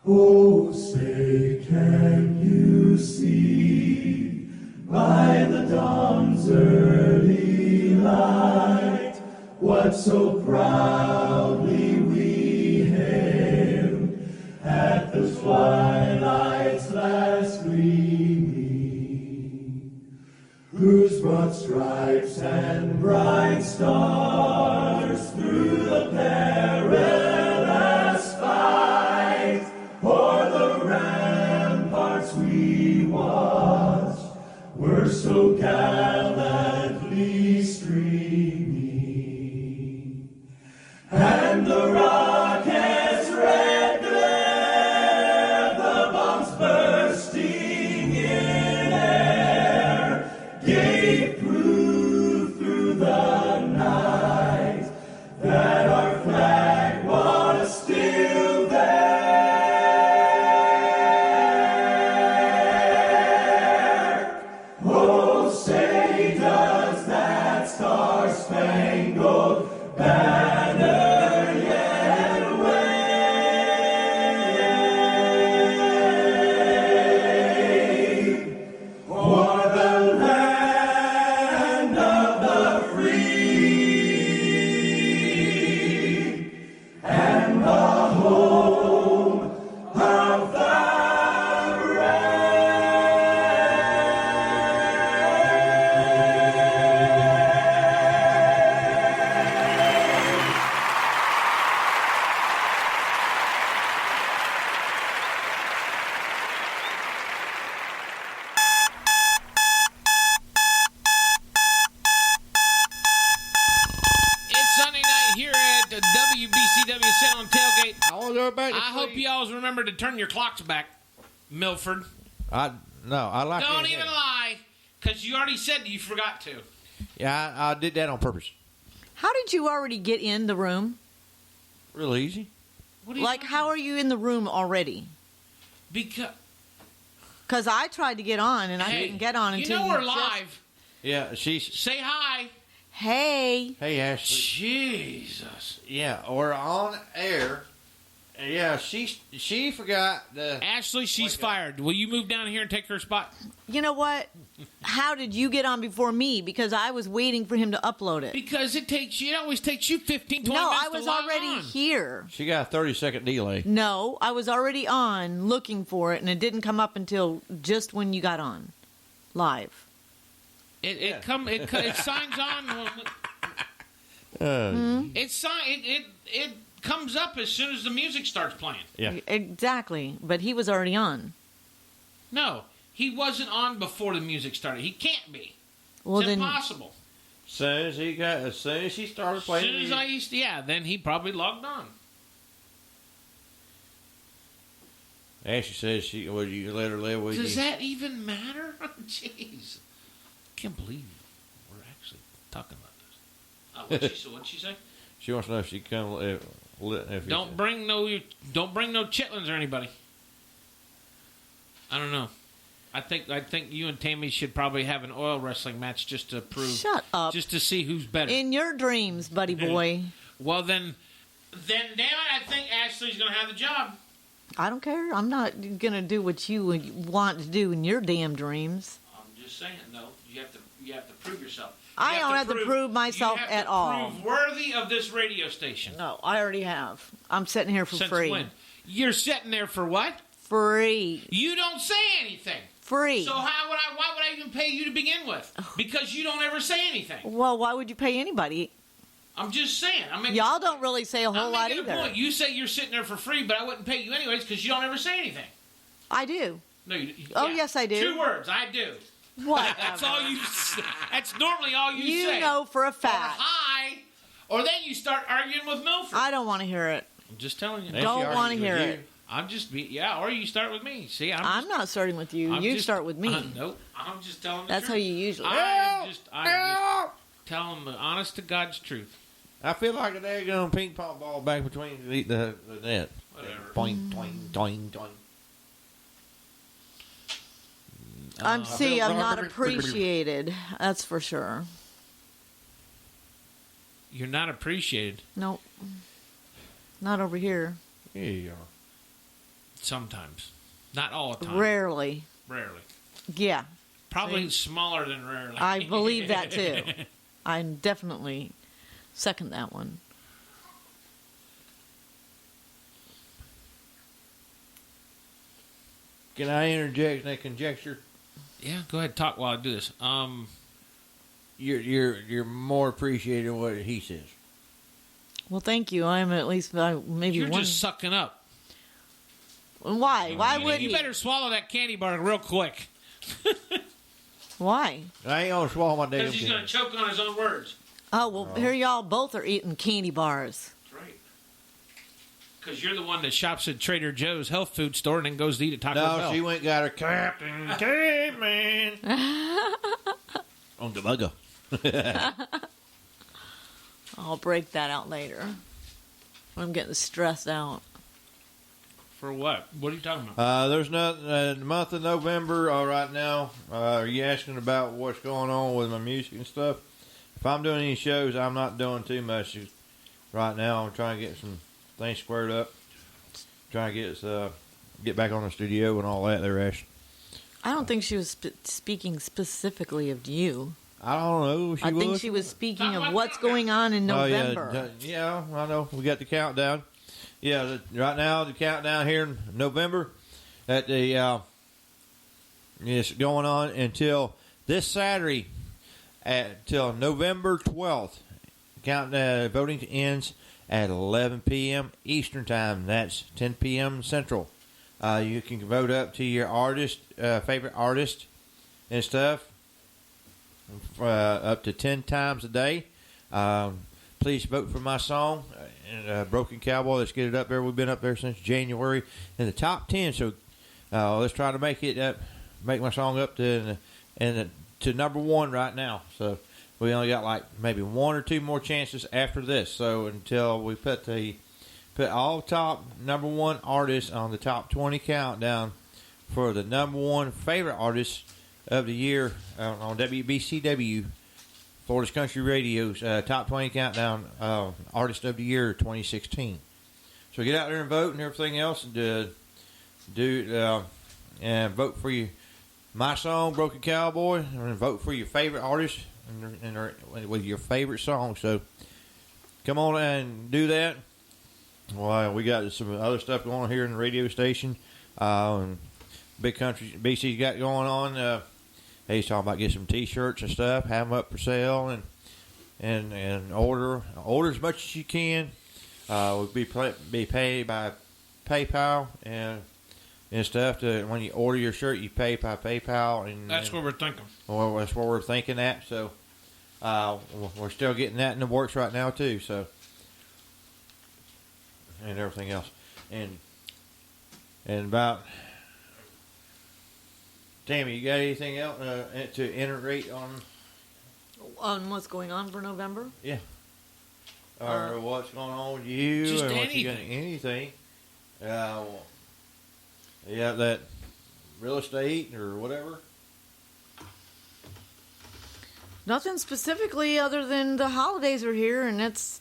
Oh, say, can you see by the dawn's early light what so proudly we hailed at the twilight's last gleaming, whose broad stripes and bright stars through the perilous fight o'er the ramparts we watched were so gallantly streaming, and the rocket's red glare, the bombs bursting in air, gave proof through the night that our flag was still there. Oh, say does that star-spangled banner yet wave o'er the land of the free and the home of the It's Sunday night here at the WBCW Sit on Tailgate. I I hope you all remember to turn your clocks back, Milford. I like Don't that. even lie, because you already said you forgot to. Yeah, I did that on purpose. How did you already get in the room? Real easy. What are you Like, how are you in the room already? Because Because I tried to get on, and I hey, didn't get on you until know we're just- live. Yeah, she's. Say hi. Hey. Hey, Ashley. Jesus. Yeah, we're on air. Yeah, she forgot the. Ashley, she's fired. Will you move down here and take her spot? You know what? How did you get on before me? Because I was waiting for him to upload it. Because it always takes you 15, 20 No, minutes I was to log already on. here. She got a 30-second delay. No, I was already on looking for it, and it didn't come up until just when you got on live. It signs on. It comes up as soon as the music starts playing. Yeah. Exactly. But he was already on. No, he wasn't on before the music started. He can't be. Well, It's then impossible. As soon as she started As playing. soon as I used to, then he probably logged on. Ashley says would you let her live with you? Does that even matter? Jeez. Can't believe we're actually talking about this. What'd she say? She wants to know if she can come. If Don't bring no chitlins or anybody. I don't know. I think you and Tammy should probably have an oil wrestling match just to prove. Shut up. Just to see who's better. in your dreams, buddy boy. Well then damn it, I think Ashley's gonna have the job. I don't care. I'm not going to do what you want to do in your damn dreams. I'm just saying, though, you have to prove yourself. I don't have to prove myself you have at to all. Prove worthy of this radio station. No, I already have. I'm sitting here for Since free. when? You're sitting there for what? Free. You don't say anything. Free. So why would I even pay you to begin with? Because you don't ever say anything. Well, why would you pay anybody? I'm just saying. Y'all don't really say a whole I'm lot making either. a point. You say you're sitting there for free, but I wouldn't pay you anyways because you don't ever say anything. I do. No, you. Oh, yeah. yes, I do. 2 words. I do. What? That's all you. That's normally all you say. You know for a Or fact. hi, or then you start arguing with Milford. I don't want to hear it. I'm just telling you. And she Don't argues want to with hear you. it. I'm just or you start with me. See, I'm not starting with you. You start with me. Nope. I'm just telling the That's truth. how you usually. I'm just telling the honest to God's truth. I feel like a daggone ping pong ball back between the net. Whatever. Boing, doing, doing, doing. I'm not appreciated. That's for sure. You're not appreciated. Nope. Not over here. Yeah. Sometimes. Not all the time. Rarely. Rarely. Yeah, Probably smaller than rarely. I believe that too. I definitely second that one. Can I interject a conjecture? Yeah, go ahead. Talk while I do this. You're more appreciated than what he says. Well, thank you. I'm at least maybe You're one. just sucking up. Why? Why would You he? better swallow that candy bar real quick. Why? I ain't gonna swallow my damn Because he's going to candy. choke on his own words. Oh well, here y'all both are eating candy bars. That's right. Because you're the one that shops at Trader Joe's health food store and then goes to eat at Taco No, Bell. she went and got her Captain Caveman on the bugger. I'll break that out later. I'm getting stressed out. For what? What are you talking about? There's nothing. The month of November right now. Are you asking about what's going on with my music and stuff? If I'm doing any shows, I'm not doing too much right now. I'm trying to get some things squared up. Trying to get back on the studio and all that. There, Ash. I don't think she was speaking specifically of you. I don't know. I think she was speaking of what's going on in November. Oh, yeah, I know. We got the countdown. Yeah, right now the countdown here in November at the is going on until this Saturday till November 12th. Voting ends at 11 p.m. Eastern Time. That's 10 p.m. Central. You can vote up to your favorite artist and stuff. Up to 10 times a day. Please vote for my song, Broken Cowboy. Let's get it up there. We've been up there since January in the top 10. So let's try to make it up, make my song up to number one right now. So we only got like maybe one or two more chances after this. So until we put all top number one artists on the top 20 countdown for the number one favorite artist of the year on WBCW, Florida's Country Radio's Top 20 Countdown Artist of the Year 2016. So get out there and vote and everything else, and and vote for my song, Broken Cowboy, and vote for your favorite artist and with your favorite song. So come on and do that. Well, we got some other stuff going on here in the radio station. And Big Country BC's got going on. He's talking about getting some T-shirts and stuff, have them up for sale, and order as much as you can. We'll be paid by PayPal and stuff. When you order your shirt, you pay by PayPal, and That's what we're thinking. Well, that's what we're thinking at. So we're still getting that in the works right now too. So and everything else, and about. Tammy, you got anything else to iterate on? On what's going on for November? Yeah. Or what's going on with you? Just or what you got, anything. anything. Yeah, that real estate or whatever. Nothing specifically other than the holidays are here, and it's,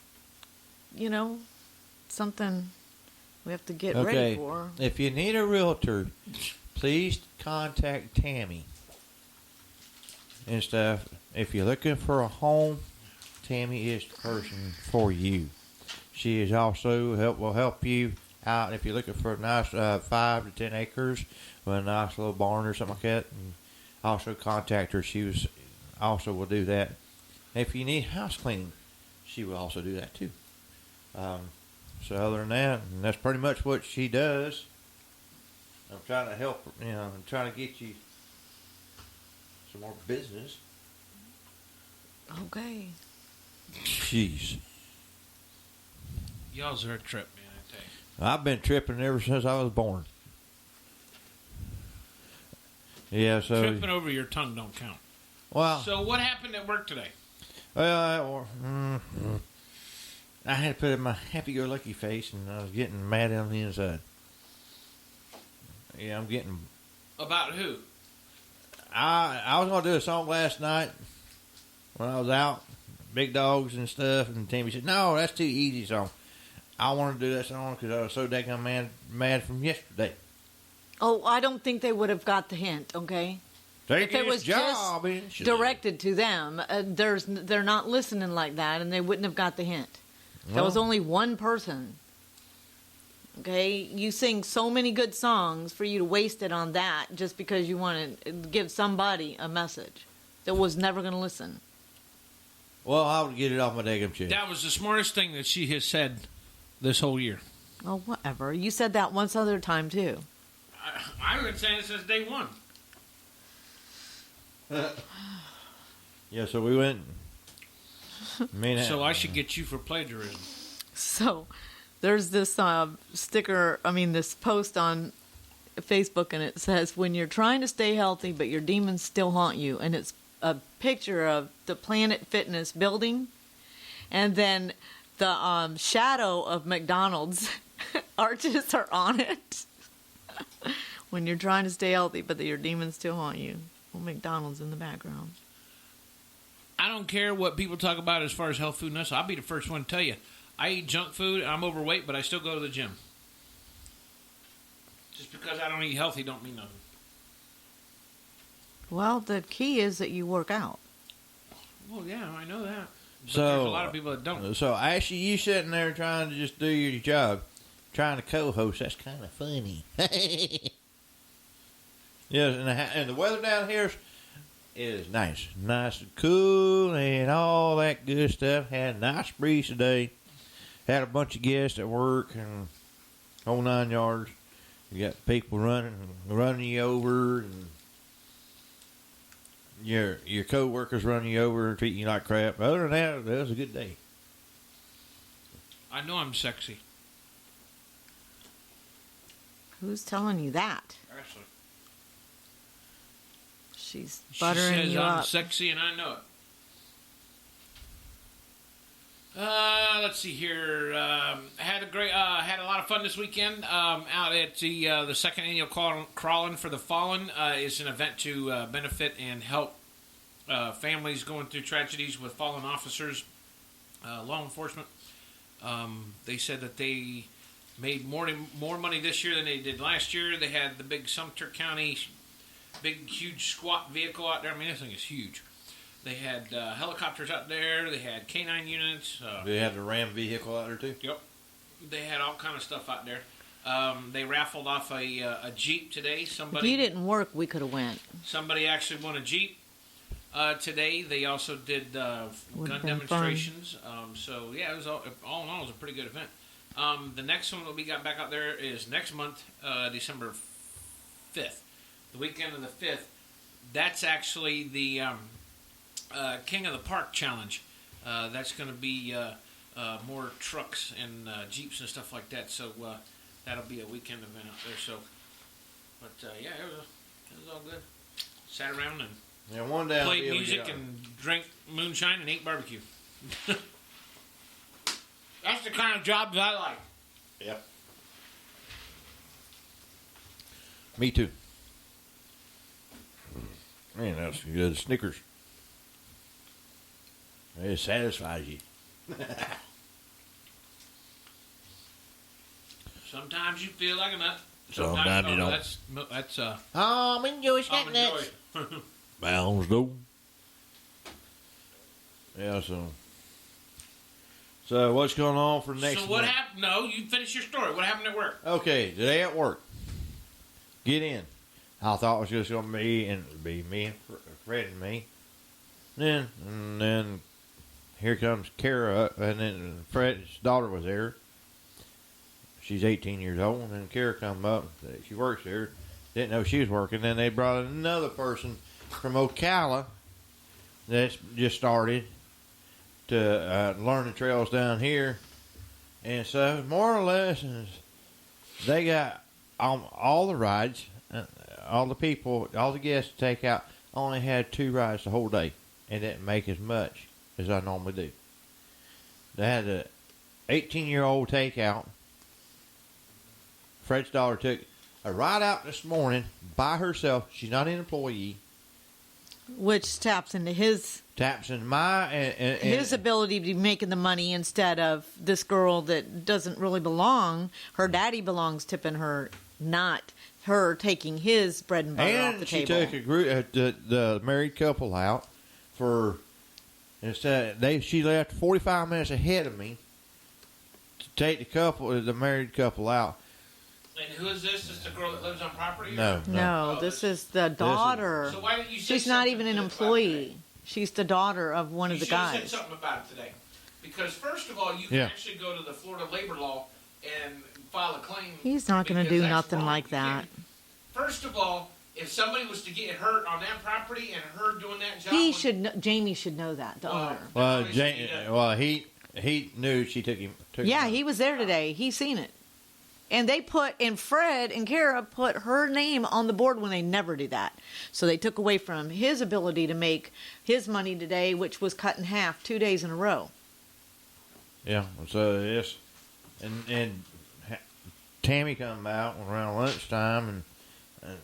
something we have to get ready for. If you need a realtor, please contact Tammy and stuff. If you're looking for a home, Tammy is the person for you. She is also will help you out if you're looking for a nice 5 to 10 acres with a nice little barn or something like that. And also contact her. She also will do that. If you need house cleaning, she will also do that too. So other than that, and that's pretty much what she does. I'm trying to help, I'm trying to get you some more business. Okay. Jeez. Y'all's are a trip, man, I tell you. I've been tripping ever since I was born. Yeah, so... Tripping over your tongue don't count. Well... So what happened at work today? Well, I had to put in my happy-go-lucky face, and I was getting mad on the inside. Yeah, I'm getting... About who? I was going to do a song last night when I was out, Big Dogs and stuff, and Tammy said, no, that's too easy song. I wanted to do that song because I was so daggone mad from yesterday. Oh, I don't think they would have got the hint. Okay. Take If it his was job. just directed to them, they're not listening like that, and they wouldn't have got the hint. That was Well. only one person. Okay, you sing so many good songs for you to waste it on that just because you want to give somebody a message that was never going to listen. Well, I would get it off my daggum chest. That was the smartest thing that she has said this whole year. Oh, whatever. You said that once other time too. I've been saying it since day one. Yeah, so we went. So I should get you for plagiarism. So there's this this post on Facebook, and it says, when you're trying to stay healthy, but your demons still haunt you. And it's a picture of the Planet Fitness building, and then the shadow of McDonald's arches are on it. When you're trying to stay healthy, but your demons still haunt you. Well, McDonald's in the background. I don't care what people talk about as far as health food and this. I'll be the first one to tell you. I eat junk food. I'm overweight, but I still go to the gym. Just because I don't eat healthy don't mean nothing. Well, the key is that you work out. Well, yeah, I know that. But So there's a lot of people that don't. So actually, you sitting there trying to just do your job, trying to co-host. That's kind of funny. Yes, and the weather down here is nice and cool, and all that good stuff. Had a nice breeze today. Had a bunch of guests at work and whole 9 yards. You got people running you over, and your co-workers running you over and treating you like crap. Other than that, it was a good day. I know I'm sexy. Who's telling you that? Ashley. She's She buttering says you I'm up. sexy, and I know it. Let's see here. Had a lot of fun this weekend out at the second annual Crawling for the Fallen. Is an event to benefit and help families going through tragedies with fallen officers, law enforcement. They said that they made more money this year than they did last year. They had the big Sumter County, big, huge squat vehicle out there. I mean, this thing is huge. They had helicopters out there. They had K-9 units. They had the Ram vehicle out there too. Yep. They had all kind of stuff out there. They raffled off a Jeep today. If you didn't work, we could have went. Somebody actually won a Jeep today. They also did gun been demonstrations. So yeah, it was all in all, it was a pretty good event. The next one that we got back out there is next month, December 5th, the weekend of the 5th. That's actually the King of the Park Challenge. That's going to be more trucks and Jeeps and stuff like that. So that'll be a weekend event out there. So, but yeah, it was all good. Sat around and Yeah, one day played music and drank moonshine and ate barbecue. That's the kind of jobs I like. Yep. Me too. Man, that's good. Snickers. It satisfies you. Sometimes you feel like a nut. Sometimes you don't. That's Almond Joy's got almond nuts. joy. Bounds though. Yeah, so what's going on for next So what month? happened? No, you finish your story. What happened at work? Okay, today at work. Get in. I thought it was just going to be me and Fred and me. And then here comes Kara, and then Fred's daughter was there. She's 18 years old, and then Kara come up. She works there. Didn't know she was working. Then they brought another person from Ocala that's just started to learn the trails down here. And so, more or less, they got all the rides, all the people, all the guests to take out, only had 2 rides the whole day. And didn't make as much as I normally do. They had a 18-year-old takeout. Fred's daughter took a ride out this morning by herself. She's not an employee. Which taps into his Taps in my his ability to be making the money instead of this girl that doesn't really belong. Her daddy belongs tipping her not her taking his bread and butter off the And she table. took a group, the married couple out for. Instead, she left 45 minutes ahead of me to take the married couple out. And who is this? Is the girl that lives on property? or- No. No, Oh, this is the daughter. So why didn't you say She's not something even an to us about employee. She's the daughter of one You of the should have said guys. something about it today. Because first of all, you can Yeah. actually go to the Florida labor law and file a claim. He's not going to because do that's nothing wrong. like You that. can't- First of all, if somebody was to get hurt on that property and her doing that job, He would- should. Jamie should know that. The Well, owner. Well, obviously, he knew she took him. Yeah, he was there today. He seen it. And Fred and Kara put her name on the board when they never do that. So they took away from his ability to make his money today, which was cut in half 2 days in a row. Yeah, so yes, and Tammy come out around lunchtime and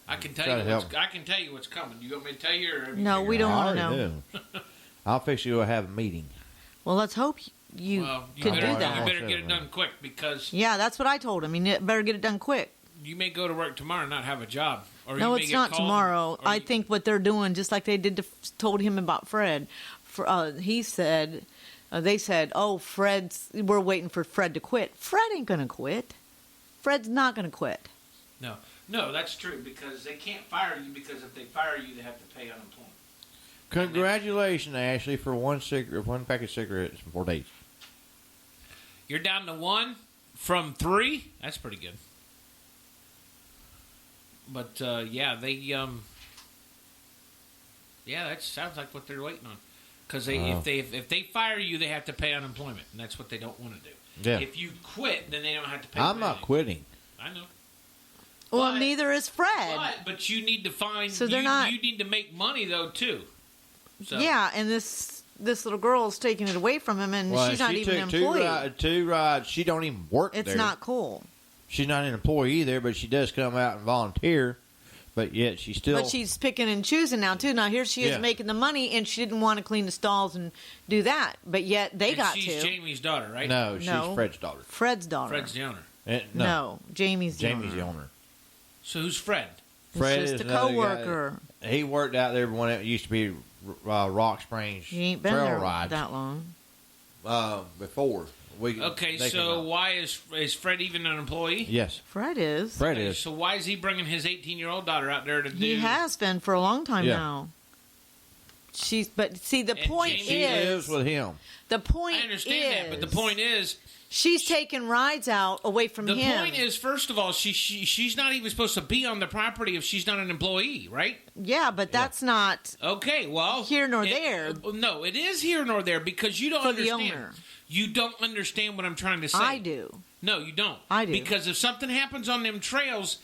I can tell Try to you. help. I can tell you what's coming. You want me to tell you, or have you No, figured we it don't out? wanna I already know. knew. I'll fix you. Have a meeting. Well, let's hope you Well, you could better, do You that. better get it done quick because Yeah, that's what I told him. You better get it done quick. you may go to work tomorrow and not have a job. Or No, you may it's get not called, tomorrow. or I you- think what they're doing, just like they told him about Fred. He said, they said, "Oh, we're waiting for Fred to quit." Fred ain't gonna quit. Fred's not gonna quit. No, that's true because they can't fire you because if they fire you, they have to pay unemployment. Congratulations, Ashley, for one pack of cigarettes in 4 days. You're down to 1 from 3. That's pretty good. But yeah, that sounds like what they're waiting on. Because if they fire you, they have to pay unemployment, and that's what they don't want to do. Yeah. If you quit, then they don't have to pay. I'm for not anything. quitting. I know. Well, But- neither is Fred. But you need to find. So they're not- You need to make money though too. So, Yeah, and this little girl's taking it away from him, and Well, she's not she even an took employee. two rides. She don't even work It's there. not cool. She's not an employee there, but she does come out and volunteer. But yet she still. But she's picking and choosing now too. Now here she is Yeah. making the money, and she didn't want to clean the stalls and do that. But yet they and got she's to. Jamie's daughter, right? No, she's No. Fred's daughter. Fred's daughter. Fred's the owner. no. Jamie's the Jamie's owner. the owner. So who's Fred? Fred It's is just a another guy. coworker. He worked out there when it used to be Rock Springs He ain't been Trail there Rides that long. before. Okay, they so came out. why is Fred even an employee? Yes, Fred is. Fred Okay, is. So why is he bringing his 18-year-old daughter out there to do? He has been for a long time Yeah. now. But see, the And point Jamie She is, lives with him. the point I understand that, but the point is, she's taking rides out away from the him. point is, first of all, she's not even supposed to be on the property if she's not an employee, right? Yeah, but that's not Okay, well, Here nor there. No, it is here nor there because you don't for the understand. owner. You don't understand what I'm trying to say. I do. No, you don't. I do. Because if something happens on them trails,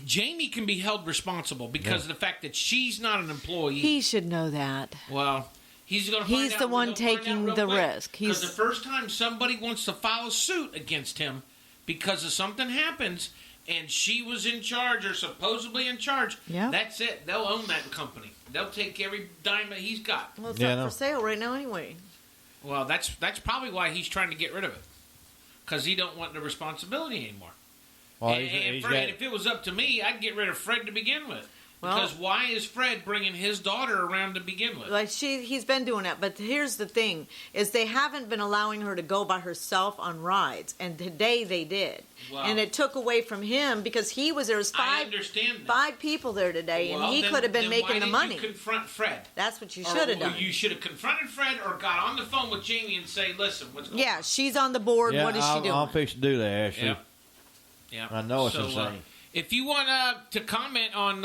Jamie can be held responsible because of the fact that she's not an employee. He should know that. Well, he's going to. He's the one taking the risk. Because He's- the first time somebody wants to file a suit against him because of something happens, and she was in charge or supposedly in charge. Yeah. That's it. They'll own that company. They'll take every dime that he's got. Well, it's Yeah, not no. for sale right now anyway. Well, that's probably why he's trying to get rid of it because he don't want the responsibility anymore. Well, and he's Fred, got- if it was up to me, I'd get rid of Fred to begin with. Well- Because why is Fred bringing his daughter around to begin with? Like he's been doing that, but here's the thing: is they haven't been allowing her to go by herself on rides, and today they did, Wow. and it took away from him because he was there was I understand that. 5 people there today, Well, and he then- could have been then making why the didn't money. You confront Fred. That's what you Or- should have or done. You should have confronted Fred or got on the phone with Jamie and say, "Listen, what's going Yeah, on?" she's on the board. yeah, What is she doing? I'm fixing to do that, Ashley. Yeah. Yeah, I know it's So, insane. If you want to comment on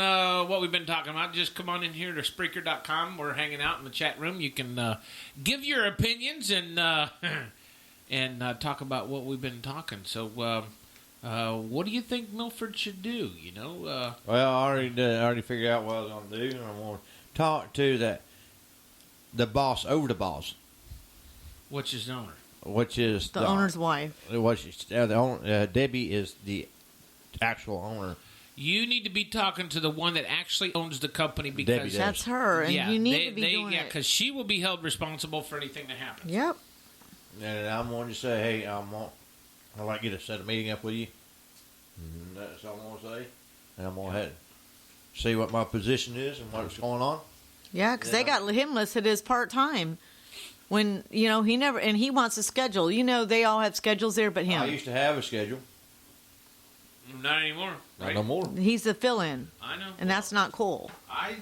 what we've been talking about, just come on in here to Spreaker.com. We're hanging out in the chat room. You can give your opinions and talk about what we've been talking. So, what do you think Milford should do? You know, Well, I already figured out what I was going to do. I'm going to talk to the boss over the boss, what's his owner? which is the owner's wife. the owner, Debbie is the actual owner. You need to be talking to the one that actually owns the company Debbie because does. That's her, and you need to be doing it. because she will be held responsible for anything that happens. Yep. And I'm going to say, hey, I'd like you to set a meeting up with you. And that's all I'm going to say. and I'm going to head see what my position is and what's going on. Yeah, because they got him listed as part-time. When, he never, and he wants a schedule. They all have schedules there but him. I used to have a schedule. Not anymore. Not Right? no more. He's the fill-in. I know. And that's not cool. Hey,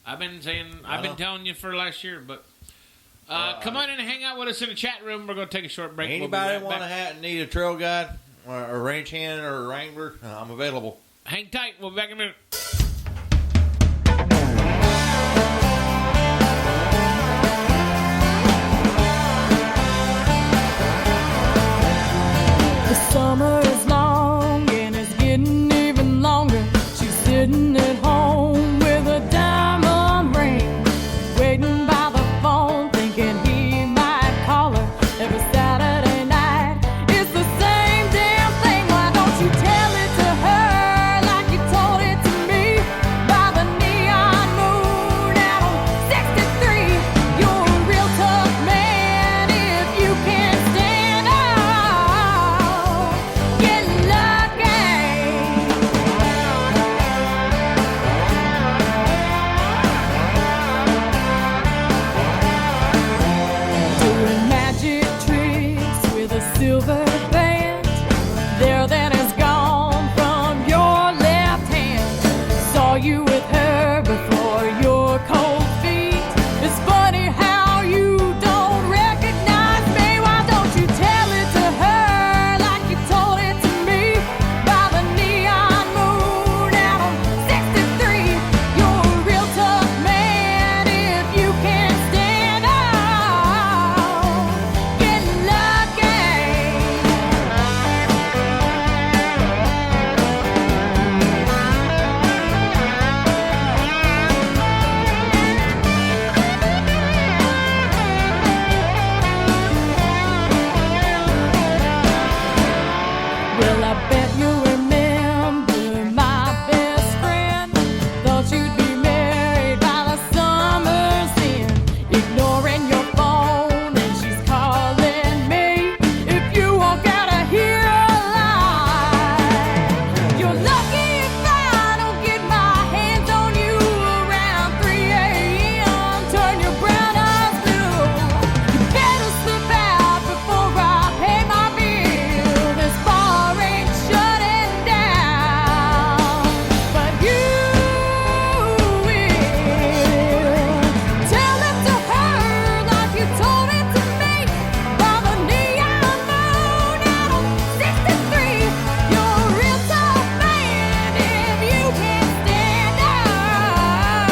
I've been I know. telling you for last year, but come on in and hang out with us in the chat room. We're going to take a short break. Anybody We'll be right want back. to need a trail guide or a range hand or a wrangler? I'm available. Hang tight. We'll be back in a minute. The summer is long and it's getting even longer. She's sitting at home with a diamond ring, waiting by the phone, thinking he might call her every Saturday night. It's the same damn thing. Why don't you tell it to her like you told it to me? By the neon moon out on 63. You're a real tough man if you can stand out. Get lucky. Doing magic tricks with a silver band. There then is gone from your left hand. Saw you with her before your cold feet. It's funny how you don't recognize me. Why don't you tell it to her like you told it to me? By the neon moon out on 63. You're a real tough man if you can stand out. Get lucky. Well, I bet you remember my best friend. Thought you'd be married by the summer's end. Ignoring your phone and she's calling me. If you walk out of here alive, you're lucky if I don't get my hands on you around 3 a.m. Turn your brown eyes blue. You better slip out before I pay my bill. This bar ain't shutting down, but you will. Tell it to her like you told it to me. By the neon moon out on 63. You're a real tough man if you can stand out.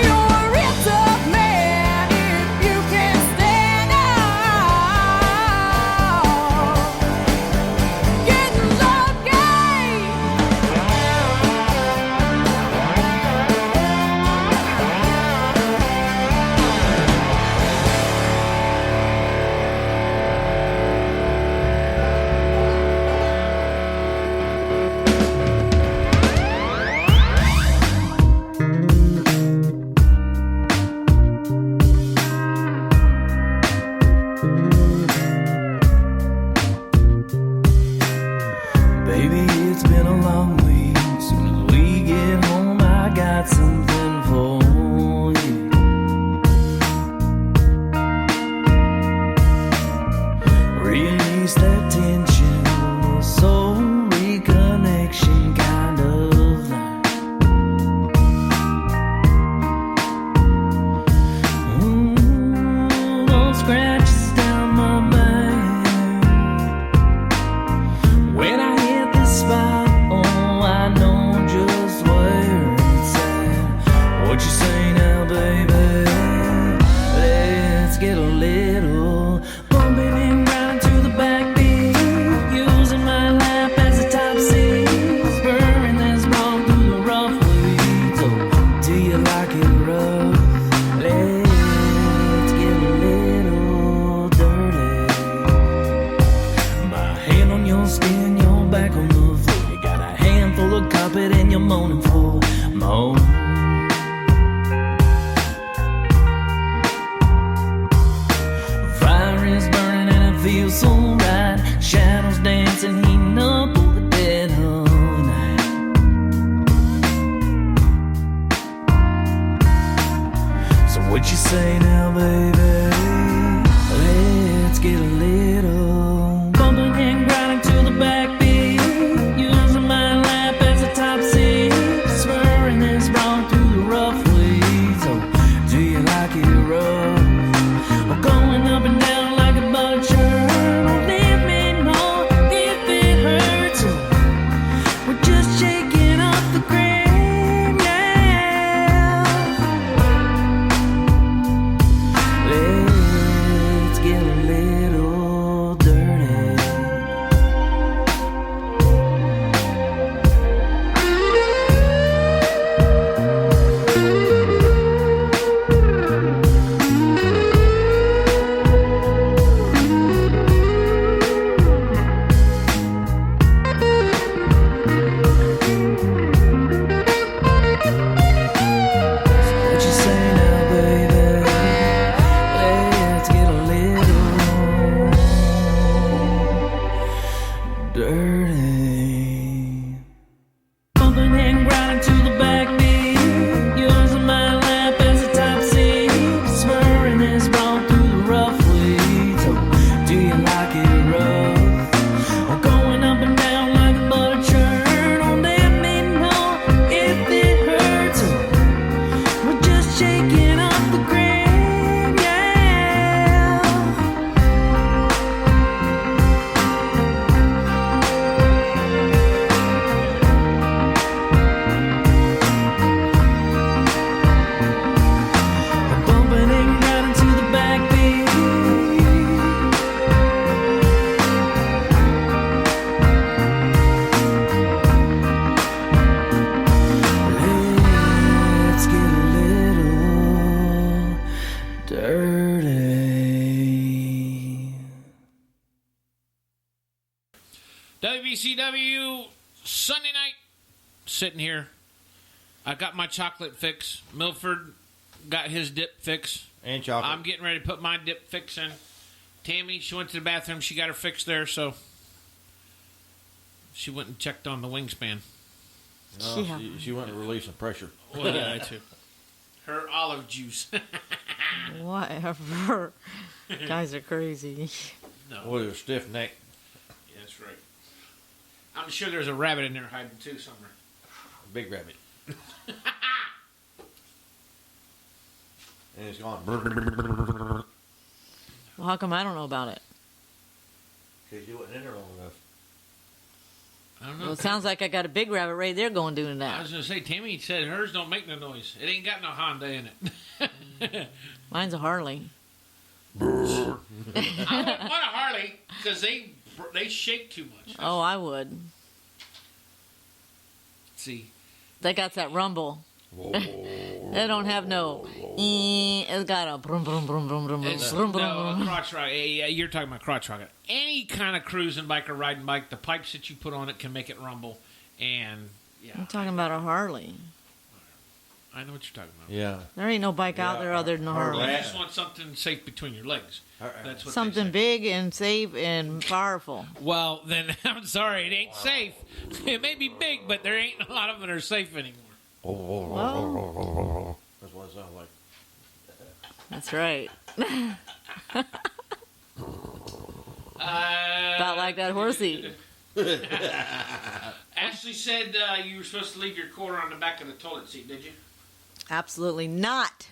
You're a real tough man if you can stand out. Get lucky. Baby, it's been a long week. Soon as we get home, I got something for you. Release that tension, a soul reconnection kind of thing. Don't scratches down my back. When I hit the spot, oh, I know just where it's at. What you say now, baby? Let's get a little bumping and grinding to the backbeat, using my lap as a top seat, spurring this ball through the rough weeds. Oh, do you like it rough? Let's get a little dirty. My hand on your skin, your back on the floor. You got a handful of carpet and you're moaning for more. Fire is burning and it feels so right. Shadows dance gas and heating up all the dead of night. So what you say now, baby? Let's get a little bumping and grinding to the backbeat, using my lap as a top seat, spurring this ball through the rough weeds. Oh, do you like it rough? Or going up and down like a butcher? Let me know if it hurts. Oh, we're just shaking up the grain, yeah. Let's get a little dirty. What you say now, baby? Let's get a little dirty. Bumping and grinding to the backbeat, using my lap as a top seat, spurring this ball through the rough weeds. Oh, do you like it rough? Or going up and down like a butter churn? Oh, let me know if it hurts. Oh, we're just shaking up the grain, yeah. Bumping and grinding to the backbeat. Let's get a little dirty. WBCW Sunday night. Sitting here. I got my chocolate fix. Milford got his dip fix. And chocolate. I'm getting ready to put my dip fix in. Tammy, she went to the bathroom. She got her fix there, so she went and checked on the wingspan. Oh, Yeah. she went to release some pressure. Well, yeah, that too. Her olive juice. Whatever. Guys are crazy. No, With a stiff neck. yeah, that's right. I'm sure there's a rabbit in there hiding too somewhere. Big rabbit. And it's gone. Well, how come I don't know about it? Because you wasn't in there long enough. I don't know. Well, it sounds like I got a big rabbit right there going doing I that. was going to say, Tammy said hers don't make no noise. It ain't got no Honda in it. Mine's a Harley. I wouldn't want a Harley because they shake too much. Oh, I would. See, They got that rumble. They don't have no. It's got a brum brum brum brum brum it's, brum no, brum. a crotch rocket. Yeah, you're talking about crotch rocket. Any kind of cruising bike or riding bike, the pipes that you put on it can make it rumble. And yeah, I'm talking about a Harley. I know what you're talking about. Yeah. There ain't no bike out there other than a Harley. You just want something safe between your legs. That's what Something they say. big and safe and powerful. Well, then I'm sorry, it ain't safe. It may be big, but there ain't a lot of them that are safe anymore. Well, That's what it sounds like. that's right. About like that horsey. Ashley said you were supposed to leave your quarter on the back of the toilet seat, did you? Absolutely not.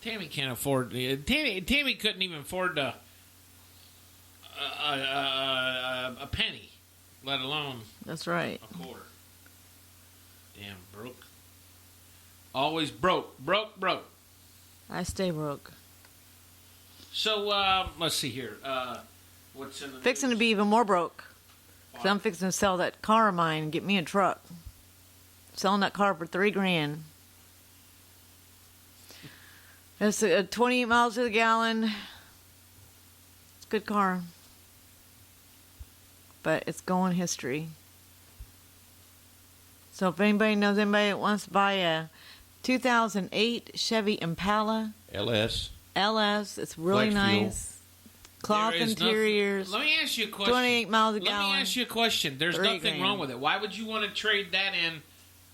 Tammy can't afford. Tammy couldn't even afford a penny, let alone That's right. a quarter. Damn, broke. Always broke. I stay broke. So let's see here. What's in the Fixing to news? be even more broke. Because I'm fixing to sell that car of mine and get me a truck. Selling that car for $3,000. It's 28 miles to the gallon. It's a good car. But it's going history. So if anybody knows anybody that wants to buy a 2008 Chevy Impala LS. LS, it's really Flex fuel. nice. Cloth There is interiors. Let me ask you a question. 28 miles a Let gallon. me ask you a question. There's 3 nothing grand. wrong with it. Why would you want to trade that in?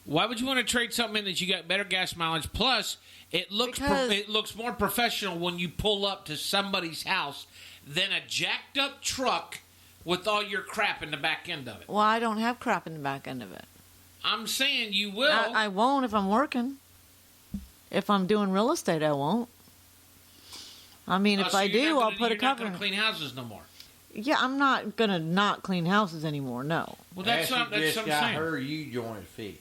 Why would you want to trade something in that you got better gas mileage? Plus, it looks Because- it looks more professional when you pull up to somebody's house than a jacked up truck with all your crap in the back end of it. Well, I don't have crap in the back end of it. I'm saying you will. I won't if I'm working. If I'm doing real estate, I won't. I mean, Oh, if so I you're do, not I'll gonna- put a you're not cover. gonna clean houses no more. Yeah, I'm not gonna not clean houses anymore. No. Well, that's Ashley what I'm just got saying. her U-joint fixed.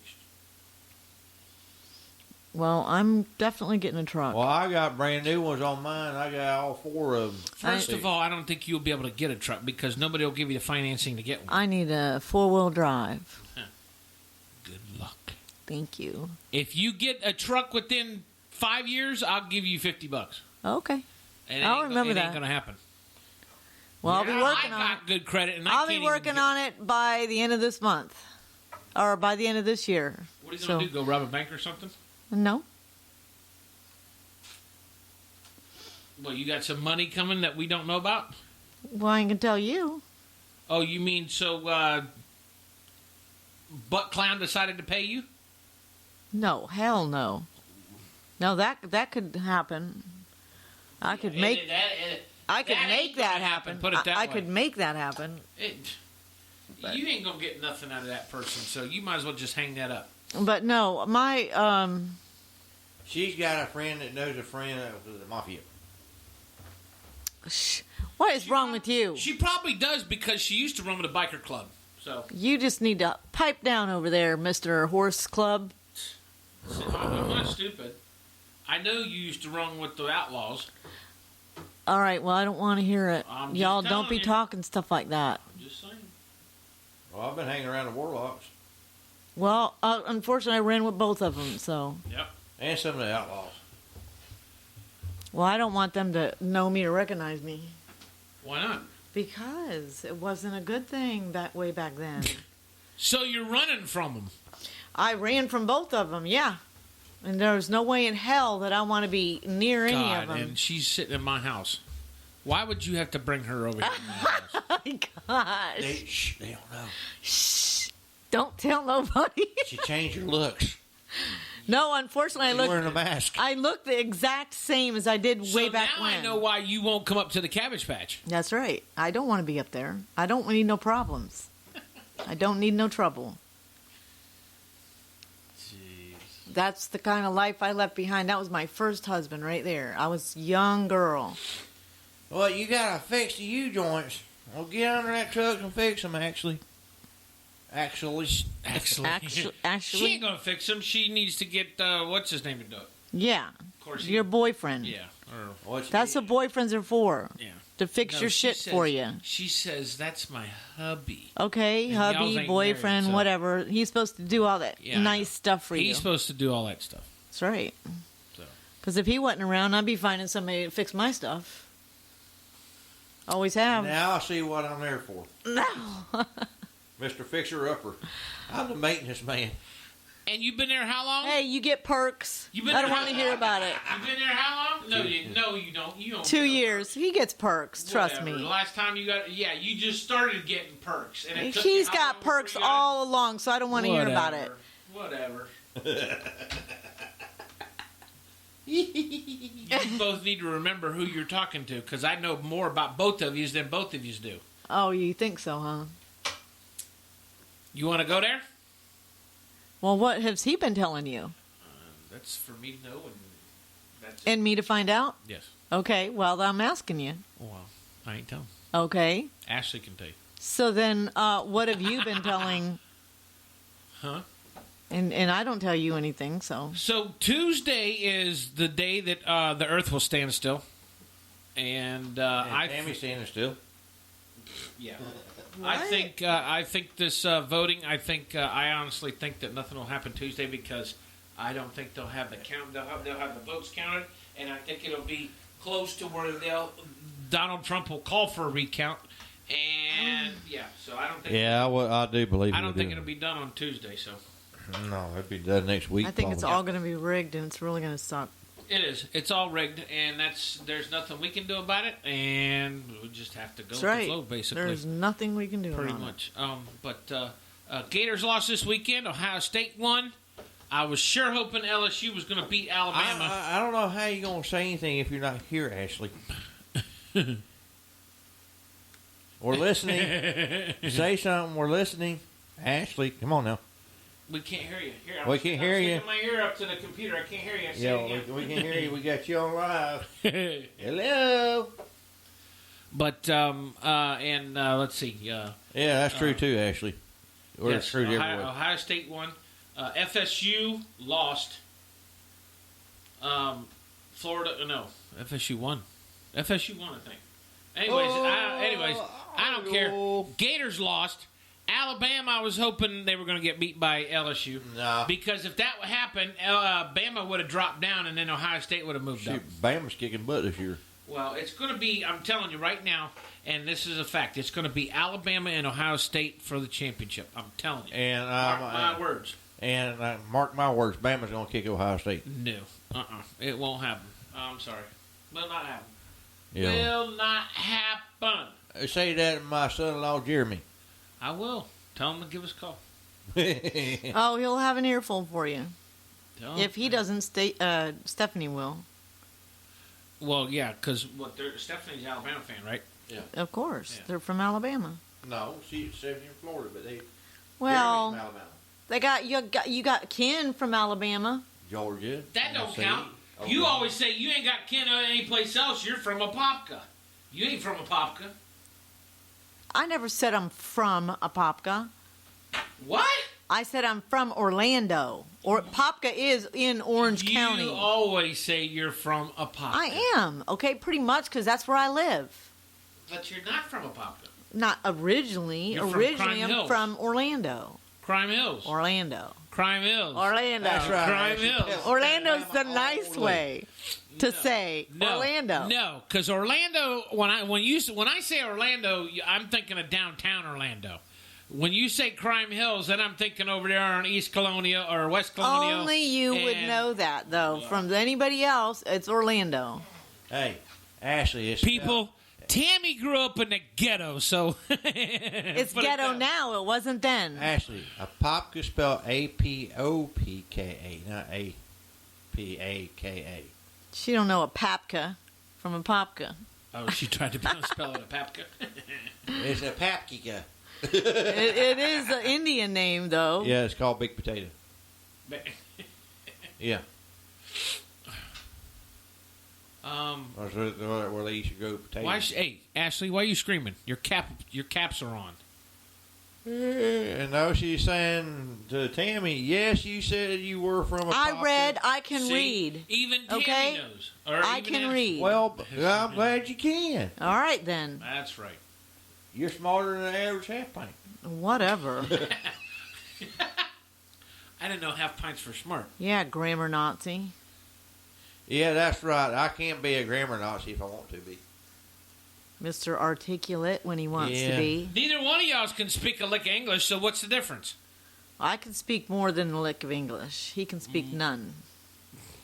Well, I'm definitely getting a truck. Well, I got brand new ones on mine. I got all 4 of them. First of all, I don't think you'll be able to get a truck because nobody will give you the financing to get one. I need a 4-wheel drive. Good luck. Thank you. If you get a truck within 5 years, I'll give you $50. Okay. And it I'll ain't remember it that. ain't gonna happen. Well, I'll be working I on it. got good credit, and I'll be working on it by the end of this month, or by the end of this year. What are you gonna do? Go rob a bank or something? No. Well, you got some money coming that we don't know about. Well, I can tell you. Oh, you mean so? Butt Clown decided to pay you? No, hell no. No, that could happen. I could make That ain't that gonna happen. Put it that I way. could make that happen. You ain't gonna get nothing out of that person, so you might as well just hang that up. But no, my She's got a friend that knows a friend of the mafia. what is wrong with you? She probably does because she used to run with a biker club. So You just need to pipe down over there, Mr. Horse Club. I'm not stupid. I know you used to run with the Outlaws. All right, well, I don't want to hear it. I'm just Y'all don't telling be you. talking stuff like that. I'm just saying. Well, I've been hanging around the Warlocks Well, unfortunately, I ran with both of them, so. Yep. and some of the Outlaws. Well, I don't want them to know me or recognize me. Why not? Because it wasn't a good thing that way back then. So you're running from them. I ran from both of them, yeah. And there's no way in hell that I want to be near any God, of them. and she's sitting in my house. Why would you have to bring her over here? To my house? Oh my gosh. They don't know. Shh. Don't tell nobody. She changed her looks. No, unfortunately, She's wearing a mask. I look the exact same as I did So way back now when. I know why you won't come up to the Cabbage Patch. That's right. I don't want to be up there. I don't need no problems. I don't need no trouble. That's the kind of life I left behind. That was my first husband right there. I was a young girl. Well, you gotta fix the U-joints. Well, get under that truck and fix them, actually. Actually, Actually. she Actually, ain't gonna fix him. She needs to get what's his name to do it. yeah. Of course, Your boyfriend. yeah. Or, What's That's what boyfriends are for. yeah. To fix No, your she shit says- for you. She says that's my hubby. Okay, And y'all hubby, ain't boyfriend, married, so- whatever. He's supposed to do all that Yeah, I nice know. stuff for you. He's supposed to do all that stuff. That's right. So. Because if he wasn't around, I'd be finding somebody to fix my stuff. Always have. Now I see what I'm there for. No. Mr. Fixer-Upper. I'm the maintenance man. And you've been there how long? Hey, you get perks. You been I don't there- want to hear about it. You've been there how long? No, you don't. You don't. 2 get no years. perks. He gets perks. Trust Whatever. The me. last time you got, you just started getting perks, and it took He's you how got long before perks you got it? all along, so I don't want to hear about it. Whatever. You both need to remember who you're talking to, because I know more about both of you than both of you do. Oh, you think so, huh? You want to go there? Well, what has he been telling you? That's for me to know, and that's And me to find out? yes. Okay, well, I'm asking you. Well, I ain't telling. Okay. Ashley can tell you. So then, what have you been telling? Huh? And I don't tell you anything, so. So Tuesday is the day that the Earth will stand still, and I Tammy's standing still. yeah. I think this voting. I honestly think that nothing will happen Tuesday because I don't think they'll have the count. They'll have the votes counted, and I think it'll be close to where Donald Trump will call for a recount. And yeah, so I don't think. Yeah, I do believe. I don't think it'll be done on Tuesday. So No, it'll be done next week. I think it's probably. all going to be rigged, and it's really going to suck. It is. It's all rigged, and there's nothing we can do about it, and we just have to go That's with right. the flow, basically. There's nothing we can do Pretty about much. But Gators lost this weekend. Ohio State won. I was sure hoping LSU was going to beat Alabama. I don't know how you're going to say anything if you're not here, Ashley. We're listening. Say something. We're listening. Ashley, come on now. We can't hear you. Here, We can't hear you. I'm sticking my ear up to the computer. I can't hear you. Say Yeah, it again. we can hear you. We got you on live. Hello. But let's see. Yeah, that's true too, Ashley. We're Yes, screwed everywhere. Ohio State won. FSU lost. Florida, no. FSU won. FSU won, I think. Anyways, I don't care. Gators lost. Alabama, I was hoping they were going to get beat by LSU. No. Because if that would happen, Bama would have dropped down, and then Ohio State would have moved up. Shoot, Bama's kicking butt this year. Well, it's going to be, I'm telling you right now, and this is a fact, it's going to be Alabama and Ohio State for the championship. I'm telling you. And Mark my words. And mark my words, Bama's going to kick Ohio State. No. It won't happen. I'm sorry. Will not happen. Yeah. Will not happen. Say that to my son-in-law, Jeremy. I will. Tell him to give us a call. Oh, he'll have an earful for you. Tell him. If he doesn't, Stephanie will. Well, yeah, because Stephanie's an Alabama fan, right? Of course, Yeah. they're from Alabama. No, she's 70 in Florida, but they. Well, Jeremy's from Alabama. they got kin from Alabama. Georgia. That don't Tennessee, count. You Oklahoma. always say you ain't got kin any place else. You're from Apopka. You ain't from Apopka. I never said I'm from Apopka. What? I said I'm from Orlando. Or Apopka is in Orange County. You always say you're from Apopka. I am, okay, pretty much, because that's where I live. But you're not from Apopka. Not originally. You're from Originally, Crime I'm Hills. from Orlando. Crime Hills. Orlando. Crime Hills. Orlando. That's right. Crime Ashley. Hills. Tell Orlando's the Alabama nice all the way to say No, Orlando. No, because Orlando. When I say Orlando, I'm thinking of downtown Orlando. When you say Crime Hills, then I'm thinking over there on East Colonial or West Colonial. Only you would and know that, though. From anybody else, it's Orlando. Hey, Ashley, it's People. Tammy grew up in the ghetto, so It's Put it ghetto down. now. It wasn't then. Ashley, Apopka spelled Apopka, not Apaka. She don't know a papka from a popka. Oh, she tried to spell it a papka. It's a papkika. It is an Indian name, though. Yeah, it's called Big Potato. Yeah. That's where they used to grow potatoes. Hey, Ashley, why are you screaming? Your caps are on. And now she's saying to Tammy, yes, you said you were from a I can See? read. Even Tammy Okay? knows. Or I even can Ashley. read. Well, I'm glad you can. All right, then. That's right. You're smarter than the average half pint. Whatever. I didn't know half pints for smart. Yeah, grammar Nazi. Yeah, that's right. I can't be a grammar Nazi if I want to be. Mr. Articulate when he wants to Yeah. be. Neither one of y'all can speak a lick of English, so what's the difference? I can speak more than a lick of English. He can speak none.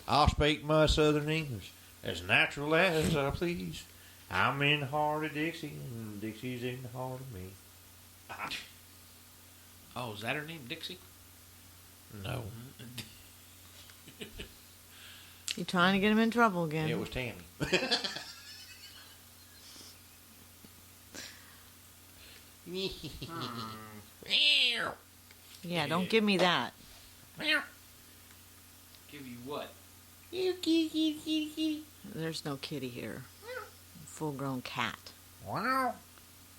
I'll speak my Southern English as natural as I please. I'm in the heart of Dixie, and Dixie's in the heart of me. Oh, is that her name, Dixie? No, You trying to get him in trouble again? it was Tammy. Yeah, don't give me that. Give you what? There's no kitty here. Full-grown cat. Wow.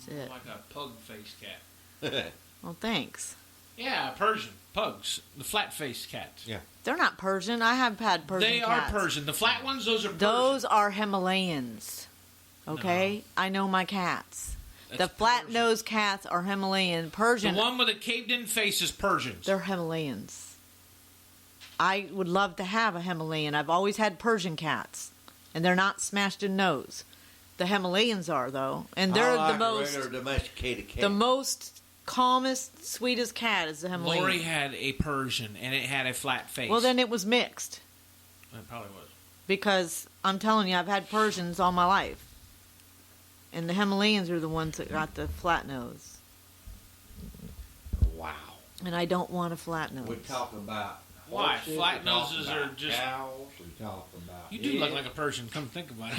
That's it. Like a pug-faced cat. Well, thanks. Yeah, Persian. Pugs. The flat-faced cats. Yeah. They're not Persian. I have had Persian They cats. are Persian. The flat ones, those are Persian. Those are Himalayans. Okay? I know my cats. That's The Persian. flat-nosed cats are Himalayan. The Persian, one with a caved-in face is Persians. they're Himalayans. I would love to have a Himalayan. I've always had Persian cats, and they're not smashed in nose. The Himalayans are, though, and they're I like the a most regular domesticated cat. the most calmest, sweetest cat is the Himalayan. Lori had a Persian, and it had a flat face. Well, then it was mixed. It probably was. because I'm telling you, I've had Persians all my life. And the Himalayans are the ones that got the flat nose. Wow. And I don't want a flat nose. We talk about Why? horses, Flat we talk noses about are just- cows. We talk about You do look like a Persian. Come think about it.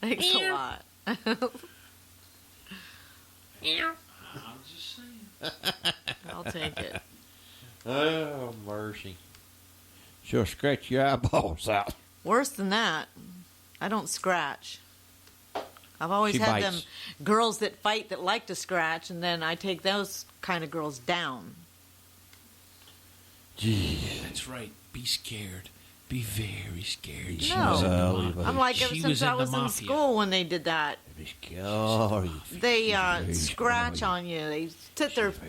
Thanks a lot. I'm just saying. I'll take it. Oh mercy! She'll scratch your eyeballs out. Worse than that, I don't scratch. I've always She had bites. them girls that fight that like to scratch, and then I take those kind of girls down. Jeez. That's right. Be scared. Be very scared. No. I'm like, ever She since was in I the was in mafia. school when they did that. Oh, They scratch on you. They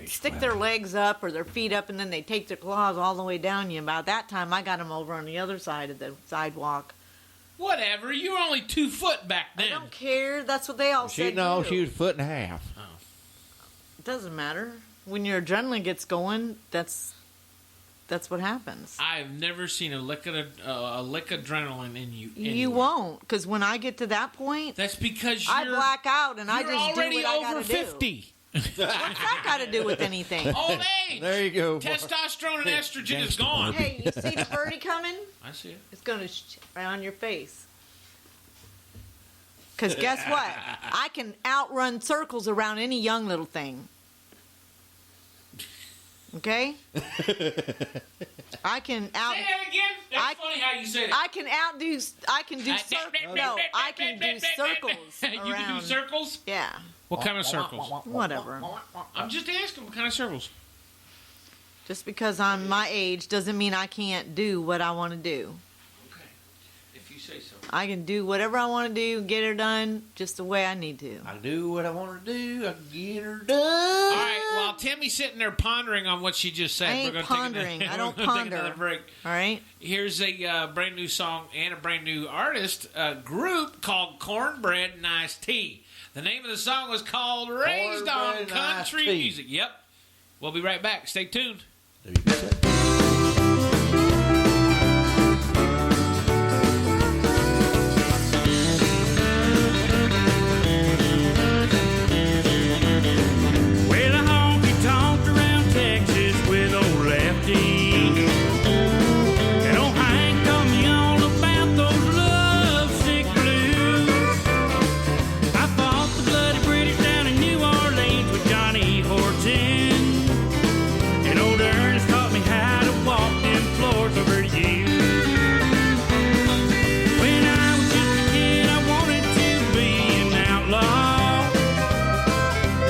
stick their legs up or their feet up, and then they take their claws all the way down you. About that time, I got them over on the other side of the sidewalk. Whatever. You were only 2 foot back I then. don't care. That's what they all She said. no, do. she was a foot and a half. It doesn't matter. When your adrenaline gets going, that's what happens. I've never seen a lick of adrenaline in you. You anywhere. won't, because when I get to that point, That's because I black out and I you're just do already what I over gotta 50. What's that got to do with anything? Old age. There you go. Testosterone and estrogen is gone. Hey, you see the birdie coming? I see it. It's going to right on your face. Because guess what? I can outrun circles around any young little thing. Okay? I can out. Say that again. That's funny how you say that. I can outdo. I can do circles. No, I can do circles You can around. do circles? Yeah, What kind of circles? whatever. I'm just asking what kind of circles. Just because I'm my age doesn't mean I can't do what I want to do. Okay. If you say so. I can do whatever I want to do, get her done just the way I need to. I do what I want to do. I can get her done. All right, while Tammy's sitting there pondering on what she just said, I ain't we're going pondering. to take, I don't we're gonna ponder. take another break. All right? Here's a brand new song and a brand new artist group called Cornbread and Iced Tea. The name of the song was called Raised on Cornbread and Iced Country Tea. Music. Yep. We'll be right back. Stay tuned. There you go. Well, a honky tonk around Texas with old Lefty. And old Hank told me all about those lovesick blues. I fought the bloody British down in New Orleans with Johnny Horton. And old Ernest taught me how to walk them floors over you. When I was just a kid, I wanted to be an outlaw.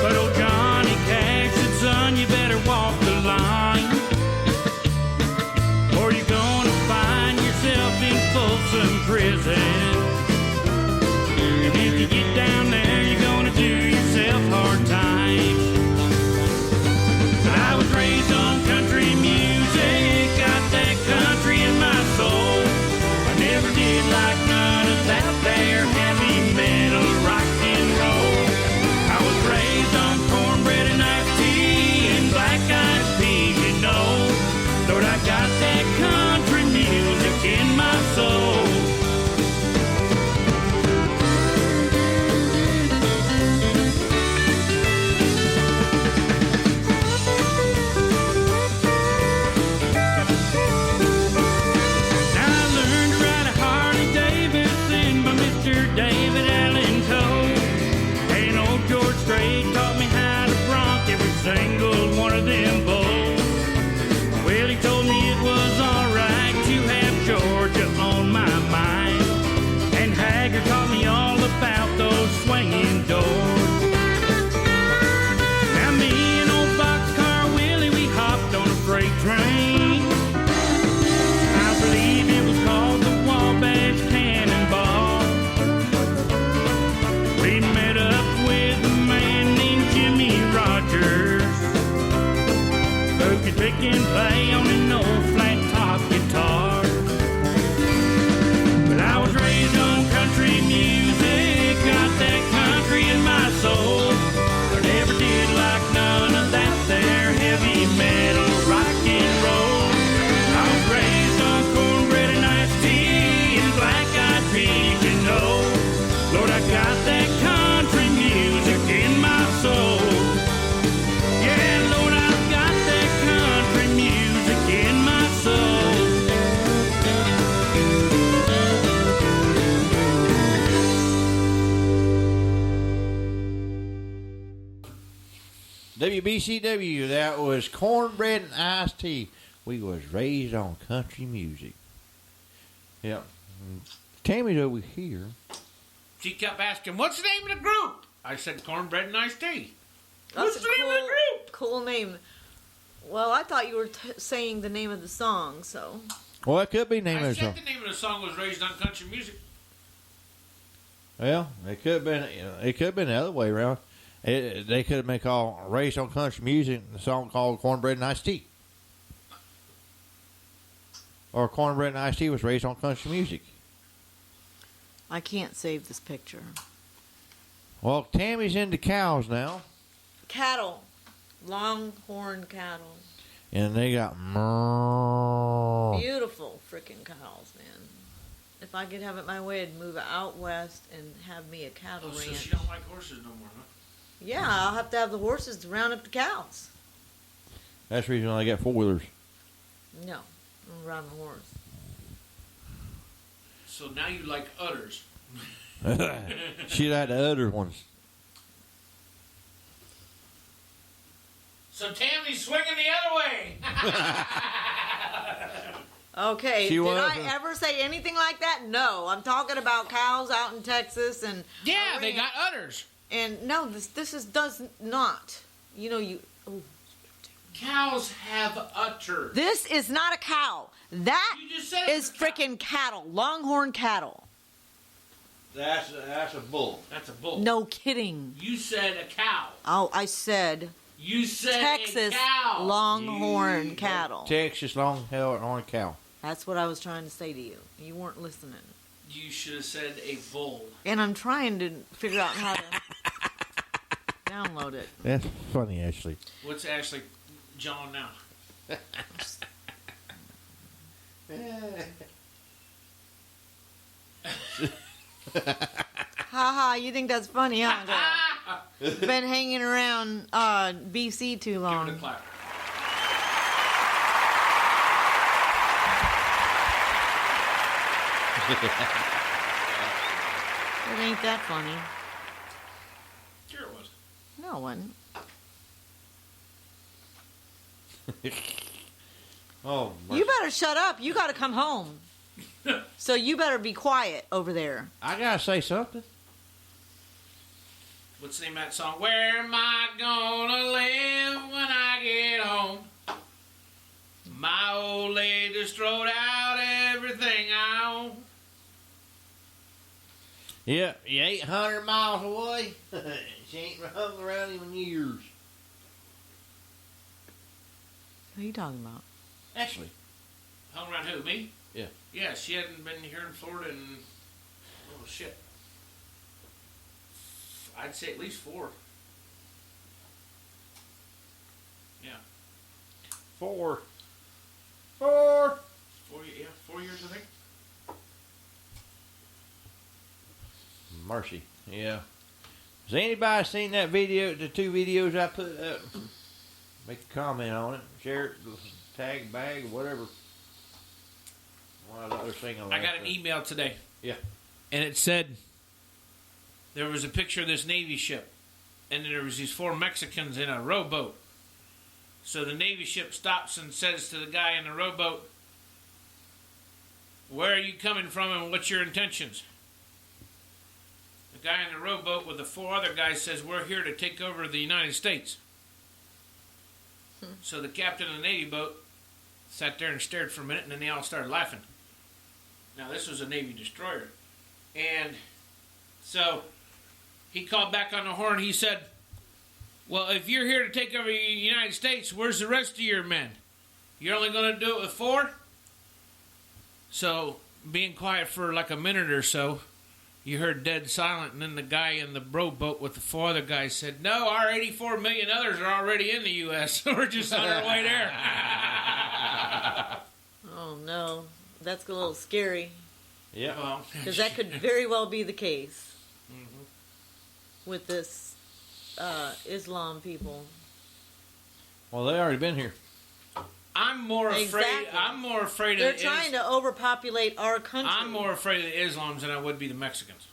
But old Johnny Cash said, son, you better walk the line, or you're gonna find yourself in Folsom Prison. And if you get down there, you're gonna do yourself hard time. I was raised on country music, got that country in my soul. I never did like none of that there heavy metal rock and roll. I was raised on cornbread and iced tea and black-eyed peas, you know. Lord, I got that country music in my soul. Now I learned to ride a Harley Davidson by Mr. David Allen Coe. And old George Strait taught me how to bronc every single one of them bulls. Well, he told me it was alright to have Georgia on my mind. And Haggard taught me all about those swinging doors. Now me and old Boxcar Willie, we hopped on a freight train. I believe it was called the Wabash Cannonball. We met up with a man named Jimmy Rogers, who could pick and play on an old flat top guitar. But I was raised on country music, got that country WBCW, that was Cornbread and Iced Tea. We was raised on country music. Yep. Tammy's over here. She kept asking, "What's the name of the group?" I said, "Cornbread and Iced Tea." That's What's a the name of the group? cool name. Well, I thought you were saying the name of the song, so. Well, that could be the name I of the song. said the name of the song was Raised on Country Music. Well, it could have been. It could have been the other way around. They could have been called "Raised on Country Music," the song called "Cornbread and Iced Tea," or "Cornbread and Iced Tea" was raised on country music. I can't save this picture. Well, Tammy's into cows now, Cattle. Longhorn cattle. and they got Beautiful freaking cows, man. If I could have it my way, I'd move out west and have me a cattle Oh, so ranch. she don't like horses no more, huh? Yeah, I'll have to have the horses to round up the cows. That's the reason why they got 4-wheelers. No, I'm around the horse. So now you like udders. She like the other ones. So Tammy's swinging the other way. Okay, She did was, I ever say anything like that? No, I'm talking about cows out in Texas and Yeah, they Iran. got udders. And no, this is does not. You know you. Oh, Cows have udders. this is not a cow. That You just said it is was a cow. freaking cattle, longhorn cattle. That's a bull. That's a bull. No kidding. You said a cow. Oh, I said You said Texas a cow. longhorn cattle. Texas longhorn cow. That's what I was trying to say to you. You weren't listening. You should have said a bull. And I'm trying to figure out how to download it. That's funny, Ashley. What's Ashley John now? Haha, you think that's funny, huh? girl? Been hanging around BC too Give it a long. clap. It ain't that funny. Sure it was. No one. Oh, You better shut up. You got to come home. So you better be quiet over there. I gotta say something. What's the name of that song? Where am I gonna live when I get home? My old lady just throwed out everything I own. Yeah, you 800 miles away. She ain't hung around him in years. What are you talking about? Ashley. Hung around who? Me? Yeah. Yeah, she hadn't been here in Florida in, oh shit, I'd say at least 4. Yeah. 4. 4 years, I think. Mercy. Yeah. Has anybody seen that video, the 2 videos I put up? Make a comment on it. Share it. Tag, bag, whatever. One other thing I got an email today. Yeah. And it said there was a picture of this Navy ship, and there was these 4 Mexicans in a rowboat. So the Navy ship stops and says to the guy in the rowboat, "Where are you coming from and what's your intentions?" The guy in the rowboat with the 4 other guys says, "We're here to take over the United States." So the captain of the Navy boat sat there and stared for a minute, and then they all started laughing. Now, this was a Navy destroyer. And so he called back on the horn. He said, "Well, if you're here to take over the United States, where's the rest of your men? You're only going to do it with 4? So, being quiet for like a minute or so, you heard dead silent, and then the guy in the rowboat with the 4 other guys said, "No, our 84 million others are already in the U.S. We're just on our way there." Oh no, that's a little scary Yeah. Well, because that could very well be the case with this Islam people. Well, they already been here. I'm more afraid. Exactly. I'm more afraid They're of trying to overpopulate our country. I'm more afraid of the Islams than I would be the Mexicans.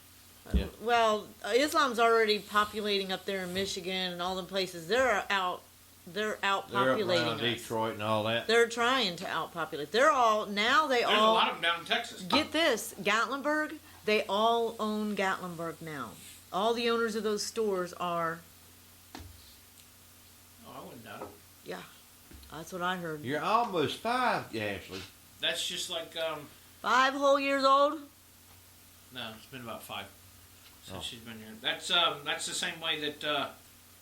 Yeah. Well, Islam's already populating up there in Michigan and all the places. They're out They're outpopulating around us. Detroit and all that. They're trying to outpopulate. They're all now. They There's a all lot of them down in Texas. get this. Gatlinburg. They all own Gatlinburg now. All the owners of those stores are. Oh, I wouldn't doubt it. Yeah, that's what I heard. You're almost 5, Ashley. That's just like 5 whole years old. no, it's been about 5 since Oh. she's been here. That's the same way that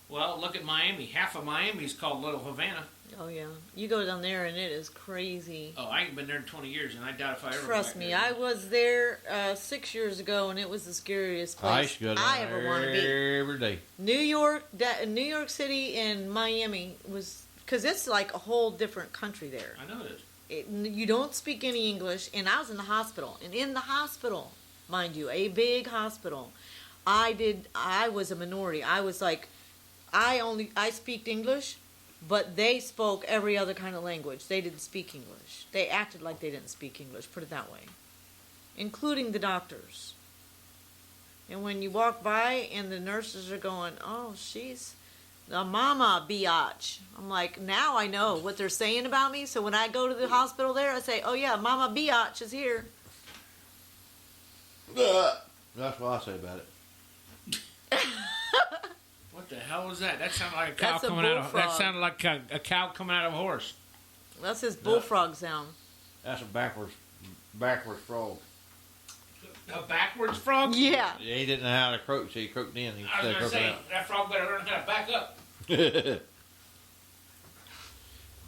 well, look at Miami. Half of Miami's called Little Havana. Oh yeah, you go down there and it is crazy. Oh, I ain't been there in 20 years, and I doubt if I ever. go Trust back me, there. I was there 6 years ago, and it was the scariest I place used to go down I ever want to be. there every day. New York City, and Miami was because it's like a whole different country there. I know it is. You don't speak any English, and I was in the hospital, and in the hospital, mind you, a big hospital. I was a minority. I was like, I speak English, but they spoke every other kind of language. They didn't speak English. They acted like they didn't speak English, put it that way, including the doctors. And when you walk by and the nurses are going, oh, she's the mama biatch. I'm like, now I know what they're saying about me. So when I go to the hospital there, I say, oh yeah, mama biatch is here. That's what I say about it. What the hell was that? That sounded like a cow That's a coming out of. That bullfrog. sounded like a cow coming out of a horse. That's his bullfrog sound. That's a backwards frog. A backwards frog? Yeah. He didn't know how to croak, so he croaked in. He I was started gonna say croaking that frog better learn how to back up.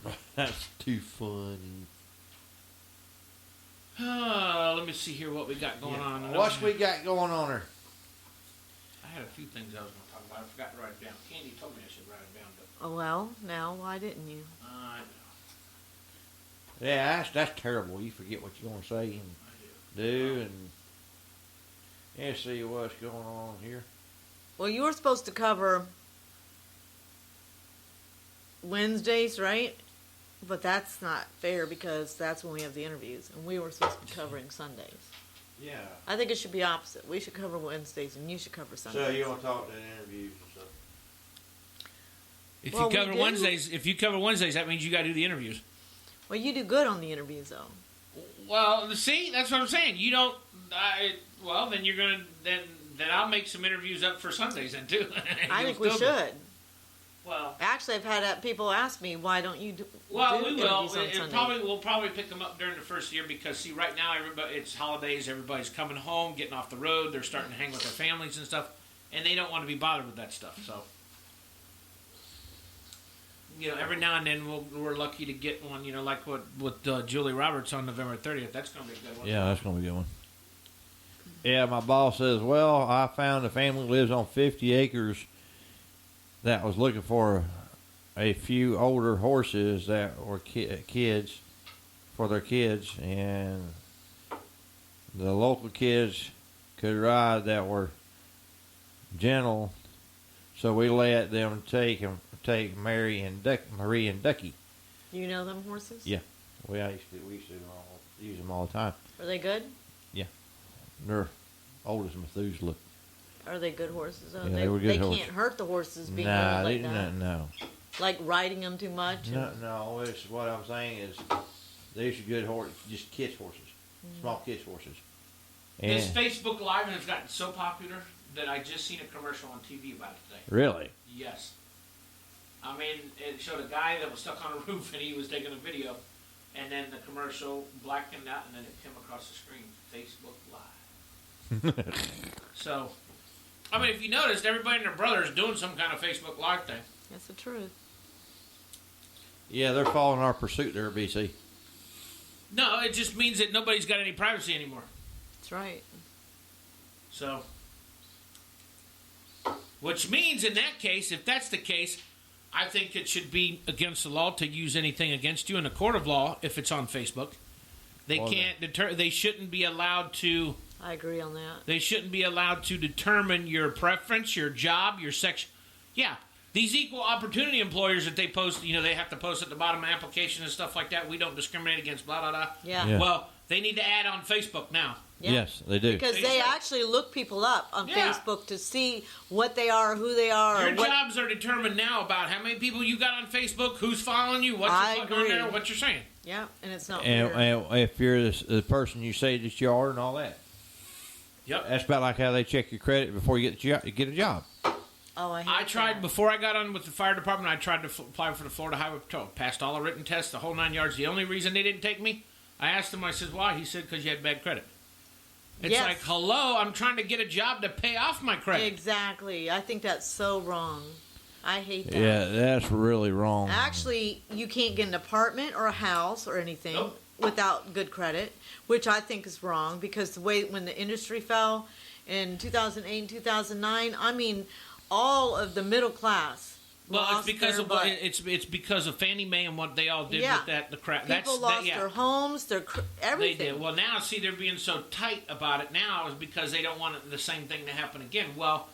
out. That's too funny. Let me see here what we got going on. What we got going on here? I had a few things I was going to talk about. I forgot to write it down. Candy told me I should write it down, but Oh, well, now why didn't you? I Yeah, that's terrible. You forget what you're going to say and do, and let's see what's going on here. Well, you were supposed to cover Wednesdays, right? But that's not fair because that's when we have the interviews, and we were supposed to be covering Sundays. Yeah. I think it should be opposite. We should cover Wednesdays, and you should cover Sundays. So you want to talk to the interviews and stuff? If Well, you we cover do. Wednesdays, that means you got to do the interviews. Well, you do good on the interviews, though. Well, see, that's what I'm saying. You don't. Well, then you're gonna then I'll make some interviews up for Sundays then too. I You'll think we still should. do- Well, Actually, I've had people ask me, why don't you do we interviews will. on Sunday? We'll probably pick them up during the first year because see, right now it's holidays. Everybody's coming home, getting off the road. They're starting to hang with their families and stuff, and they don't want to be bothered with that stuff. So, every now and then we're lucky to get one. Like with Julie Roberts on November 30th. That's going to be a good one. Yeah, that's going to be a good one. Yeah, my boss says, well, I found a family lives on 50 acres that was looking for a few older horses that were kids for their kids, and the local kids could ride that were gentle, so we let them take Marie and Ducky. Do you know them horses? Yeah. We used to use them all the time. Are they good? They're old as Methuselah. Are they good horses, though? Yeah, they were good They horses. can't hurt the horses being Nah, old they like that. no. Like riding them too much? No, it's what I'm saying is these are good horses, just kids' horses, small kids' horses. This And Facebook Live has gotten so popular that I just seen a commercial on TV about it today. really, Yes. I mean, it showed a guy that was stuck on a roof and he was taking a video, and then the commercial blackened out and then it came across the screen. Facebook Live. So, I mean, if you noticed, everybody and their brother is doing some kind of Facebook Live thing. That's the truth. yeah, they're following our pursuit there, BC. No, it just means that nobody's got any privacy anymore. That's right. So, which means in that case, if that's the case, I think it should be against the law to use anything against you in a court of law if it's on Facebook. They Well, can't deter. They shouldn't be allowed to. I agree on that. They shouldn't be allowed to determine your preference, your job, your sex. Yeah, these equal opportunity employers that they post, they have to post at the bottom of the application and stuff like that. We don't discriminate against blah blah blah. Yeah. Yeah. Well, They need to add on Facebook now. Yeah. Yes, they do. Because they actually look people up on Yeah. Facebook to see what they are, who they are. Your or what, jobs are determined now about how many people you got on Facebook, who's following you, what I you're putting on agree. there, what you're saying. yeah, and it's not And, fair. and if you're the person you say that you are and all that. Yep. That's about like how they check your credit before you get a job. Oh, I hate I tried that. before I got on with the fire department. I tried to apply for the Florida Highway Patrol. Passed all the written tests, the whole 9 yards. The only reason they didn't take me, I asked him. I said, "Why?" He said, "Because you had bad credit." It's Yes. like, hello, I'm trying to get a job to pay off my credit. Exactly. I think that's so wrong. I hate that. Yeah, that's really wrong. Actually, you can't get an apartment or a house or anything Nope. without good credit, which I think is wrong because the way when the industry fell in 2008 and 2009, I mean, all of the middle class Well, it's lost because their of butt. it's because of Fannie Mae and what they all did Yeah. with that the crap. People lost their homes, their They everything. did. Well, now see they're being so tight about it now is because they don't want the same thing to happen again. Well,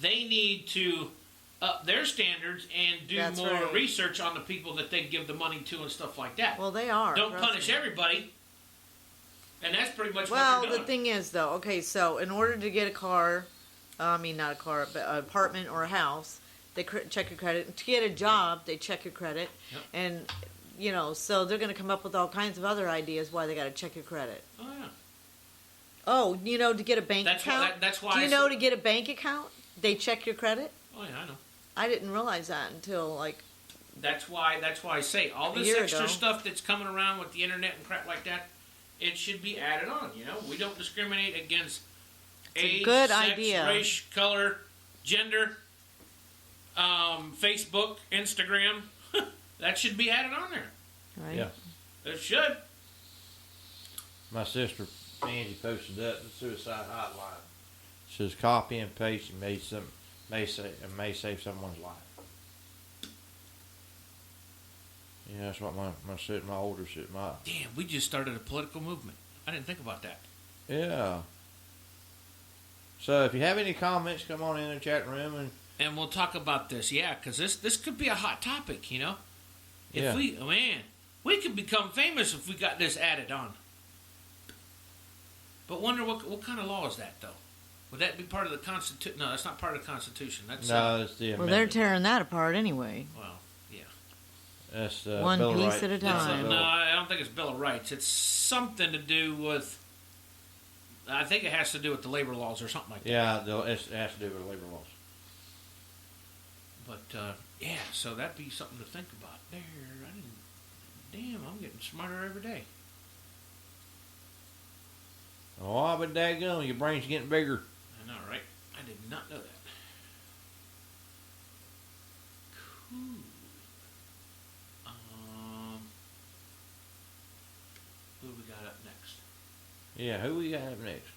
they need to up their standards and do That's more right. research on the people that they give the money to and stuff like that. Well, they are. Don't trust punish me. everybody. And that's pretty much Well, what they're the doing. thing is, though, okay, so in order to get a car, I mean, not a car, but an apartment or a house, they check your credit. To get a job, they check your credit. Yep. And, you know, so they're going to come up with all kinds of other ideas why they got to check your credit. Oh yeah. Oh, you know, to get a bank That's why- account? that's why Do I you know said- to get a bank account, they check your credit? Oh yeah, I know. I didn't realize that until, like, That's why I say all A this year extra ago. stuff that's coming around with the internet and crap like that, it should be added on. You know, we don't discriminate against It's a age, good sex, idea. race, color, gender, Facebook, Instagram. That should be added on there. right? Yeah. It should. My sister Angie posted up the suicide hotline. Says copy and paste and may save someone's life. Yeah, that's what my older shit. Damn, we just started a political movement. I didn't think about that. Yeah. So if you have any comments, come on in the chat room and And we'll talk about this, yeah, because this could be a hot topic, you know. If Yeah. we could become famous if we got this added on. But wonder what kind of law is that though? Would that be part of the Constitution? No, that's not part of the Constitution. That's no, that's the Well, amendment. they're tearing that apart anyway. well, yeah. That's One Bill of piece Rights. at a That's time. Bill- No, I don't think it's Bill of Rights. It's something to do with. I think it has to do with the labor laws or something like that. Yeah, it has to do with labor laws. But yeah, so that'd be something to think about. There, damn, I'm getting smarter every day. Oh, but daggone, your brain's getting bigger. I know, right? I did not know that. Cool. Who we got up next? Yeah, who we got up next?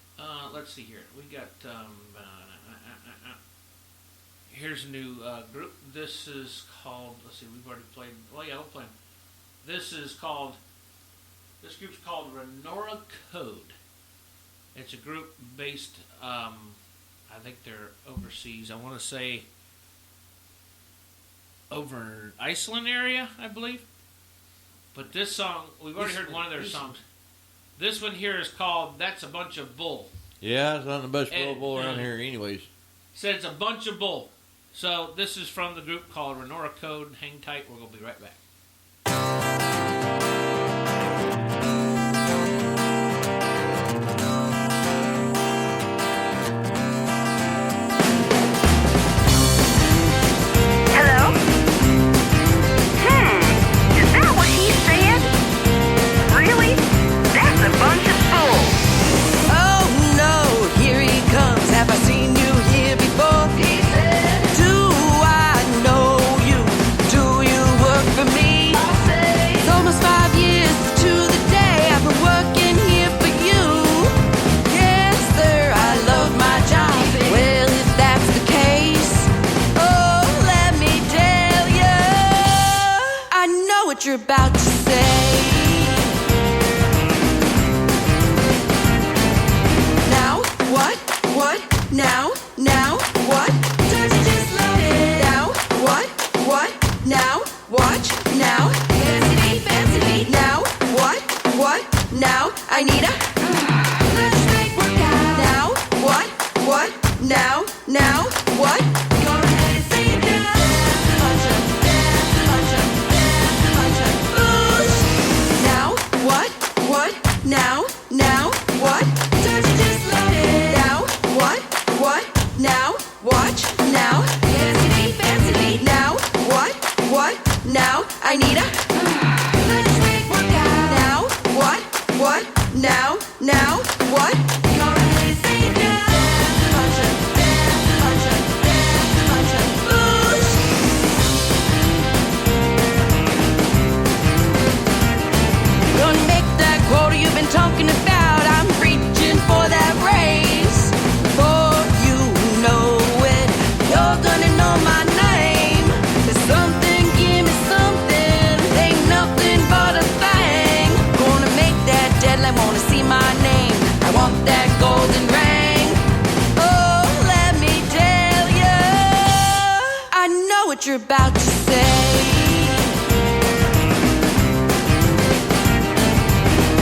Let's see here. We got here's a new group. This is called. Let's see. We've already played. Well, yeah, we'll play. This group's called Renora Code. It's a group based. I think they're overseas. I want to say over Iceland area, I believe. But this song, we've already heard one of their songs. This one here is called "That's a Bunch of Bull." Yeah, it's not the best And, bull around here, anyways. Said it's a bunch of bull. So this is from the group called Renora Code. Hang tight, we're going to be right back. Hello? Is that what he said? Really? That's a bunch of bull. Oh no, here he comes. Have I seen you here before? He said, Do I know you? Do you work for me? I say, It's almost 5 years to the day I've been working here for you. Yes, sir, I love my job. Well, if that's the case, oh, let me tell you, I know what you're about to say. Now, what? What? Now, what? Don't you just love it? Now, what? Now, watch, now. Fancy me, now, what? Now I need a lunch break workout. Now what? What? Now what? Go ahead and say it now. Punch up, boost. Now what? What? Now what? Don't you just love it? Now what? What? Now watch. Now fancy beat. Now what? What? Now I need a lunch break workout. Now what? What? Now what? Go ahead and say it now. Punch up, boost. Gonna make that quota you've been talking about. I'm reaching for that raise. Before you know it, you're gonna know my name. There's something, give me something. Ain't nothing but a thing. Gonna make that deadline, wanna see my name. I want that golden ring. Oh, let me tell you, I know what you're about to say.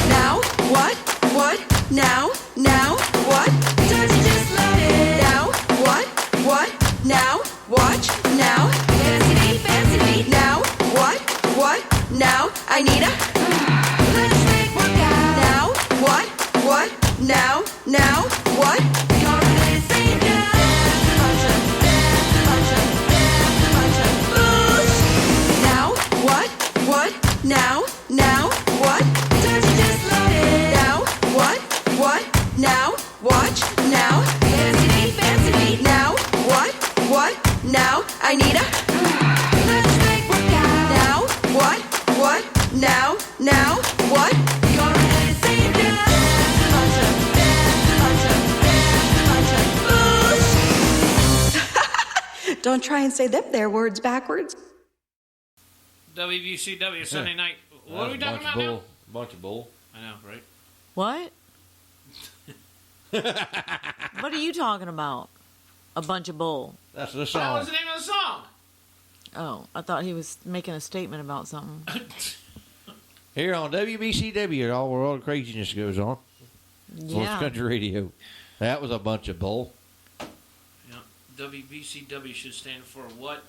Now what? What? Now what? Don't you just love it? Now what? What? Now watch. Now fancy beat. Now what? What? Now I need a lunch break workout. Now what? What? Now what? Go ahead and say it now. Punch up, boost. Now what? What? Now what? Don't you just love it? Now what? What? Now watch. Now fancy beat. Now what? What? Now I need a lunch break workout. Now what? What? Now what? Go ahead and say it now. Punch up, boost. Don't try and say them there words backwards. WVCW Sunday night. What are we talking about now? Bunch of bull. I know, right? What? What are you talking about? A bunch of bull. That's the That song. was the name of the song. Oh, I thought he was making a statement about something. Here on WBCW, all where all the craziness goes on. North Yeah. Country Radio. That was a bunch of bull. Yeah. WBCW should stand for what?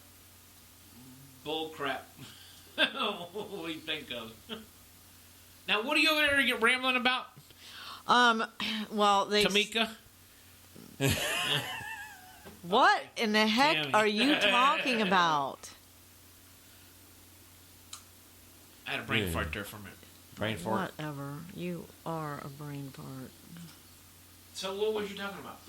Bull crap. What we think of. Now, what are you over there get rambling about? Well, they... Tamika? What in the heck Tammy. are you talking about? I had a brain fart there for a minute. Brain fart. Whatever. You are a brain fart. So what was you talking about?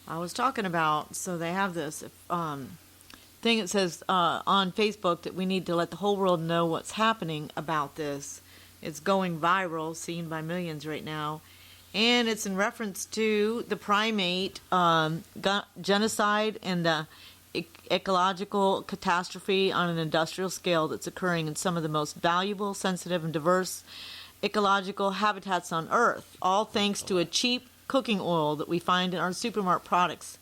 I was talking about, so they have this thing that says on Facebook that we need to let the whole world know what's happening about this. It's going viral, seen by millions right now. And it's in reference to the primate genocide and the ecological catastrophe on an industrial scale that's occurring in some of the most valuable, sensitive, and diverse ecological habitats on Earth, all thanks to a cheap cooking oil that we find in our supermarket products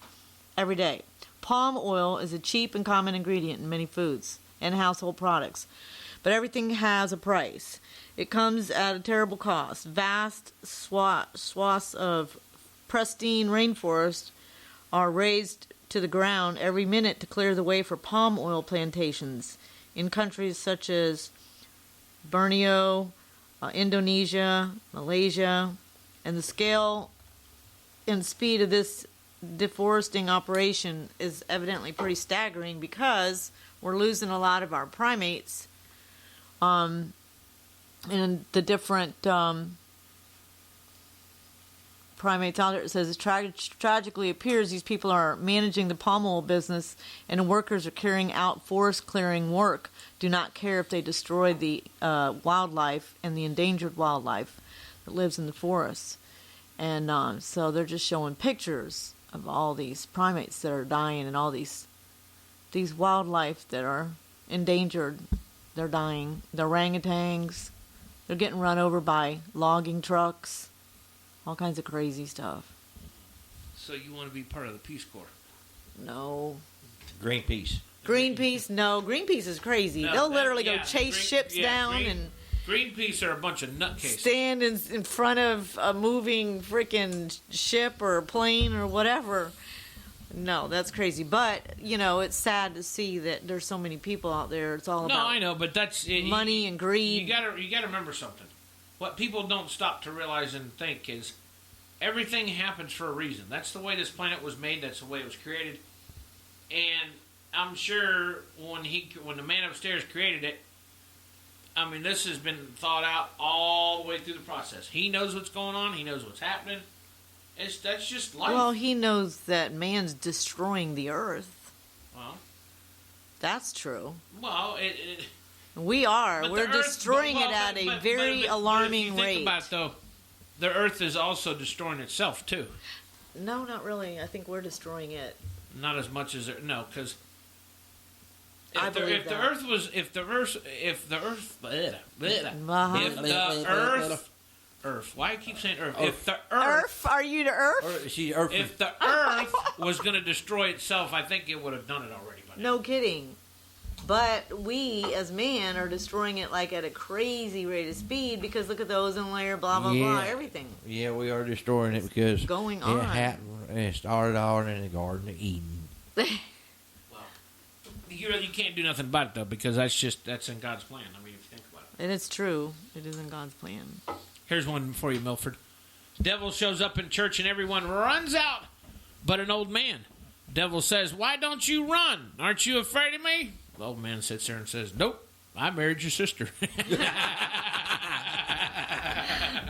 every day. Palm oil is a cheap and common ingredient in many foods and household products, but everything has a price. It comes at a terrible cost. Vast swaths of pristine rainforest are razed to the ground every minute to clear the way for palm oil plantations in countries such as Borneo, Indonesia, Malaysia, and the scale and speed of this deforesting operation is evidently pretty staggering because we're losing a lot of our primates and the different primates out there. It says it tragically appears these people are managing the palm oil business and workers are carrying out forest clearing work, do not care if they destroy the wildlife and the endangered wildlife that lives in the forests. And so they're just showing pictures of all these primates that are dying and all these wildlife that are endangered. They're dying. The orangutans, they're getting run over by logging trucks. All kinds of crazy stuff. So you want to be part of the Peace Corps? No. Greenpeace. Greenpeace? No. Greenpeace is crazy. No, They'll literally yeah, go chase ships down and Greenpeace are a bunch of nutcases. stand in front of a moving freaking ship or plane or whatever. No, that's crazy. But, it's sad to see that there's so many people out there. It's all No, about I know, but that's money and greed. You gotta remember something. What people don't stop to realize and think is everything happens for a reason. That's the way this planet was made. That's the way it was created. And I'm sure when the man upstairs created it, I mean, this has been thought out all the way through the process. He knows what's going on. He knows what's happening. That's just life. Well, he knows that man's destroying the earth. Well, That's true. well, We are. but We're the Earth- destroying but- it at a but- very but alarming if you rate. think about it, though, the Earth is also destroying itself too. No, not really. I think we're destroying it. Not as much as because I believe if the that. Earth was if the Earth why I keep saying Earth if the Earth? Are you to Earth? Or she's Earth. if the Earth was going to destroy itself, I think it would have done it already. By now. No kidding. But we, as man, are destroying it like at a crazy rate of speed because look at the ozone layer, blah, blah, blah, everything. Yeah, we are destroying it because Going it on. happened. It started all in the Garden of Eden. You can't do nothing about it though because that's in God's plan. I mean, if you think about it. And it's true. It is in God's plan. Here's one for you, Milford. Devil shows up in church and everyone runs out, but an old man. Devil says, "Why don't you run? Aren't you afraid of me?" The old man sits there and says, "Nope, I married your sister."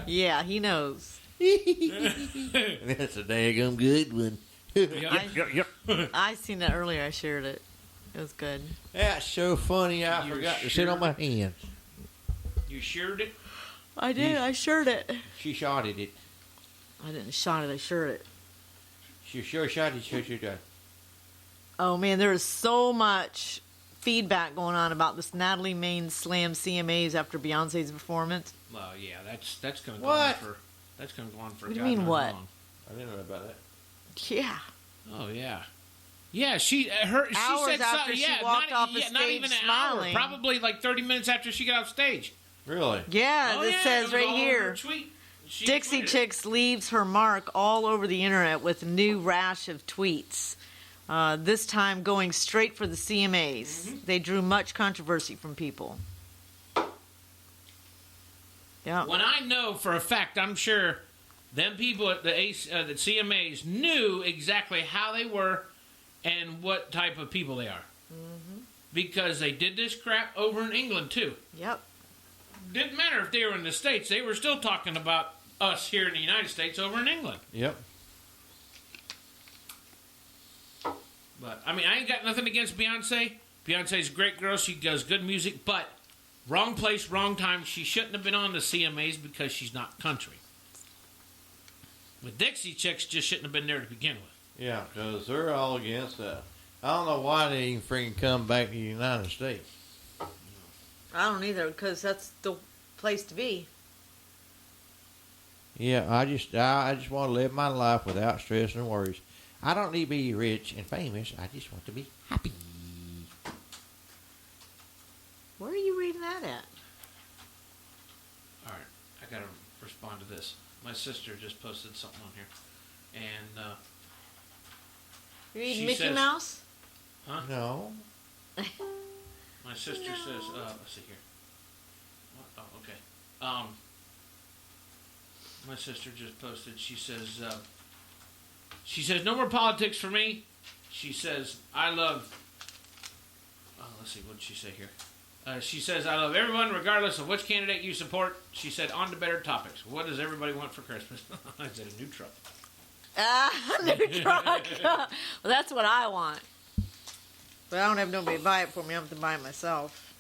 Yeah, he knows. That's a daggum good one. I seen that earlier. I shared it. It was good. That's so funny. I You forgot to sure? sit on my hands. You shared it? I did. I shared it. She shotted it. I didn't shot it. I shared it. She sure shot it. Sure done. Oh man, there is so much feedback going on about this Natalie Maines slam CMAs after Beyonce's performance. Well, yeah, that's going to go What? on for What do you God mean, knows what? how long. I didn't know about that. Yeah. Oh yeah. Yeah, she Hours said after something. she Yeah, walked not, off the yeah, not stage even an smiling. hour. Probably like 30 minutes after she got off stage. Really? Yeah, Oh, this yeah, it says was right all over her here. tweet. She Dixie tweeted it. Chicks leaves her mark all over the internet with a new rash of tweets. This time going straight for the CMAs. Mm-hmm. They drew much controversy from people. Yeah. When I know for a fact, I'm sure them people at the CMAs knew exactly how they were and what type of people they are. Mm-hmm. Because they did this crap over in England, too. Yep. Didn't matter if they were in the States. They were still talking about us here in the United States over in England. Yep. But, I mean, I ain't got nothing against Beyonce. Beyonce's a great girl. She does good music. But, wrong place, wrong time. She shouldn't have been on the CMAs because she's not country. The Dixie Chicks just shouldn't have been there to begin with. Yeah, because they're all against that. I don't know why they even freaking come back to the United States. I don't either, because that's the place to be. Yeah, I just want to live my life without stress and worries. I don't need to be rich and famous. I just want to be happy. Where are you reading that at? All right, I got to respond to this. My sister just posted something on here. And, You reading She Mickey says- Mouse? No. my sister says, let's see here. What? Oh, okay. My sister just posted, she says, no more politics for me. She says, I love, let's see, what did she say here? She says, I love everyone regardless of which candidate you support. She said, on to better topics. What does everybody want for Christmas? I said, a new truck. New truck. Well, that's what I want. But I don't have nobody to buy it for me. I have to buy it myself.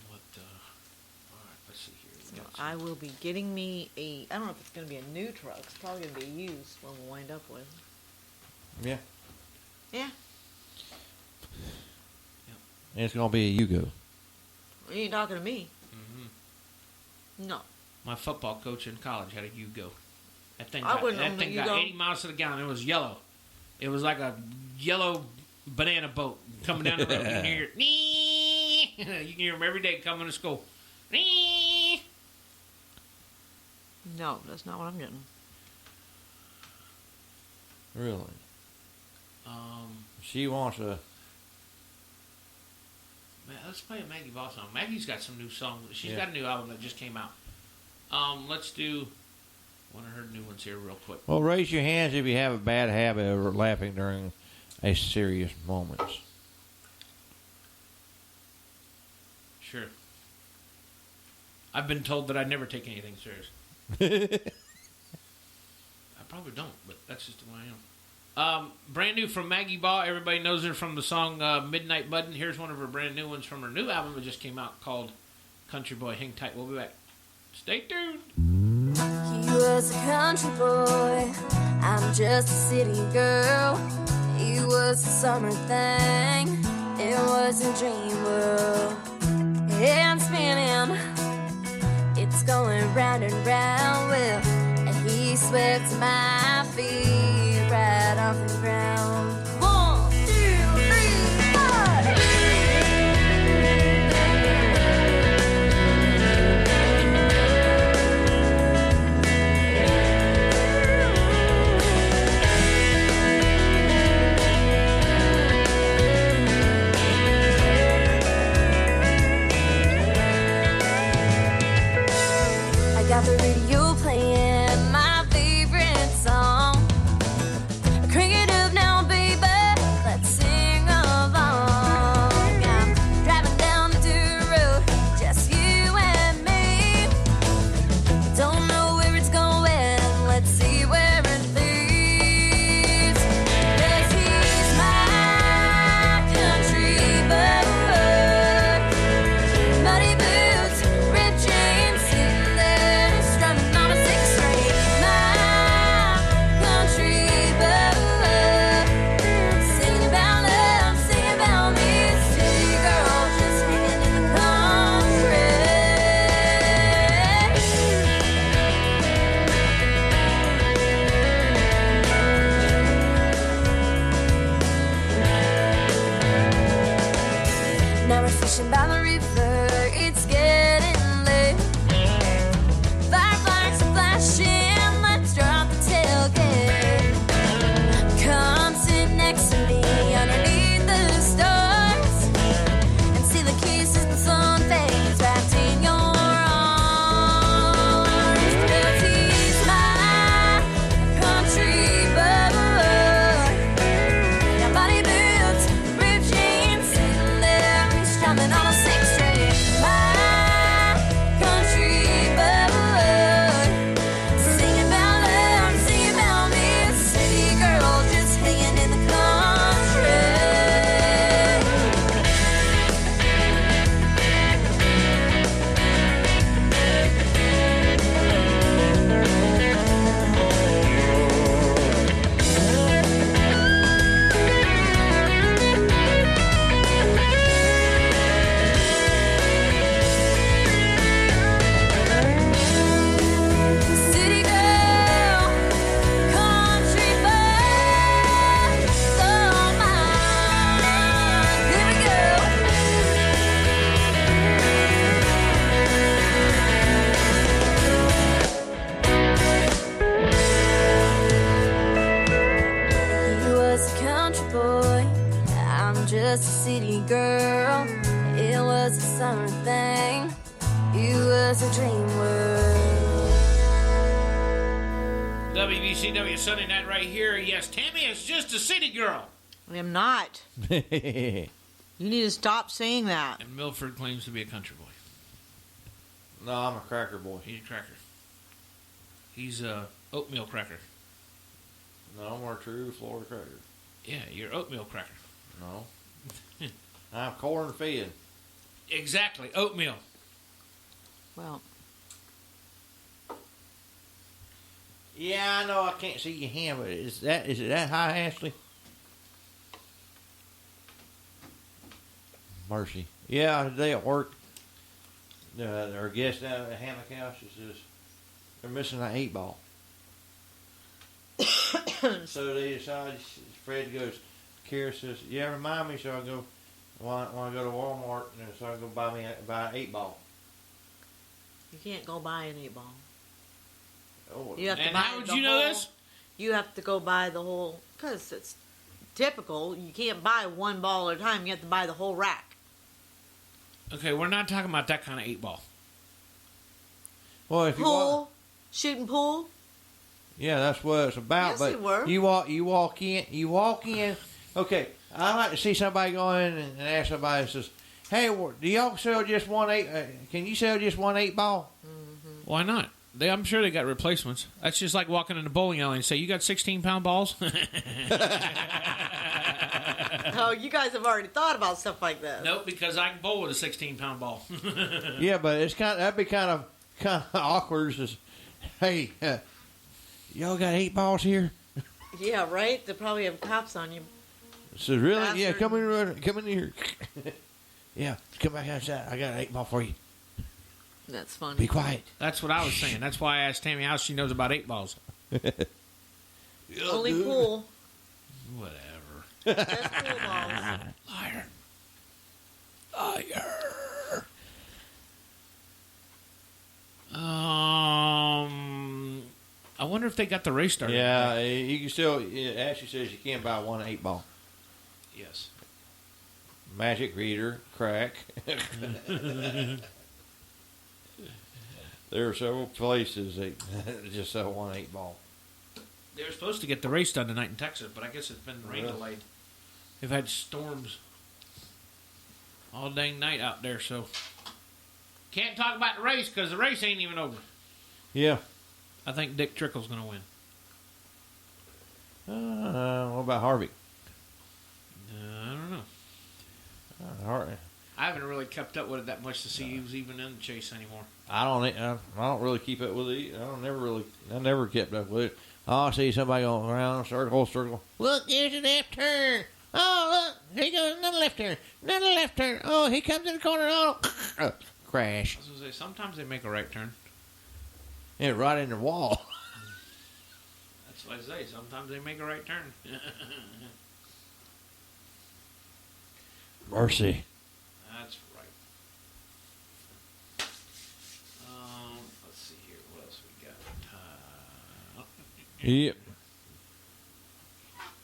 What, all right, let's see here. We So got some- I will be getting me a, I don't know if it's going to be a new truck. It's probably going to be a used one we'll wind up with. Yeah. Yeah. And it's going to be a Yugo. You ain't talking to me. Mm-hmm. No. My football coach in college had a Yugo. That thing I got, wouldn't that own thing a got Yugo. 80 miles to the gallon. It was yellow. It was like a yellow banana boat coming down the road. You hear it. You can hear them every day coming to school. No, that's not what I'm getting. Really? Um, She wants a. Man, let's play a Maggie Ball song. Maggie's got some new songs. She's Yeah. got a new album that just came out. Let's do one of her new ones here real quick. Well, raise your hands if you have a bad habit of laughing during a serious moments. Sure. I've been told that I never take anything serious. I probably don't, but that's just the way I am. Brand new from Maggie Baugh. Everybody knows her from the song Midnight Buddin'. Here's one of her brand new ones from her new album that just came out called Country Boy. Hang tight. We'll be back. Stay tuned. He was a country boy, I'm just a city girl. He was a summer thing, it was a dream world. And spinning, it's going round and round. Well, and he swept my feet right off the ground. 1, 2, 3, 4. I got the radio playing my favorite song. Crank it up now, baby. Let's sing along. I'm driving down the dirt road, just you and me. Don't know where it's going. Let's see where it leads. 'Cause he's my country boy. Muddy boots, ripped jeans, sitting there strumming on a 6-string. My country boy, singing about love, singing about me. City girl, just hanging in the country. Now we're fishing by the river, it's getting late. Fireflies are flashing, let's drop the tailgate. Come sit next to me underneath the stars and see the kisses and sun fades wrapped in your arms. 'Cause he's my country boy. Got body boots, ripped jeans, sitting there, he's strumming on a 6-string. My country boy, singing about love, singing about me. City girl, just hanging in the country. City girl, country boy, so mine. Here we go. He was a country boy, I'm just a city girl. It was a summer thing, it was a dream world. WBCW Sunday night right here. Yes, Tammy is just a city girl. I am not. You need to stop saying that. And Milford claims to be a country boy. No, I'm a cracker boy. He's a cracker. He's a oatmeal cracker. No, I'm a true Florida cracker. Yeah, you're oatmeal cracker. No. I'm corn fed. Exactly, oatmeal. Well, Yeah, I know I can't see your hand, but is it that high, Ashley? Mercy. Yeah, today at work, our guest down at the hammock house says they're missing an 8-ball. So they decided, Fred goes, Kara says, yeah, remind me. So I go, when I go to Walmart and so I go buy an 8-ball. You can't go buy an 8-ball. Oh, You have to And buy how would the you know whole- this? You have to go buy the whole, because it's typical. You can't buy one ball at a time. You have to buy the whole rack. Okay, we're not talking about that kind of 8-ball. well, if you Pool, shooting pool. yeah, that's what it's about. Yes, but they were. you walk in. Okay, I like to see somebody go in and ask somebody says, "Hey, do y'all sell just one 8? Can you sell just one 8-ball?" Why not? I'm sure they got replacements. That's just like walking in a bowling alley and say, "You got 16-pound balls?" Oh, you guys have already thought about stuff like that. Nope, because I can bowl with a 16-pound ball. Yeah, but it's that'd be kind of awkward. Says, "Hey, y'all got 8 balls here?" Yeah, right? They probably have cops on you. Says, "Really? Yeah, Bastard. come in here." Yeah, come back outside. I got an 8-ball for you. That's funny. Be quiet. That's what I was saying. That's why I asked Tammy how she knows about 8 balls. Only pool. Whatever. Just pool balls. Liar. I wonder if they got the race started. Yeah, you can still. Ashley says you can't buy one 8-ball. Yes. Magic reader, crack. There are several places that just sell one 8-ball. They were supposed to get the race done tonight in Texas, but I guess it's been rain Really? delayed. They've had storms all dang night out there, so can't talk about the race because the race ain't even over. Yeah. I think Dick Trickle's going to win. What about Harvick? I don't know. I haven't really kept up with it that much to see who's even in the chase anymore. I don't really keep up with it. I never kept up with it. I see somebody going around, circle. Look, here's a left turn. Oh, look, here goes another left turn. Oh, he comes in the corner. Oh, crash. I was going to say, sometimes they make a right turn. Yeah, right in the wall. That's what I say. Sometimes they make a right turn. Mercy. That's right. Let's see here. What else we got? Yep.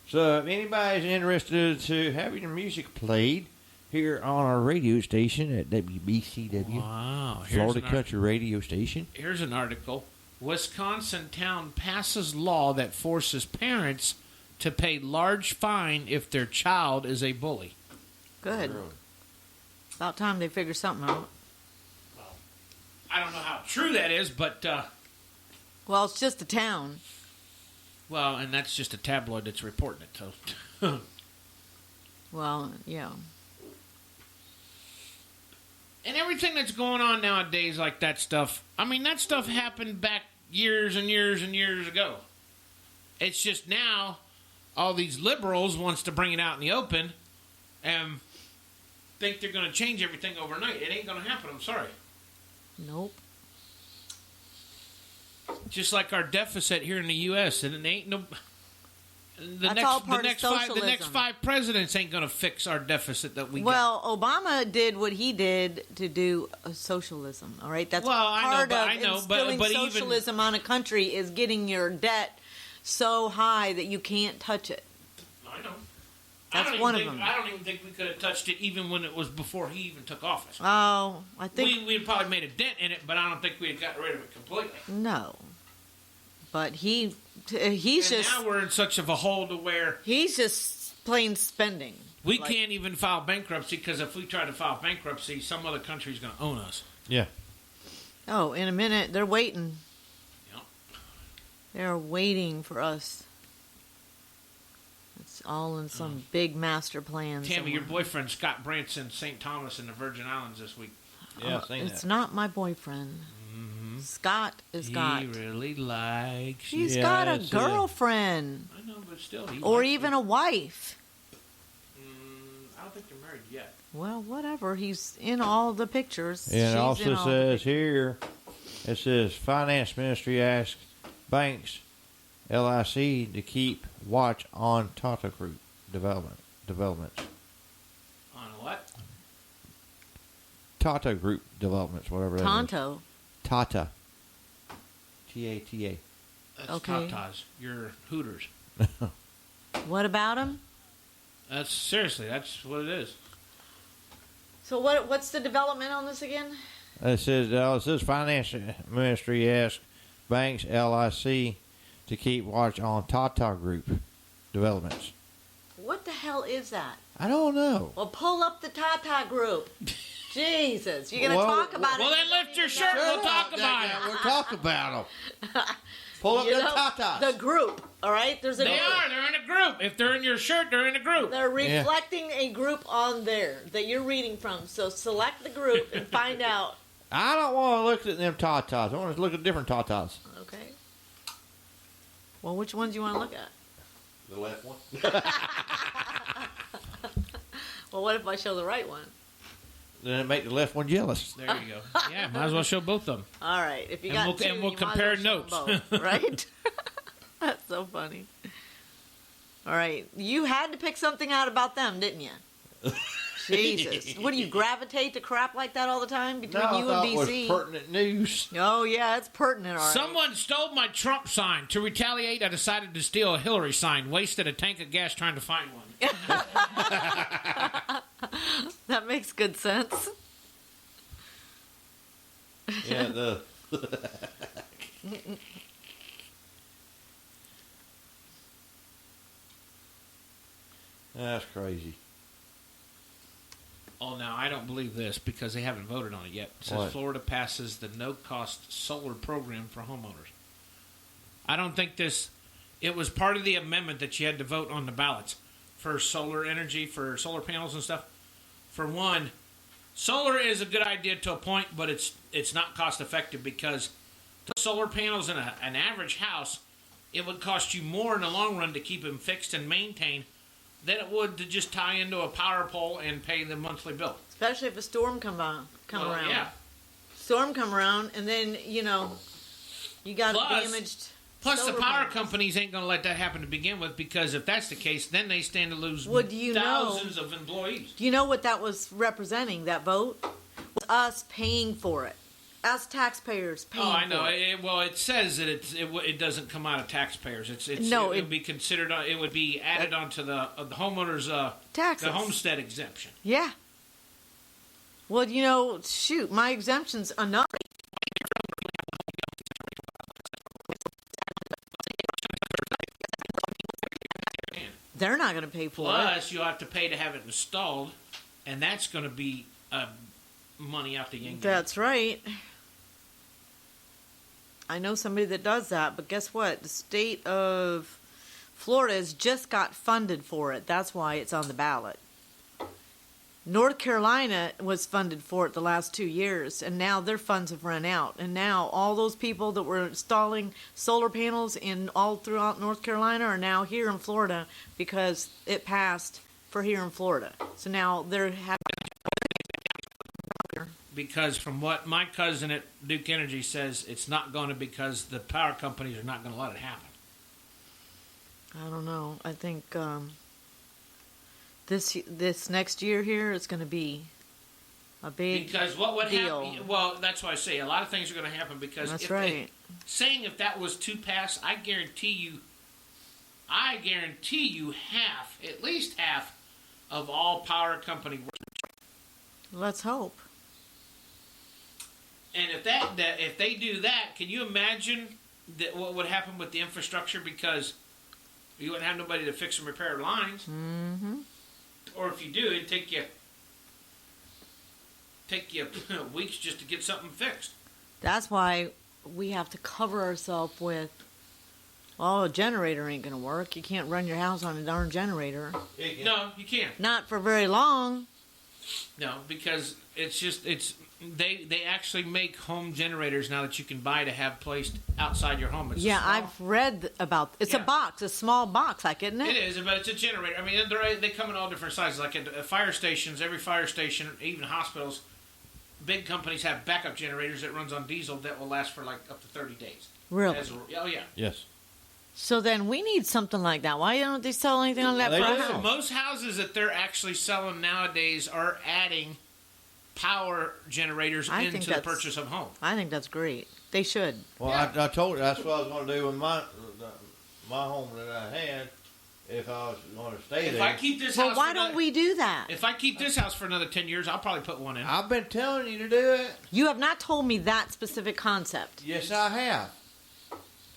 So, if anybody's interested to having your music played here on our radio station at WBCW, Wow. Florida Country Radio Station. Here's an article. Wisconsin town passes law that forces parents to pay large fine if their child is a bully. Good. About time they figure something out. I don't know how true that is, but, Well, it's just a town. well, and that's just a tabloid that's reporting it, so. Well, yeah. And everything that's going on nowadays, like that stuff, I mean, that stuff happened back years and years and years ago. It's just now, all these liberals wants to bring it out in the open and think they're going to change everything overnight. It ain't going to happen, I'm sorry. Nope. Just like our deficit here in the U.S., and it ain't no... That's all part of the next socialism. 5 presidents ain't going to fix our deficit that we got. Well, Obama did what he did to do socialism. All right, that's part of instilling but even socialism on a country is getting your debt so high that you can't touch it. I know. That's one of them. I don't even think we could have touched it even when it was before he even took office. Oh, I think We'd probably made a dent in it, but I don't think we had gotten rid of it completely. no. But he's And just now we're in such of a hole to where he's just plain spending. we Like- can't even file bankruptcy because if we try to file bankruptcy, some other country's going to own us. Yeah. Oh, in a minute they're waiting. Yep. They're waiting for us. It's all in some big master plan. Tammy, your somewhere. boyfriend Scott Brant's in St. Thomas in the Virgin Islands this week. Yeah, I've seen It's that. not my boyfriend. Scott is got. He really likes He's you. got a it's, I girlfriend, know, but still, he or likes even you. a wife. I don't think they're married yet. Well, whatever. He's in all the pictures. And it She's also in all the says here, it says Finance Ministry asks banks, LIC, to keep watch on Tata Group developments. On what? Tata Group Developments, whatever that is. Tonto. Tata. T-A-T-A. That's Okay. Tatas. You're Hooters. What about them? That's what it is. So what's the development on this again? It says Finance Ministry asks banks, LIC, to keep watch on Tata Group Developments. What the hell is that? I don't know. Well, pull up the Tata Group. Jesus, you're gonna Well, talk about it. Well, then lift your shirt. We'll talk about it. We'll talk about them. Pull up You the know, Tatas. the group. All right, there's a They group. are. They're in a group. If they're in your shirt, they're in a group. They're reflecting a group on there that you're reading from. So select the group and find out. I don't want to look at them Tatas. I want to look at different Tatas. Okay. Well, which ones you want to look at? The left one. Well, what if I show the right one? Then it make the left one jealous. There you go. Yeah, might as well show both of them. All right. If you And got we'll- two, and we'll you might as compare well show them both, right? That's so funny. All right. You had to pick something out about them, didn't you? Jesus. What do you gravitate to crap like that all the time between I you thought and it was BC? pertinent news. Oh yeah, it's pertinent. All right. Someone stole my Trump sign. To retaliate, I decided to steal a Hillary sign. Wasted a tank of gas trying to find one. That makes good sense. Yeah, the that's crazy. Oh, now, I don't believe this because they haven't voted on it yet. It says What? Florida passes the no-cost solar program for homeowners. I don't think this... It was part of the amendment that you had to vote on the ballots for solar energy, for solar panels and stuff. For one, solar is a good idea to a point, but it's not cost-effective because the solar panels in an average house, it would cost you more in the long run to keep them fixed and maintained than it would to just tie into a power pole and pay the monthly bill. Especially if a storm come around. Yeah. Storm come around, and then you got damaged. Plus, the solar power panels. companies ain't going to let that happen to begin with because if that's the case, then they stand to lose Well, do you know- thousands of employees. Do you know what that was representing? That vote was us paying for it, us taxpayers paying. Oh, I know. For it. Well, it says that it doesn't come out of taxpayers. No, it it- would be considered. It would be added onto the homeowners' Taxes. the homestead exemption. Yeah. Well, shoot, my exemption's enough. They're not going to pay for it. Plus, you'll have to pay to have it installed, and that's going to be money out the yin. That's right. I know somebody that does that, but guess what? The state of Florida has just got funded for it. That's why it's on the ballot. North Carolina was funded for it the last 2 years, and now their funds have run out. And now all those people that were installing solar panels in all throughout North Carolina are now here in Florida because it passed for here in Florida. So now they're having. Because from what my cousin at Duke Energy says, it's not going to because the power companies are not going to let it happen. I don't know. I think this next year here is going to be a big Because what would deal. happen? Well, that's why I say a lot of things are going to happen because That's if right. saying if that was to pass, I guarantee you half, at least half, of all power company work. Let's hope. And if they do that, can you imagine that what would happen with the infrastructure? Because you wouldn't have nobody to fix and repair lines. Mm-hmm. Or if you do, it'd take you weeks just to get something fixed. That's why we have to cover ourselves with. Oh, a generator ain't going to work. You can't run your house on a darn generator. No, you can't. Not for very long. No, because they actually make home generators now that you can buy to have placed outside your home. It's Yeah, a small, I've read about. It's Yeah. a box, a small box, like isn't It it? is, but it's a generator. I mean, they come in all different sizes. Like at fire stations, every fire station, even hospitals, big companies have backup generators that runs on diesel that will last for like up to 30 days. Really? Oh yeah. Yes. So then we need something like that. Why don't they sell anything on that They for a do. house? Most houses that they're actually selling nowadays are adding power generators I think into the that's- purchase of home. I think that's great. They should. Well, I told you that's what I was going to do with my home that I had if I was going to stay If there. I keep this Well, house, why for don't another, we do that? If I keep this house for another 10 years, I'll probably put one in. I've been telling you to do it. You have not told me that specific concept. Yes, I have.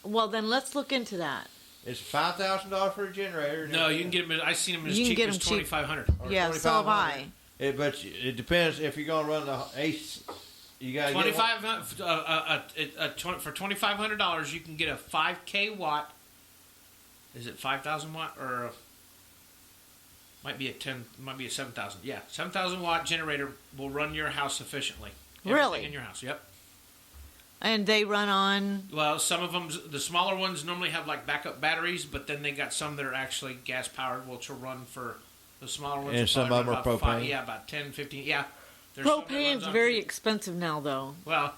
Well, then let's look into that. It's $5,000 for a generator. No, you can get them. I seen them as You can cheap get as 'em cheap. $2,500. Or Yeah, so have I. But it depends if you're going to run the ace. You got to get one. For $2,500, you can get a 5K watt. Is it 5,000 watt or might be a 10? Might be a 7,000. Yeah, 7,000 watt generator will run your house efficiently. Everything Really? in your house? Yep. And they run on. Well, some of them, the smaller ones normally have like backup batteries, but then they got some that are actually gas powered, which will run for the smaller ones. And will some probably of them run are about five- propane? Yeah, about 10, 15. Yeah. There's some that Propane's runs on- very expensive now, though. well.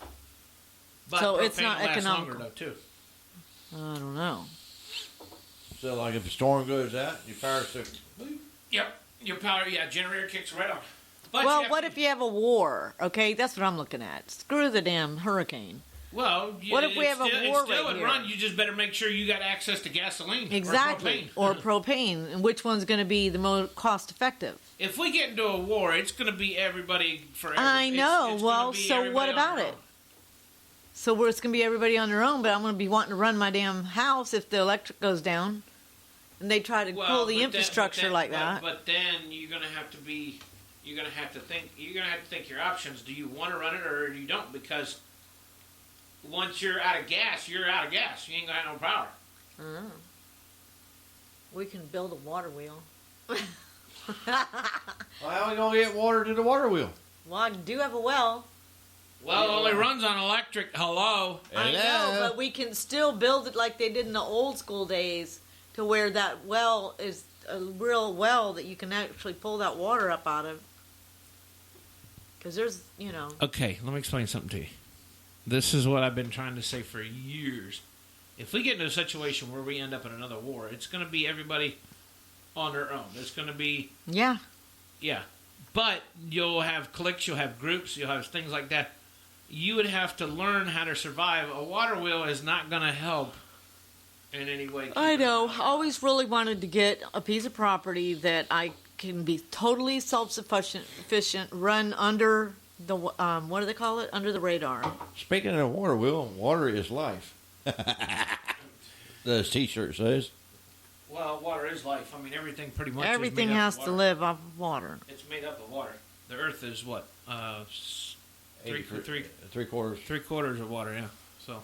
But So it's propane not lasts economical. longer, though, too. I don't know. So, like, if the storm goes out, your power's so. Yep. Your power, generator kicks right on. But Well, have what to- if you have a war? Okay, that's what I'm looking at. Screw the damn hurricane. Well, What if we it have a still, war it still right would here? run. You just better make sure you got access to gasoline Exactly. or Or propane. propane. And which one's going to be the most cost effective? If we get into a war, it's going to be everybody for. I know. It's Well, gonna be so what everybody on about their it? own. So it's going to be everybody on their own, but I'm going to be wanting to run my damn house if the electric goes down. And they try to Well, pull the but then- infrastructure but then- like but- that. But then you're going to have to be. You're going to have to think. You're going to have to think your options. Do you want to run it or you don't? Because once you're out of gas, you're out of gas. You ain't going to have no power. Oh. We can build a water wheel. Well, how are we going to get water to the water wheel? Well, I do have a well. Well, it only runs on electric. Hello. I know, but we can still build it like they did in the old school days to where that well is a real well that you can actually pull that water up out of. Because there's, Okay, let me explain something to you. This is what I've been trying to say for years. If we get into a situation where we end up in another war, it's going to be everybody on their own. It's going to be, Yeah. yeah. But you'll have cliques, you'll have groups, you'll have things like that. You would have to learn how to survive. A water wheel is not going to help in any way. I know. I always really wanted to get a piece of property that I can be totally self-sufficient, run under the, what do they call it? Under the radar. Speaking of the water wheel, water is life. The T-shirt says. Well, water is life. I mean, everything pretty much Everything is made up has of to water. live off of water. It's made up of water. The earth is what? Three quarters of water, yeah. So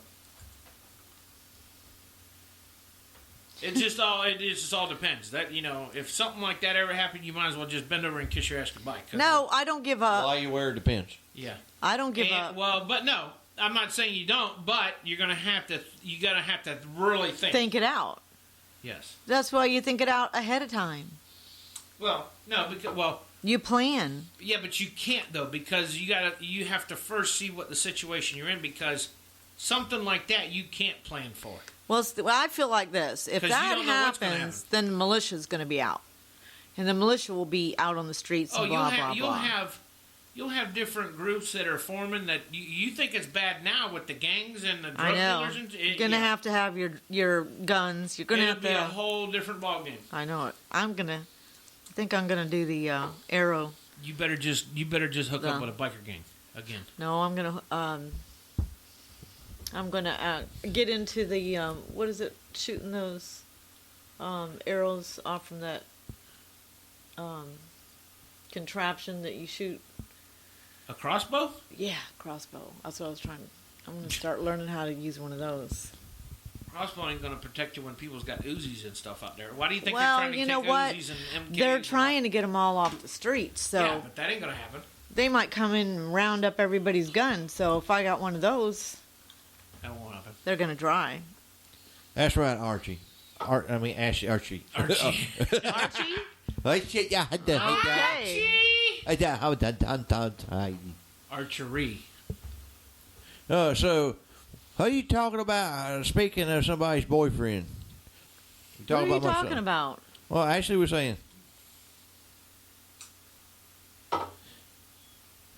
it just all depends. That if something like that ever happened, you might as well just bend over and kiss your ass goodbye. 'Cause- No, I don't give up. Why you wear it depends. Yeah. I don't give And- up. Well, but no, I'm not saying you don't. But you're gonna have to. You gotta have to really think. Think it out. Yes. That's why you think it out ahead of time. Well, no, because You plan. yeah, but you can't though because you have to first see what the situation you're in because something like that you can't plan for. Well, I feel like this. If 'Cause you that don't know what's gonna happens, then the militia's going to be out. And the militia will be out on the streets and blah, blah, blah. You'll have different groups that are forming that you think it's bad now with the gangs and the drug I know. dealers. And, You're going to have to have your guns. You're going to it'll have be a to. whole different ballgame. I know it. I think I'm going to do the arrow. You better just hook up No. with a biker gang again. No, I'm going to get into the, what is it, shooting those arrows off from that contraption that you shoot. A crossbow? Yeah, crossbow. That's what I was trying. I'm going to start learning how to use one of those. Crossbow ain't going to protect you when people's got Uzis and stuff out there. Why do you think Well, they're trying to you take know what? Uzis and MKs? They're trying to get them all off the streets, so Yeah, but that ain't going to happen. they might come in and round up everybody's gun. So if I got one of those, That won't happen. they're going to dry. That's right, Archie. Archie. Archie. Archie? Archie, yeah, Okay. Archery. So, who are you talking about? Speaking of somebody's boyfriend. What are you my son. talking about? Well, Ashley was saying.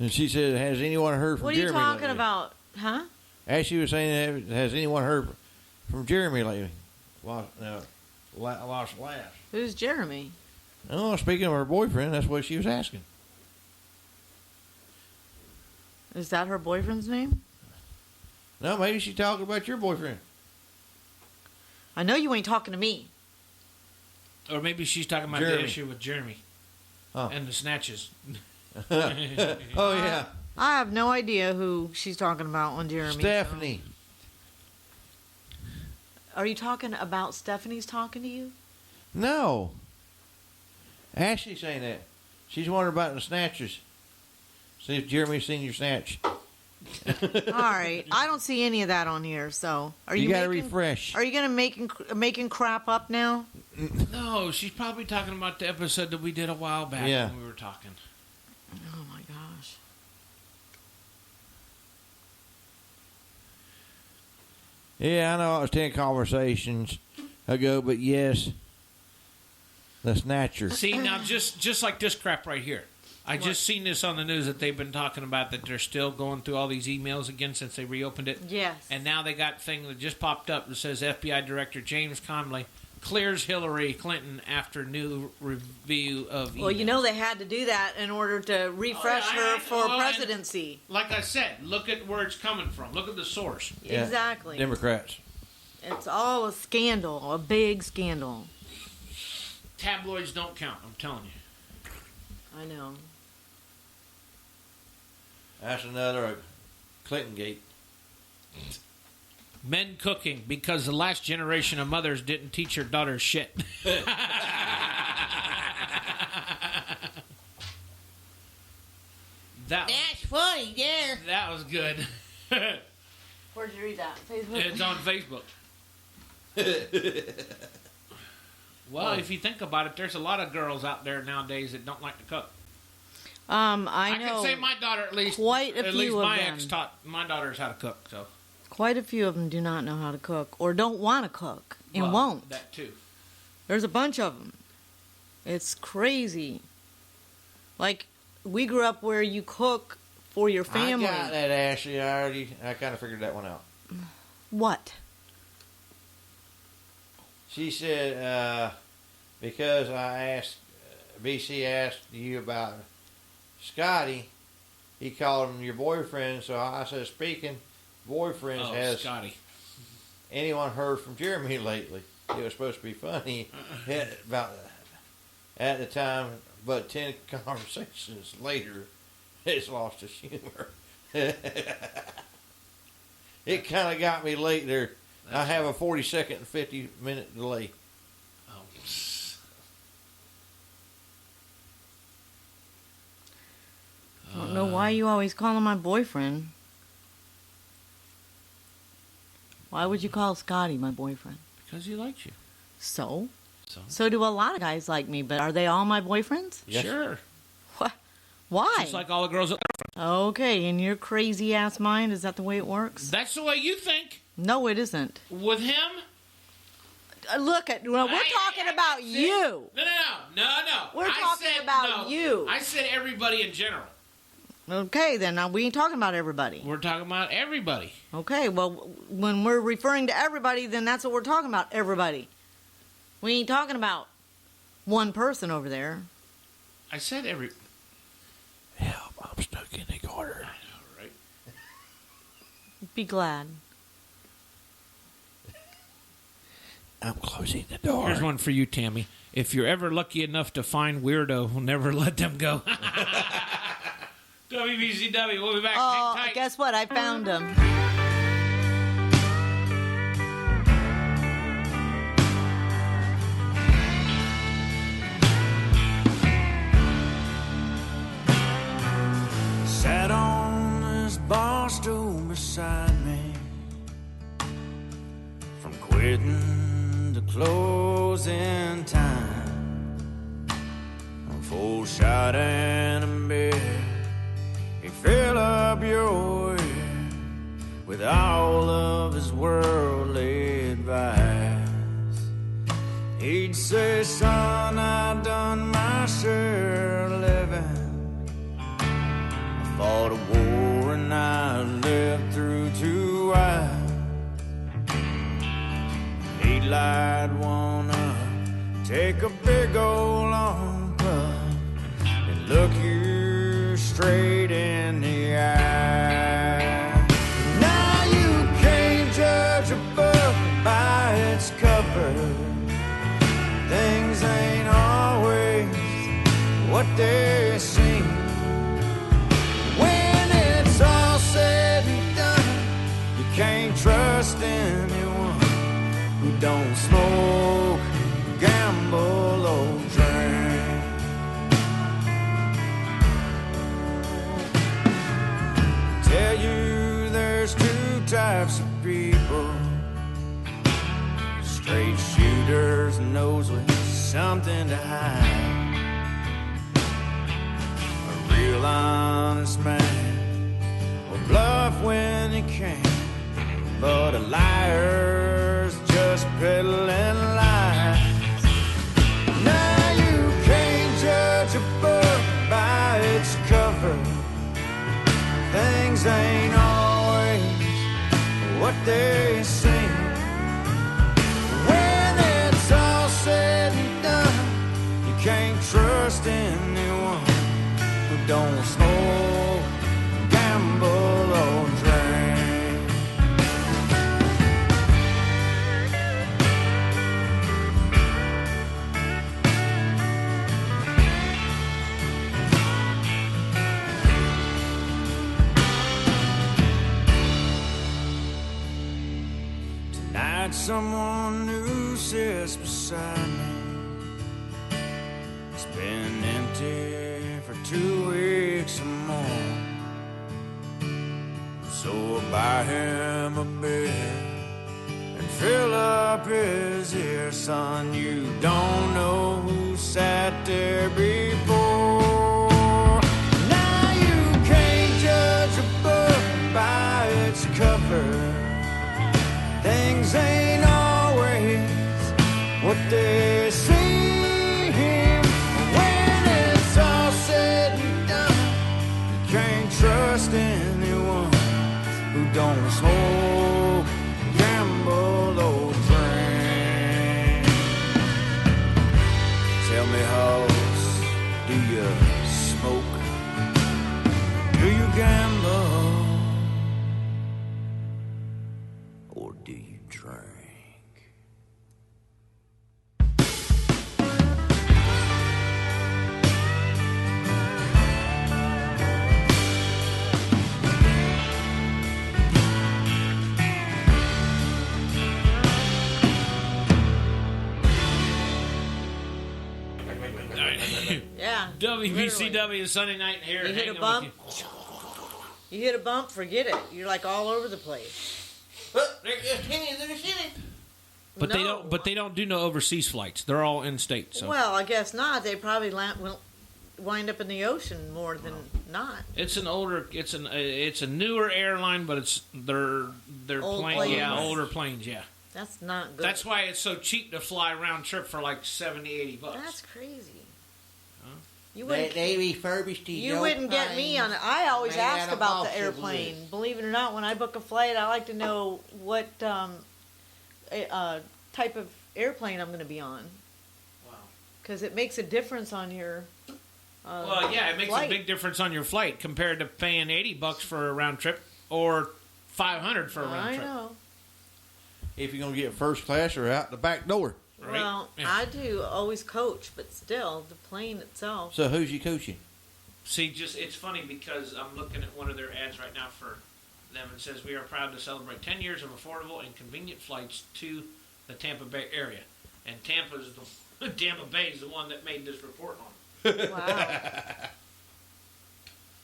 And she said, "Has anyone heard from What are you Jeremy talking lately?" about? Huh? As she was saying, "Has anyone heard from Jeremy lately?" Lost last. Who's Jeremy? Oh, speaking of her boyfriend, that's what she was asking. Is that her boyfriend's name? No, maybe she's talking about your boyfriend. I know you ain't talking to me. Or maybe she's talking about Jeremy. the issue with Jeremy and the snatches. Oh, yeah. I have no idea who she's talking about on Jeremy. Stephanie. Are you talking about Stephanie's talking to you? No. Ashley's saying that. She's wondering about the snatches. See if Jeremy's seen your snatch. All right. I don't see any of that on here, so. Are you You gotta making- refresh. Are you going to making crap up now? No, she's probably talking about the episode that we did a while back Yeah. when we were talking. Oh, my gosh. Yeah, I know it was 10 conversations ago, but yes, the snatcher. See, now just like this crap right here. I What? just seen this on the news that they've been talking about that they're still going through all these emails again since they reopened it. Yes. And now they got a thing that just popped up that says FBI Director James Comey clears Hillary Clinton after new review of emails. Well, you know they had to do that in order to refresh Oh, yeah, her for and- presidency. Like I said, look at where it's coming from. Look at the source. Yeah. Exactly. Democrats. It's all a scandal, a big scandal. Tabloids don't count, I'm telling you. I know. That's another Clinton gate. Men cooking because the last generation of mothers didn't teach their daughters shit. That's funny, yeah. That was good. Where'd you read that? Facebook? It's on Facebook. Well, if you think about it, there's a lot of girls out there nowadays that don't like to cook. I know. can say my daughter at least. Quite a at few least of my them. ex taught my daughters how to cook. So Quite a few of them do not know how to cook or don't want to cook and well, won't. That too. There's a bunch of them. It's crazy. Like, we grew up where you cook for your family. I got that, Ashley. I kind of figured that one out. What? She said, because I asked, BC asked you about Scotty, he called him your boyfriend, so I said, speaking boyfriends, has Scotty. anyone heard from Jeremy lately? It was supposed to be funny at the time, but 10 conversations later, it's lost its humor. It kind of got me late there. I have a 40-second and 50-minute delay. Oh. I don't know why you always call him my boyfriend. Why would you call Scotty my boyfriend? Because he likes you. So? So? So do a lot of guys like me, but are they all my boyfriends? Yes. Sure. What? Why? Just like all the girls. Okay, in your crazy ass mind, is that the way it works? That's the way you think. No, it isn't. With him? Look at, well, we're talking about you. No. We're I talking said about no. you. I said everybody in general. Okay, then now we ain't talking about everybody. We're talking about everybody. Okay, well, when we're referring to everybody, then that's what we're talking about, everybody. We ain't talking about one person over there. I said every. Help, I'm stuck in the corner. I know, right? Be glad. I'm closing the door. Here's one for you, Tammy. If you're ever lucky enough to find weirdo, we'll never let them go. WBCW, we'll be back. Oh, Hang tight. guess what? I found him. Sat on this bar stool beside me, from quitting to closing time. A full shot and a beer, he fill up your ear with all of his worldly advice. He'd say, son, I done my share of living. I I'd wanna take a big old long puff and look you straight in the eye. Now you can't judge a book by its cover. Things ain't always what they seem. When it's all said and done, you can't trust anyone who don't smoke, gamble, or drink. Tell you there's two types of people: straight shooters and those with something to hide. A real honest man will bluff when he can, but a liar's just peddling lies. Now you can't judge a book by its cover. Things ain't always what they seem. When it's all said and done, you can't trust anyone who don't smoke, gamble, or drink. Tonight someone new sits beside me. It's been empty for 2 weeks or more. So I buy him a beer and fill up his ear. Son, you don't know who sat there before. Now you can't judge a book by its cover. Things ain't always what they seem. When it's all said and done, you can't trust anyone who don't smoke, gamble, or drink. Tell me, hoes, do you smoke? Do you gamble? Or do you drink? Yeah. WBCW Sunday night here. You hit hanging a bump, with you hit a bump, forget it. You're like all over the place. But they No. don't. But they don't do no overseas flights. They're all in state. So Well, I guess not. They probably will wind up in the ocean more than not. it's an older. It's a newer airline, but they're Old planes. planes. Yeah, older planes. Yeah. That's not good. That's why it's so cheap to fly round trip for like $70-$80. That's crazy. You They, wouldn't. they refurbished these You old wouldn't get me on planes it. I always made ask out of about the balsa airplane. wood. Believe it or not, when I book a flight, I like to know what type of airplane I'm going to be on. Wow. Because it makes a difference on your. Well, yeah, it makes flight. a big difference on your flight compared to paying $80 for a round trip or $500 for a round I trip. know. if you're gonna get first class or out the back door. Right? Well, Yeah. I do always coach, but still, the plane itself. So who's you coaching? See, it's funny because I'm looking at one of their ads right now for them. It says, "We are proud to celebrate 10 years of affordable and convenient flights to the Tampa Bay area." And Tampa Bay is the one that made this report on it. Wow,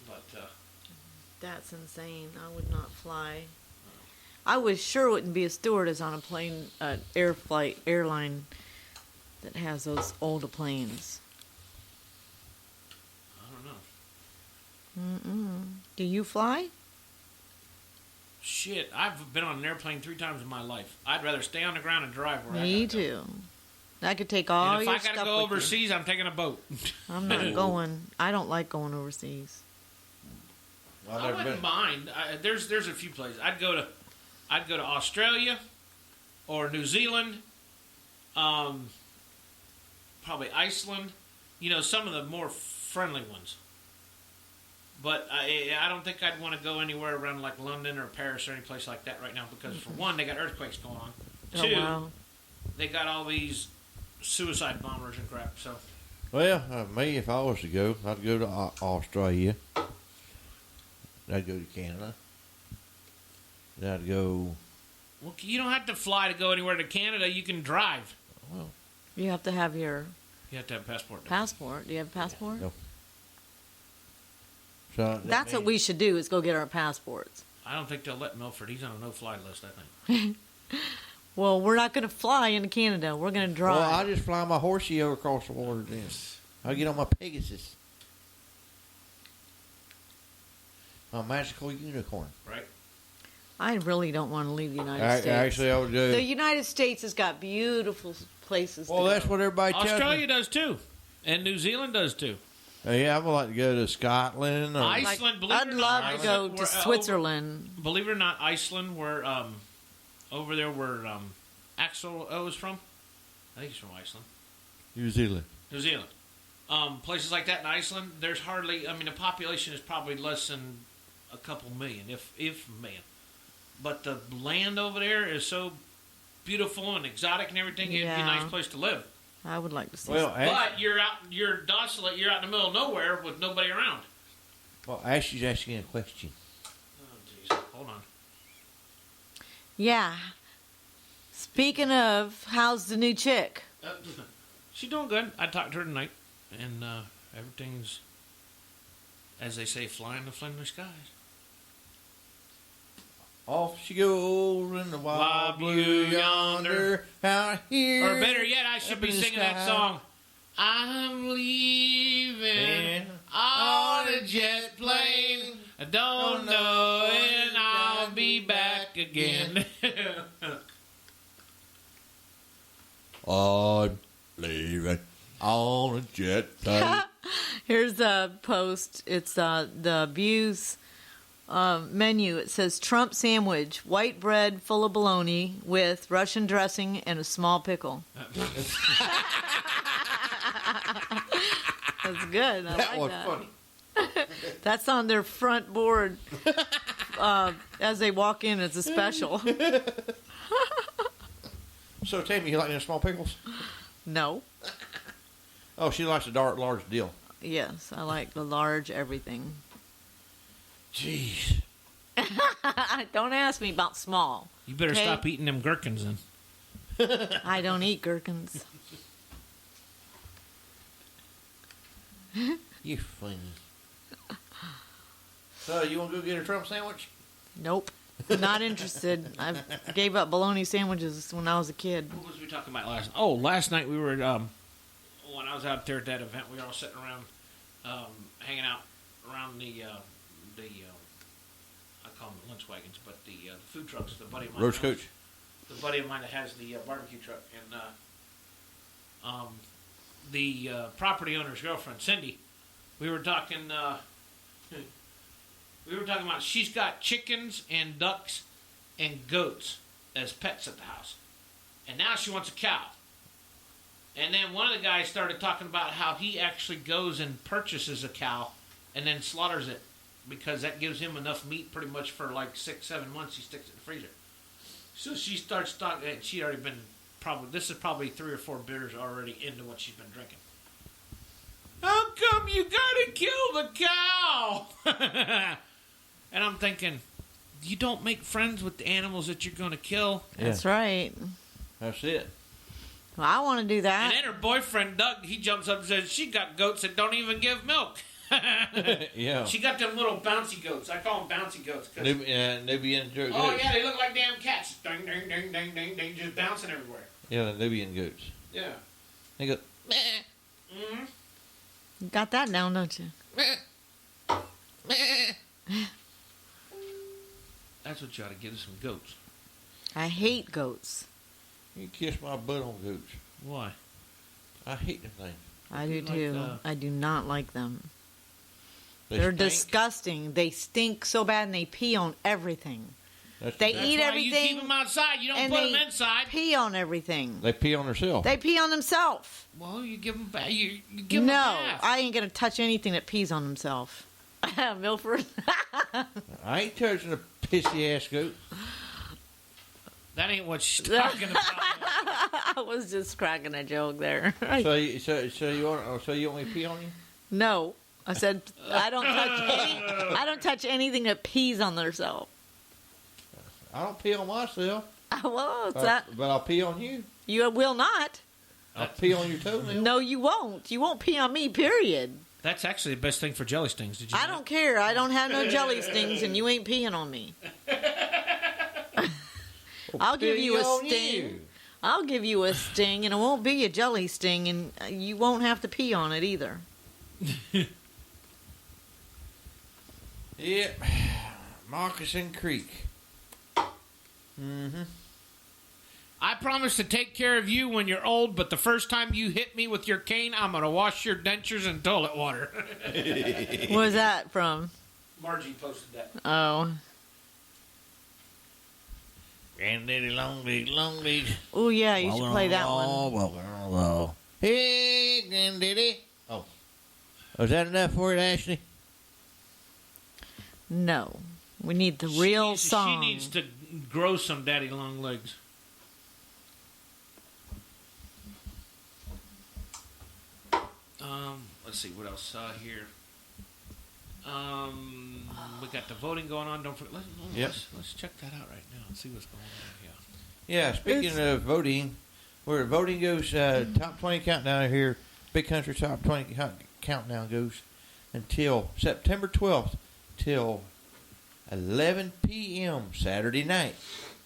But that's insane. I would not fly. I was sure wouldn't be a stewardess on a plane, airline that has those older planes. I don't know. Mm-mm. Do you fly? Shit, I've been on an airplane 3 times in my life. I'd rather stay on the ground and drive where I Me gotta go. too. I could take all And if your I gotta stuff go with you. overseas, I'm taking a boat. I'm not going. I don't like going overseas. I wouldn't mind. There's a few places. I'd go to Australia or New Zealand Probably Iceland. Some of the more friendly ones. But I don't think I'd want to go anywhere around like London or Paris or any place like that right now because for one, they got earthquakes going on. Oh, Two, wow. they got all these suicide bombers and crap. So Well, me, if I was to go, I'd go to Australia. I'd go to Canada. I'd go. well, you don't have to fly to go anywhere to Canada. You can drive. Well, You have to have your You have to have a passport. passport. Do you have a passport? No. So That's what we should do is go get our passports. I don't think they'll let Milford. He's on a no-fly list, I think. Well, we're not going to fly into Canada. We're going to drive. Well, I'll just fly my horsey over across the water then. I'll get on my Pegasus. My magical unicorn. Right? I really don't want to leave the United States. Actually, I would do. The United States has got beautiful places Well, to that's go. what everybody tells Australia me. does too. And New Zealand does too. Yeah, I would like to go to Scotland. Or, Iceland, believe I'd it or love not, to go Iceland, to where, Switzerland. Believe it or not, Iceland, where over there where Axel O is from. I think he's from Iceland. New Zealand. New Zealand. Places like that in Iceland, there's hardly. I mean, the population is probably less than a couple million, if million. But the land over there is so beautiful and exotic and everything. It'd be a Yeah. nice place to live. I would like to see. Well, some. But you're desolate. You're out in the middle of nowhere with nobody around. well, Ashley's asking a question. Oh, jeez. Hold on. Yeah. Speaking of, how's the new chick? She's doing good. I talked to her tonight, and everything's, as they say, flying the friendly skies. Off she goes in the wild blue yonder. Out here. Or better yet, I should up be in the singing that sky. song. I'm leaving on a jet plane. I don't know when I'll be back again. I'm leaving on a jet plane. Here's a post. It's the Views menu. It says Trump sandwich, white bread full of bologna with Russian dressing and a small pickle. That's good. I That like was that. funny. That's on their front board as they walk in. It's a special. So, Tammy, you like them small pickles? No. Oh, she likes the large deal. Yes, I like the large everything. Jeez. Don't ask me about small. You better Okay. stop eating them gherkins then. I don't eat gherkins. You're funny. So, you want to go get a Trump sandwich? Nope. Not interested. I gave up bologna sandwiches when I was a kid. What was we talking about last night? Oh, last night we were, when I was out there at that event, we were all sitting around, hanging out around the I call them lunch wagons, but the food trucks. The buddy of mine, Roach Coach. the buddy of mine that has the barbecue truck, and the property owner's girlfriend, Cindy. We were talking. We were talking about she's got chickens and ducks and goats as pets at the house, and now she wants a cow. And then one of the guys started talking about how he actually goes and purchases a cow and then slaughters it because that gives him enough meat pretty much for like 6-7 months. He sticks it in the freezer. So she starts talking, and she already been this is probably 3 or 4 beers already into what she's been drinking. How come you gotta kill the cow? And I'm thinking, you don't make friends with the animals that you're gonna kill. That's right. That's it. Well, I want to do And that. then her boyfriend, Doug, he jumps up and says, she got goats that don't even give milk. Yeah. She got them little bouncy goats. I call them bouncy goats. 'Cause Nubian goats. oh, yeah, they look like damn cats. Ding, ding, ding, ding, ding, ding, just bouncing everywhere. Yeah, the Nubian goats. Yeah. They go, Mm-hmm. You got that down, don't you? That's what you ought to get us some goats. I hate goats. you kiss my butt on goats. Why? I hate them things. I do Like, too. I do not like them. They They're stink. disgusting. They stink so bad and they pee on everything. They That's eat why everything. You keep them outside. You don't and put they them inside. pee on everything. They pee on themselves. They pee on themselves. Well, you give them back. You give them No, a bath. I ain't gonna touch anything that pees on himself. Milford. I ain't touching a pissy ass goat. That ain't what she's talking about. I was just cracking a joke there. So you want me to pee on you? No, I said I don't touch anything that pees on themselves. I don't pee on myself. Well, it's that But I'll pee on you. you will not. I'll pee on your toenail. No, you won't. You won't pee on me. Period. That's actually the best thing for jelly stings. Did you? I know? don't care. I don't have no jelly stings, and you ain't peeing on me. I'll give Pee you a on sting. you. I'll give you a sting, and it won't be a jelly sting, and you won't have to pee on it either. Yep. Moccasin Creek. Mm-hmm. I promise to take care of you when you're old, but the first time you hit me with your cane, I'm going to wash your dentures in toilet water. Where's that from? Margie posted that. Oh. Granddaddy Long Beach. Oh, yeah, you should play that one. Well. Hey, Granddaddy. Oh. Was that enough for it, Ashley? No. We need the real song. She needs to grow some daddy long legs. Let's see what else here. We got the voting going on. Don't forget. Let's check that out right now and see what's going on here. Yeah, speaking of voting, where voting goes, top 20 countdown here, Big Country Top 20 countdown goes until September 12th till 11 p.m. Saturday night.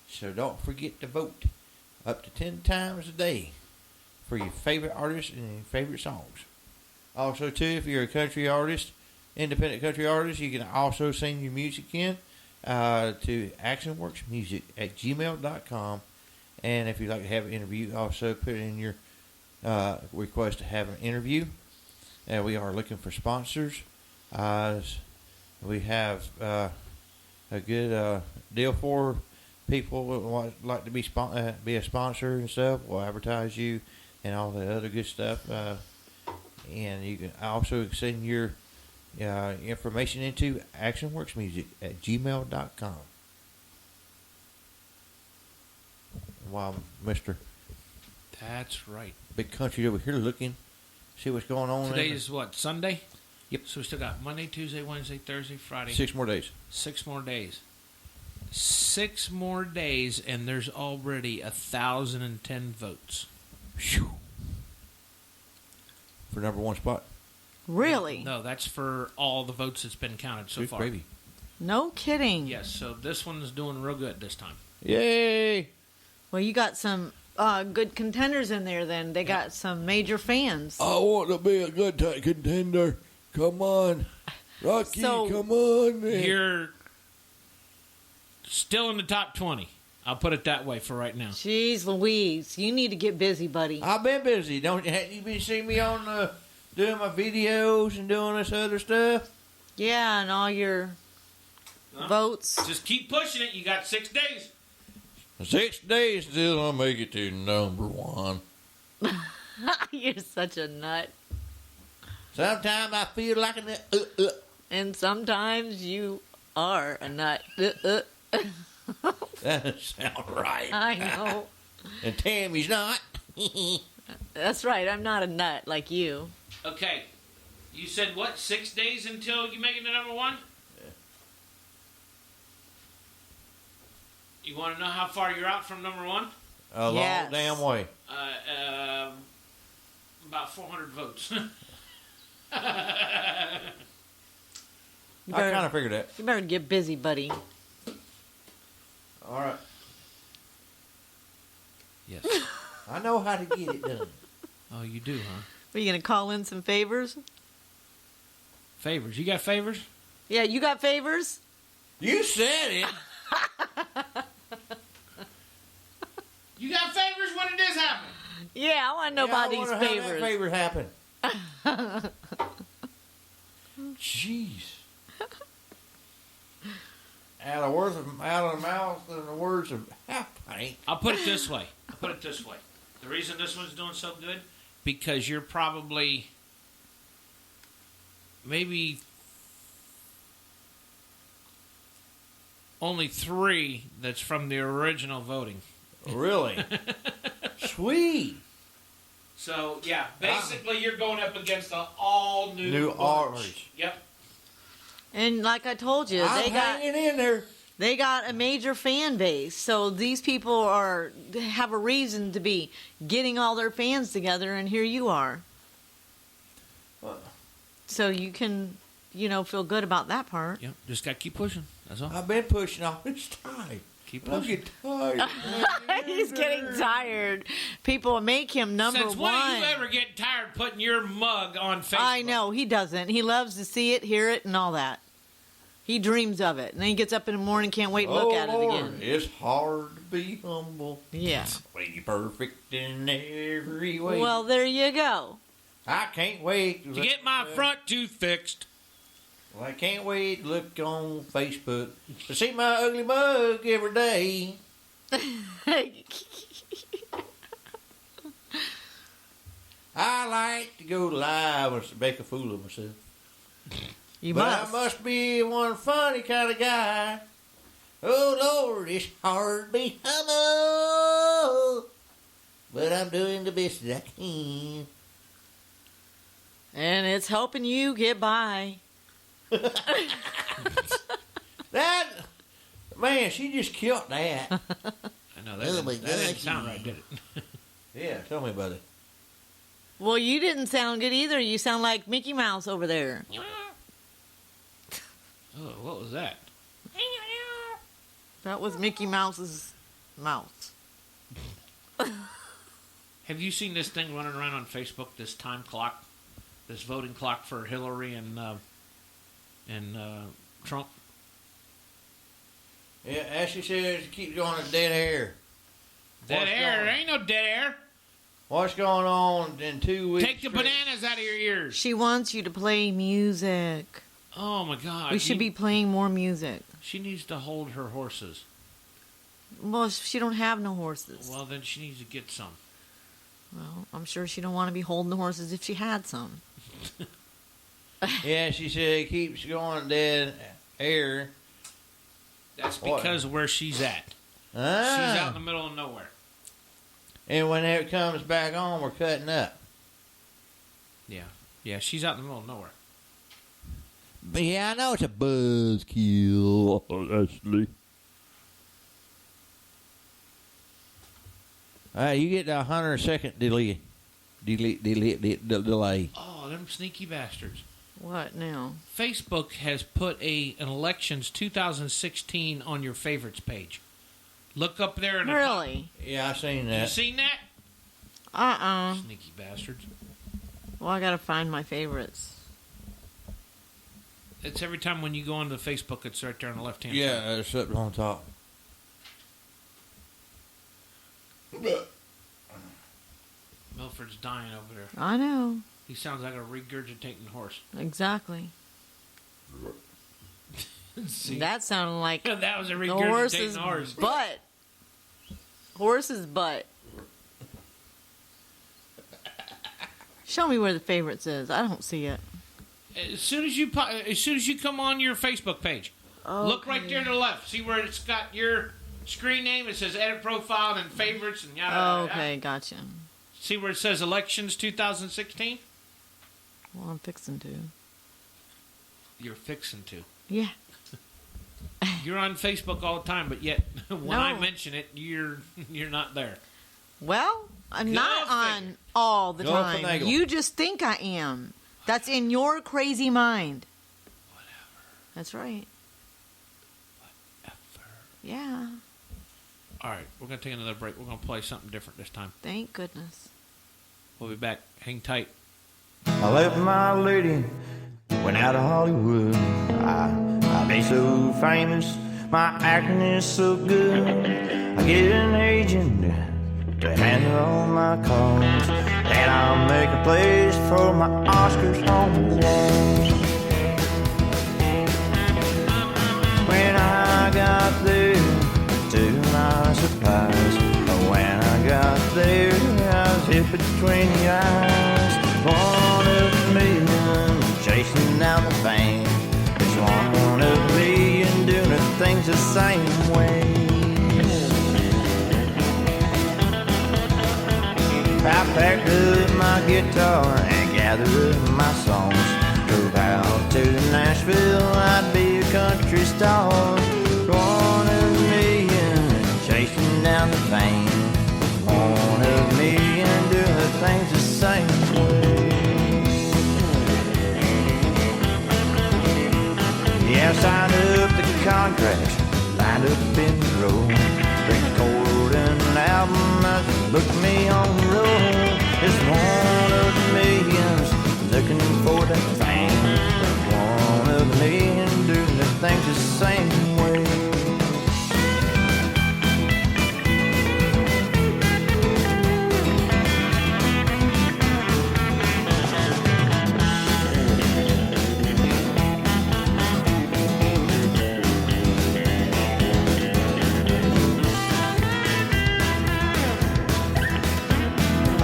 So don't forget to vote up to 10 times a day for your favorite artists and your favorite songs. Also, too, if you're a country artist, independent country artist, you can also send your music in to actionworksmusic@gmail.com. And if you'd like to have an interview, also put in your request to have an interview. We are looking for sponsors. We have a good deal for people who would like to be a sponsor and stuff. We'll advertise you and all the other good stuff. And you can also send your information into actionworksmusic@gmail.com. While Mr. That's right. Big Country over here looking, see what's going on. Today is what, Sunday? Yep. So we still got Monday, Tuesday, Wednesday, Thursday, Friday. 6 more days. 6 more days. 6 more days, and there's already 1,010 votes. Whew. For number one spot. Really? No, that's for all the votes that's been counted so Good far. gravy. No kidding. Yes, so this one's doing real good this time. Yay! Well, you got some good contenders in there then. They got some major fans. I want to be a good contender. Come on. Rocky, So- come on, man. You're still in the top 20. I'll put it that way for right now. Jeez Louise, you need to get busy, buddy. I've been busy. Haven't you been seeing me on doing my videos and doing this other stuff? Yeah, and all your votes. Just keep pushing it. You got 6 days. 6 days till I make it to number one. You're such a nut. Sometimes I feel like a nut. And sometimes you are a nut. That doesn't sound right. I know. And Tammy's not. That's right. I'm not a nut like you. Okay. You said what? 6 days until you make it to number one? Yeah. You want to know how far you're out from number one? A Yes. long damn way. About 400 votes. I You kind better, of figured that. you better get busy, buddy. All right. Yes. I know how to get it done. Oh, you do, huh? Are you going to call in some favors? Favors. You got favors? Yeah, you got favors? You said it. You got favors when it is happening. Yeah, I want to know about I these wonder how favors. that favor happened. Jeez. out of the mouth and the words of Half Pint. I'll put it this way. The reason this one's doing so good, because you're probably maybe only 3 that's from the original voting. Really? Sweet. So, yeah, basically you're going up against an all-new artist. Yep. And like I told you, I'm hanging in there. They got a major fan base, so these people have a reason to be getting all their fans together, and here you are. So you can, feel good about that part. Yep, just got to keep pushing. That's all. I've been pushing all this time. Keep I'm pushing. getting tired. He's getting tired. People make him number Since when one. do you ever get tired putting your mug on Facebook? I know, he doesn't. He loves to see it, hear it, and all that. He dreams of it. And then he gets up in the morning, can't wait to look at it again. It's hard to be humble. Yeah. Way perfect in every way. Well, there you go. I can't wait to get my front tooth fixed. Well, I can't wait to look on Facebook to see my ugly mug every day. I like to go live and make a fool of myself. You but must. I must be one funny kind of guy. Oh, Lord, it's hard to be humble. But I'm doing the best that I can. And it's helping you get by. That, man, she just killed that. I know, that didn't sound right, did it? Yeah, tell me about it. Well, you didn't sound good either. You sound like Mickey Mouse over there. Oh, what was that? That was Mickey Mouse's mouth. Have you seen this thing running around on Facebook, this time clock, this voting clock for Hillary and Trump? Yeah, Ashley says it keeps going to dead air. Dead air? There ain't no dead air. What's going on in 2 weeks? Take the bananas out of your ears. She wants you to play music. Oh, my God. We should be playing more music. She needs to hold her horses. Well, she don't have no horses. Well, then she needs to get some. Well, I'm sure she don't want to be holding the horses if she had some. Yeah, she said it keeps going dead air. That's because of where she's at. Ah. She's out in the middle of nowhere. And when it comes back on, we're cutting up. Yeah, she's out in the middle of nowhere. But yeah, I know it's a buzzkill, Ashley. You get the 100-second delay. Delay. Oh, them sneaky bastards. What now? Facebook has put an elections 2016 on your favorites page. Look up there in the Really? Yeah, I seen that. You seen that? Sneaky bastards. Well, I gotta find my favorites. It's every time when you go onto Facebook, it's right there on the left-hand side. Yeah, it's up on top. Milford's dying over there. I know. He sounds like a regurgitating horse. Exactly. See? That sounded like That was a the regurgitating horse's horse. butt. Horse's butt. Show me where the favorites is. I don't see it. As soon as you come on your Facebook page, look right there to the left. See where it's got your screen name? It says edit profile and favorites and yada yada. Okay, gotcha. See where it says elections 2016? Well, I'm fixing to. You're fixing to. Yeah. You're on Facebook all the time, but yet when I No. mention it, you're not there. Well, I'm not on figure. all the Go time. finagle. You just think I am. That's in your crazy mind. Whatever. That's right. Whatever. Yeah. All right, we're going to take another break. We're going to play something different this time. Thank goodness. We'll be back. Hang tight. I left my lady, went out of Hollywood. I've been so famous, my acting is so good. I get an agent to handle all my calls, and I'll make a place for my Oscars on the walls. When I got between your eyes. One of a million chasing down the fame. It's one of a million doing the things the same way. I packed up my guitar and gathered up my songs. Drove out to Nashville, I'd be a country star. One of a million chasing down the fame. One of a million doing the things the same way. Yeah, I signed up the contracts, lined up in the road. Recording an album that booked me on the road. It's one of the millions looking for that fame. One of the million doing the things the same way.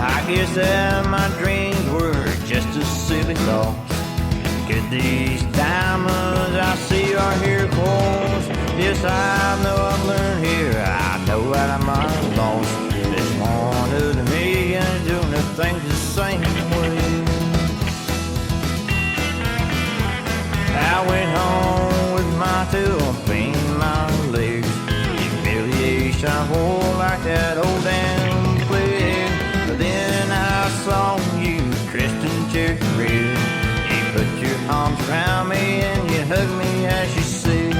I guess that my dreams were just a silly thought. Could these diamonds I see are here close? Yes, I know I've learned here. I know that I'm lost. It's one of the millions doing the things the same way. I went home with my tail between my legs. Humiliation, I hold like that old damn plague. But then I saw you dressed in cherry red. You put your arms around me and you hugged me as you said,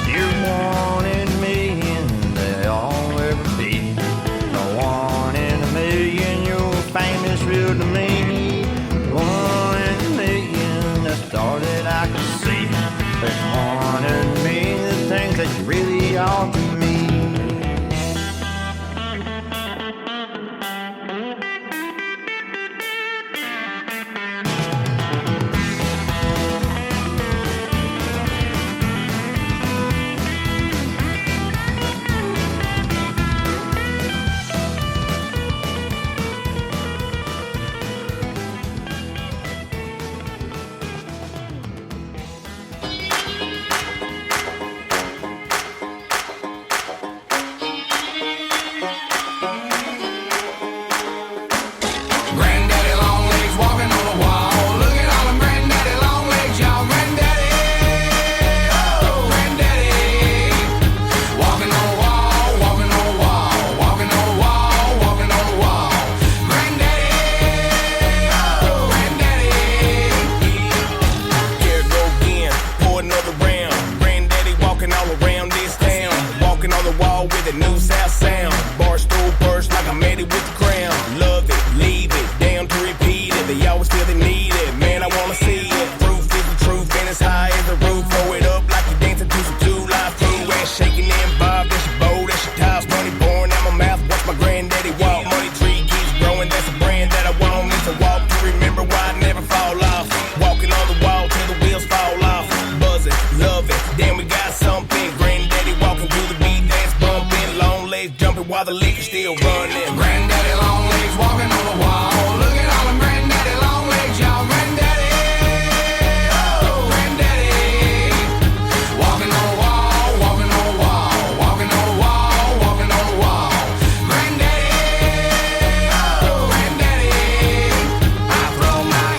you're one in a million that I'll ever be. The one in a million, you're famous real to me. One in a million, the star that I can see. There's one in a million, the things that you really are to me. Granddaddy long legs walking on the wall. Look at all them granddaddy long legs, y'all. Granddaddy, oh, granddaddy, walking on the wall, walking on the wall, walking on the wall, walking on the wall. Granddaddy, oh, granddaddy. Here go again, pour another round. Granddaddy walking all around this town. Walking on the wall with a new south sound. Barstool burst like I made it with the crown. Love it, leave it, down to repeat it. They always feel they need it, man, I wanna see it. Proof is the truth, and it's high as the roof. Throw it up like you're dancing to some two-live crew. And shaking in bob, that's your bow, that's your tops. Money pouring out my mouth, watch my granddaddy walk. Money tree keeps growing, that's a brand that I want. It's a walk to remember why I never fall off. Walking on the wall till the wheels fall off. Buzzing, love it, damn we got something. Granddaddy walking through the beat that's bumping. Long legs jumping while the liquor still running. Granddaddy long legs walking on the wall. Look at all them granddaddy long legs, y'all. Granddaddy, oh, granddaddy, walking on the wall, walking on the wall, walking on the wall, walking on the wall. Granddaddy, oh, granddaddy, I throw my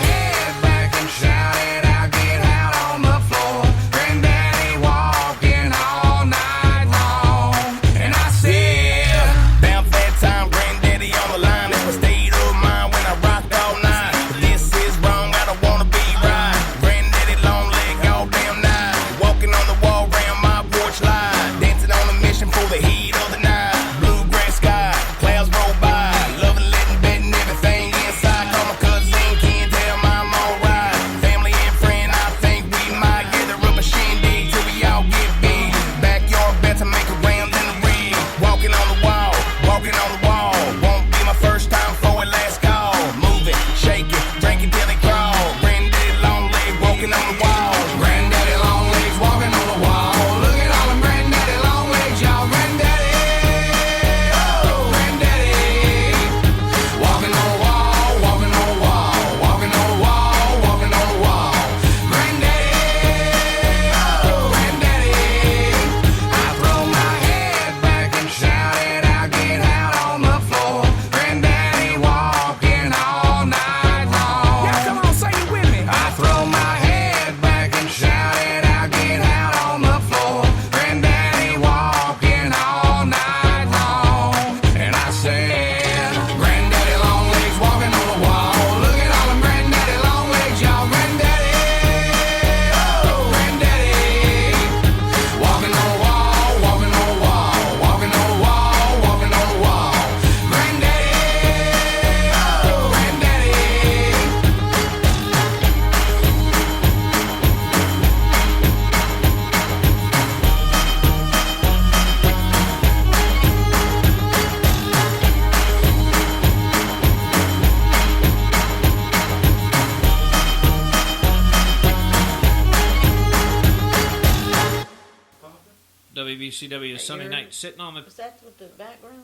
WCW Sunday night, sitting on Was that with the background?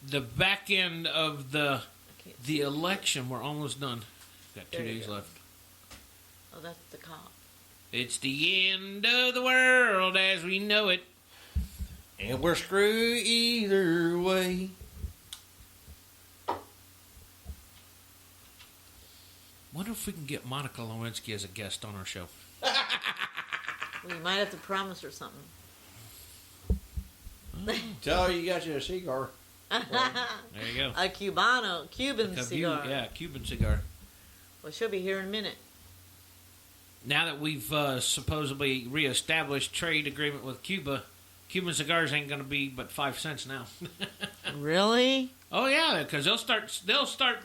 the back end of the election. We're almost done. Got 2 There you days go. left. Oh, that's the cop. It's the end of the world as we know it. And we're screwed either way. Wonder if we can get Monica Lewinsky as a guest on our show. Well, you might have to promise her something. Tell her you got you a cigar. There you go. A Cuban cigar. Yeah, Cuban cigar. Well, she'll be here in a minute. Now that we've supposedly reestablished trade agreement with Cuba, Cuban cigars ain't going to be but 5 cents now. Really? Oh yeah, because they'll start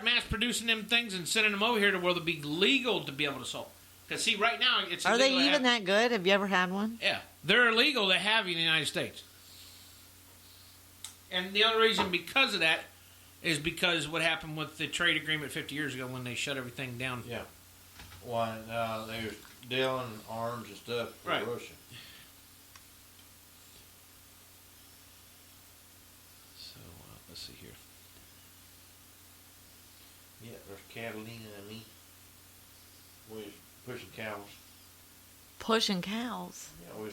mass producing them things and sending them over here to where they'll be legal to be able to sell. Because see, right now it's Are they illegal to even have- that good? Have you ever had one? Yeah, they're illegal to have in the United States. And the only reason because of that is because what happened with the trade agreement 50 years ago when they shut everything down. Yeah. When they was dealing arms and stuff for Right. Russia. So let's see here. Yeah, there's Catalina and me. We was pushing cows. Pushing cows. Yeah, we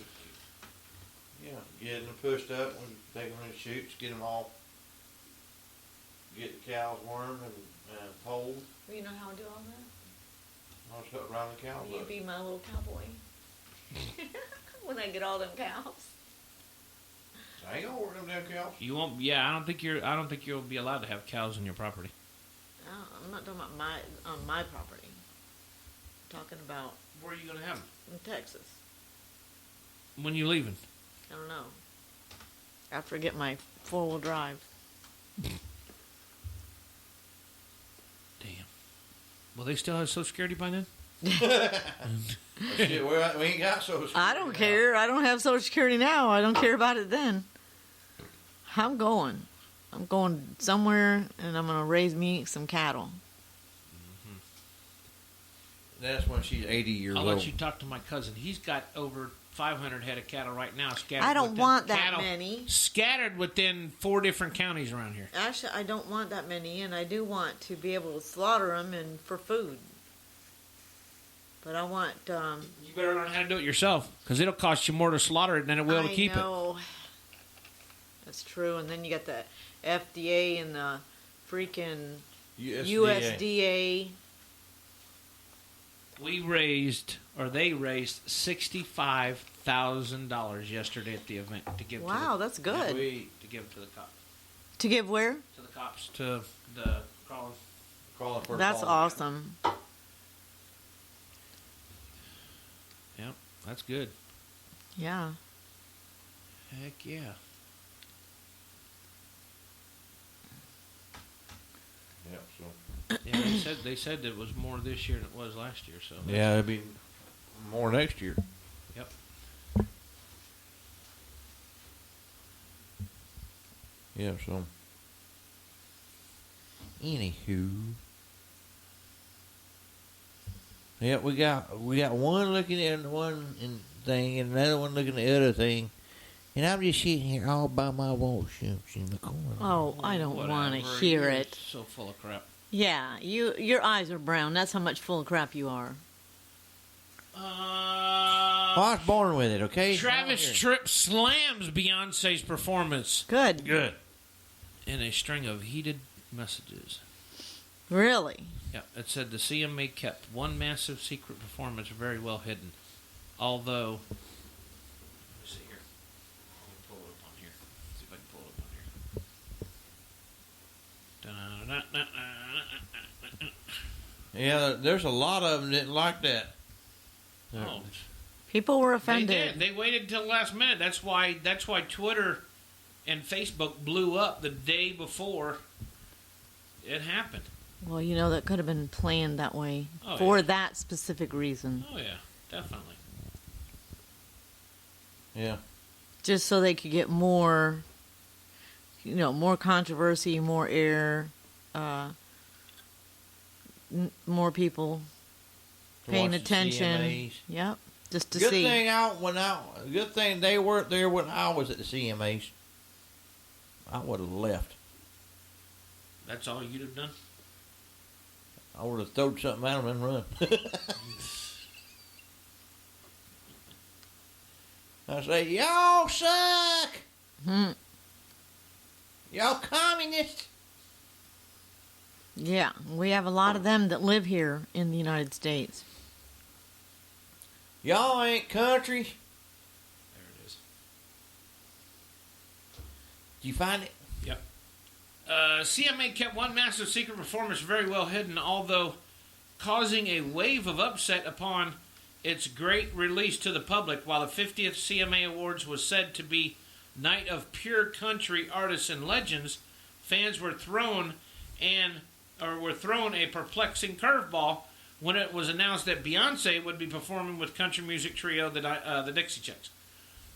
getting them pushed up, we take them in the chutes, get them all, get the cows wormed and poled. Well, you know how I do all that? I'll just put around the cows You up. be my little cowboy. When I get all them cows. I ain't gonna work them damn cows. You won't. Yeah, I don't think you'll be allowed to have cows on your property. Oh, I'm not talking about on my property. I'm talking about Where are you going to have them? in Texas. When you leaving? I don't know. After I get my 4-wheel drive. Damn. Will they still have Social Security by then? Shit, we ain't got Social I don't care. I don't have Social Security now. I don't care about it then. I'm going. I'm going somewhere, and I'm going to raise me some cattle. That's when she's 80 years I'll old. let you talk to my cousin. He's got over 500 head of cattle right now scattered. I don't within want that cattle- many. Scattered within 4 different counties around here. Actually, I don't want that many, and I do want to be able to slaughter them and for food. But I want. You better learn how to do it yourself, because it'll cost you more to slaughter it than it will to keep I know. That's true, and then you got the FDA and the freaking USDA. it. They raised $65,000 yesterday at the event to give. Wow, to the, that's good. to give to the cops. To give where? To the cops. To the crawling. Calling for That's calling. awesome. Yep, that's good. Yeah. Heck yeah. Yeah, so. Yeah, they said that it was more this year than it was last year. So Yeah, it'll be more next year. Yep. Yeah, so. Anywho. Yeah, we got one looking at one thing and another one looking at the other thing. And I'm just sitting here all by my walships in the corner. Oh, I don't want to Whatever, hear you're it. So full of crap. Yeah, your eyes are brown. That's how much full of crap you are. Well, I was born with it, okay? Travis Tritt slams Beyonce's performance. Good. Good. In a string of heated messages. Really? Yeah, it said the CMA kept one massive secret performance very well hidden. Although, let me see here. Let me pull it up on here. See if I can pull it up on here. Yeah, there's a lot of them didn't like that. Oh, People were they offended. did. They waited till the last minute. That's why Twitter and Facebook blew up the day before it happened. Well, you know, that could have been planned that way Oh, for yeah. that specific reason. Oh yeah, definitely. Yeah. Just so they could get more, more controversy, more air, more people To paying watch the attention. CMAs. Yep. just to Good see. good thing they weren't there when I was at the CMAs. I would have left. That's all you'd have done? I would have thrown something at them and run. I say, y'all suck. Y'all communists. Yeah, we have a lot of them that live here in the United States. Y'all ain't country. There it is. Did you find it? Yep. CMA kept one massive secret performance very well hidden, although causing a wave of upset upon its great release to the public. While the 50th CMA Awards was said to be Night of Pure Country Artists and Legends, fans were thrown a perplexing curveball when it was announced that Beyonce would be performing with country music trio the Dixie Chicks.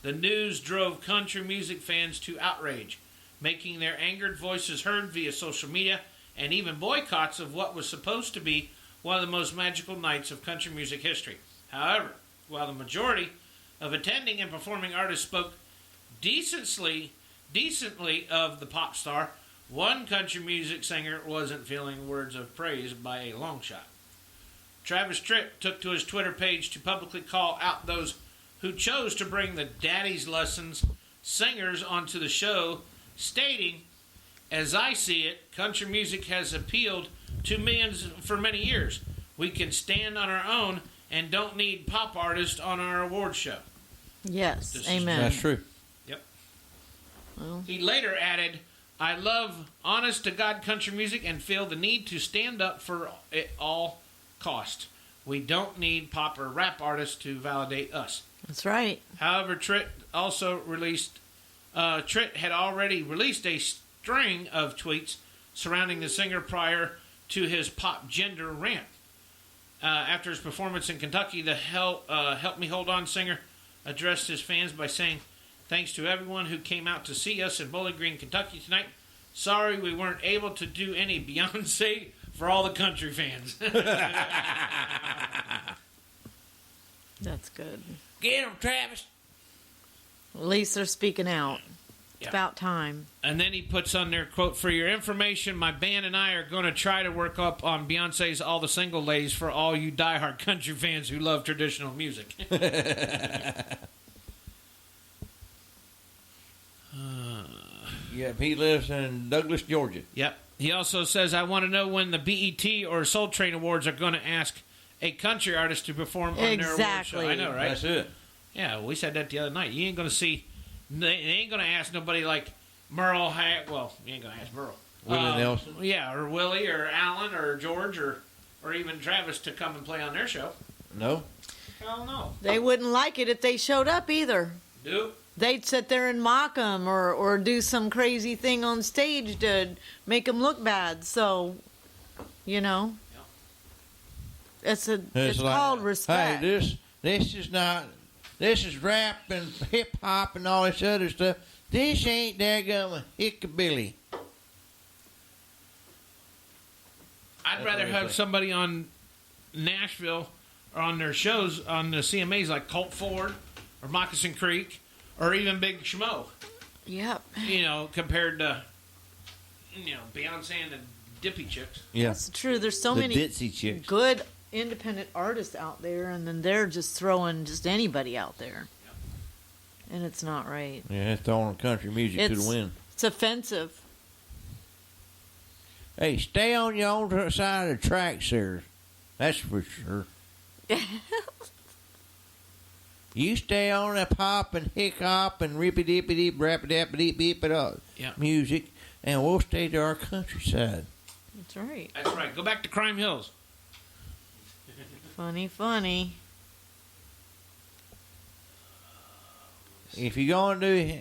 The news drove country music fans to outrage, making their angered voices heard via social media and even boycotts of what was supposed to be one of the most magical nights of country music history. However, while the majority of attending and performing artists spoke decently of the pop star, one country music singer wasn't feeling words of praise by a long shot. Travis Tritt took to his Twitter page to publicly call out those who chose to bring the Daddy's Lessons singers onto the show, stating, "As I see it, country music has appealed to millions for many years. We can stand on our own and don't need pop artists on our award show." Yes, This is- amen. That's true. Yep. Well, He later added, "I love honest-to-God country music and feel the need to stand up for it all cost. We don't need pop or rap artists to validate us." that's right. However, Tritt had already released a string of tweets surrounding the singer prior to his pop gender rant. After his performance in Kentucky, the Help Me Hold On singer addressed his fans by saying, "Thanks to everyone who came out to see us in Bowling Green, Kentucky tonight. Sorry we weren't able to do any Beyonce for all the country fans." That's good. Get him, Travis. At least they're speaking out. It's Yeah. about time. And then he puts on there, quote, "For your information, my band and I are going to try to work up on Beyonce's All the Single Ladies for all you diehard country fans who love traditional music." Yep, he lives in Douglas, Georgia. Yep. He also says, "I want to know when the BET or Soul Train Awards are going to ask a country artist to perform on their award show." Exactly. I know, right? That's it. Yeah, we said that the other night. You ain't going to see, they ain't going to ask nobody like Merle, well, you ain't going to ask Merle. Willie Nelson. Yeah, or Willie, or Alan, or George, or even Travis to come and play on their show. No. Hell no. They wouldn't like it if they showed up either. Nope. They'd sit there and mock them or do some crazy thing on stage to make them look bad. So, you know, it's It's like, called respect. Hey, this is rap and hip hop and all this other stuff. This ain't daggum hickabilly. I'd rather what they have say. somebody on Nashville or on their shows on the CMAs like Colt Ford or Moccasin Creek or even Big Schmo. Yep. You know, compared to Beyonce and the Dippy Chicks. Yeah. That's true. There's so The many ditzy chicks. good independent artists out there, and then they're just throwing just anybody out there. And it's not right. Yeah, it's throwing country music to the wind. It's offensive. Hey, stay on your own side of the track, sir. That's for sure. You stay on the pop and hick hop and rippy dippy dip rap dap deep beep it up Yeah. music, and we'll stay to our countryside. That's right. That's right. Go back to Crime Hills. Funny. If you're gonna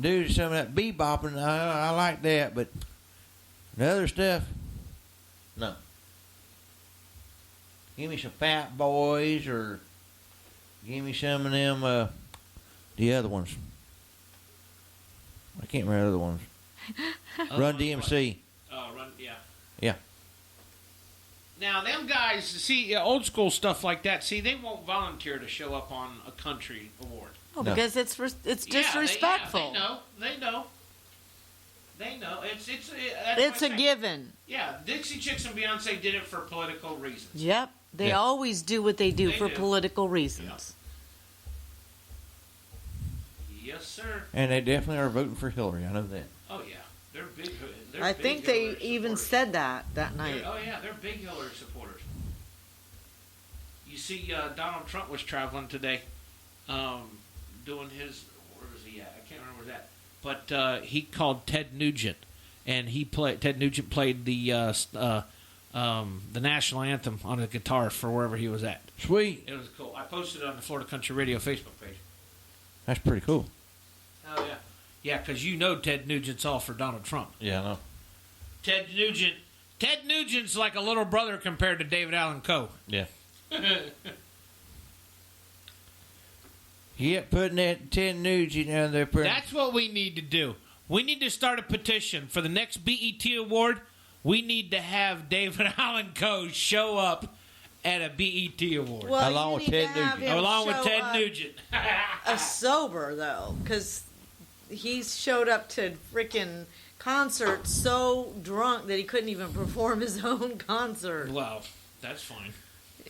do some of that bebopping, I like that, but the other stuff, no. Give me some Fat Boys or give me some of them, the other ones. I can't remember the other ones. Run DMC. Run, yeah. Yeah. Now, them guys, see, old school stuff like that, see, they won't volunteer to show up on a country award. Oh, No. because it's disrespectful. They know. It's It's what a I say. given. Yeah, Dixie Chicks and Beyonce did it for political reasons. Yep. They Yeah. always do what they do They for do. political reasons. Yes, sir. And they definitely are voting for Hillary. I know that. Oh yeah, they're big. They're I big think they Hillary even supporters. said that night. Oh yeah, they're big Hillary supporters. You see, Donald Trump was traveling today, doing his. Where was he at? I can't remember where that. But he called Ted Nugent, and Ted Nugent played the national anthem on a guitar for wherever he was at. Sweet. It was cool. I posted it on the Florida Country Radio Facebook page. That's pretty cool. Oh yeah, yeah, because you know Ted Nugent's all for Donald Trump. Yeah, I know. Ted Nugent's like a little brother compared to David Allen Coe. Yeah. Yeah, putting that Ted Nugent down there. That's what we need to do. We need to start a petition for the next BET award. We need to have David Allen Coe show up at a BET award. Well, Along you with need Ted to have Nugent. him Along with show Ted up Nugent. sober though, because he's showed up to freaking concerts so drunk that he couldn't even perform his own concert. Well, that's fine.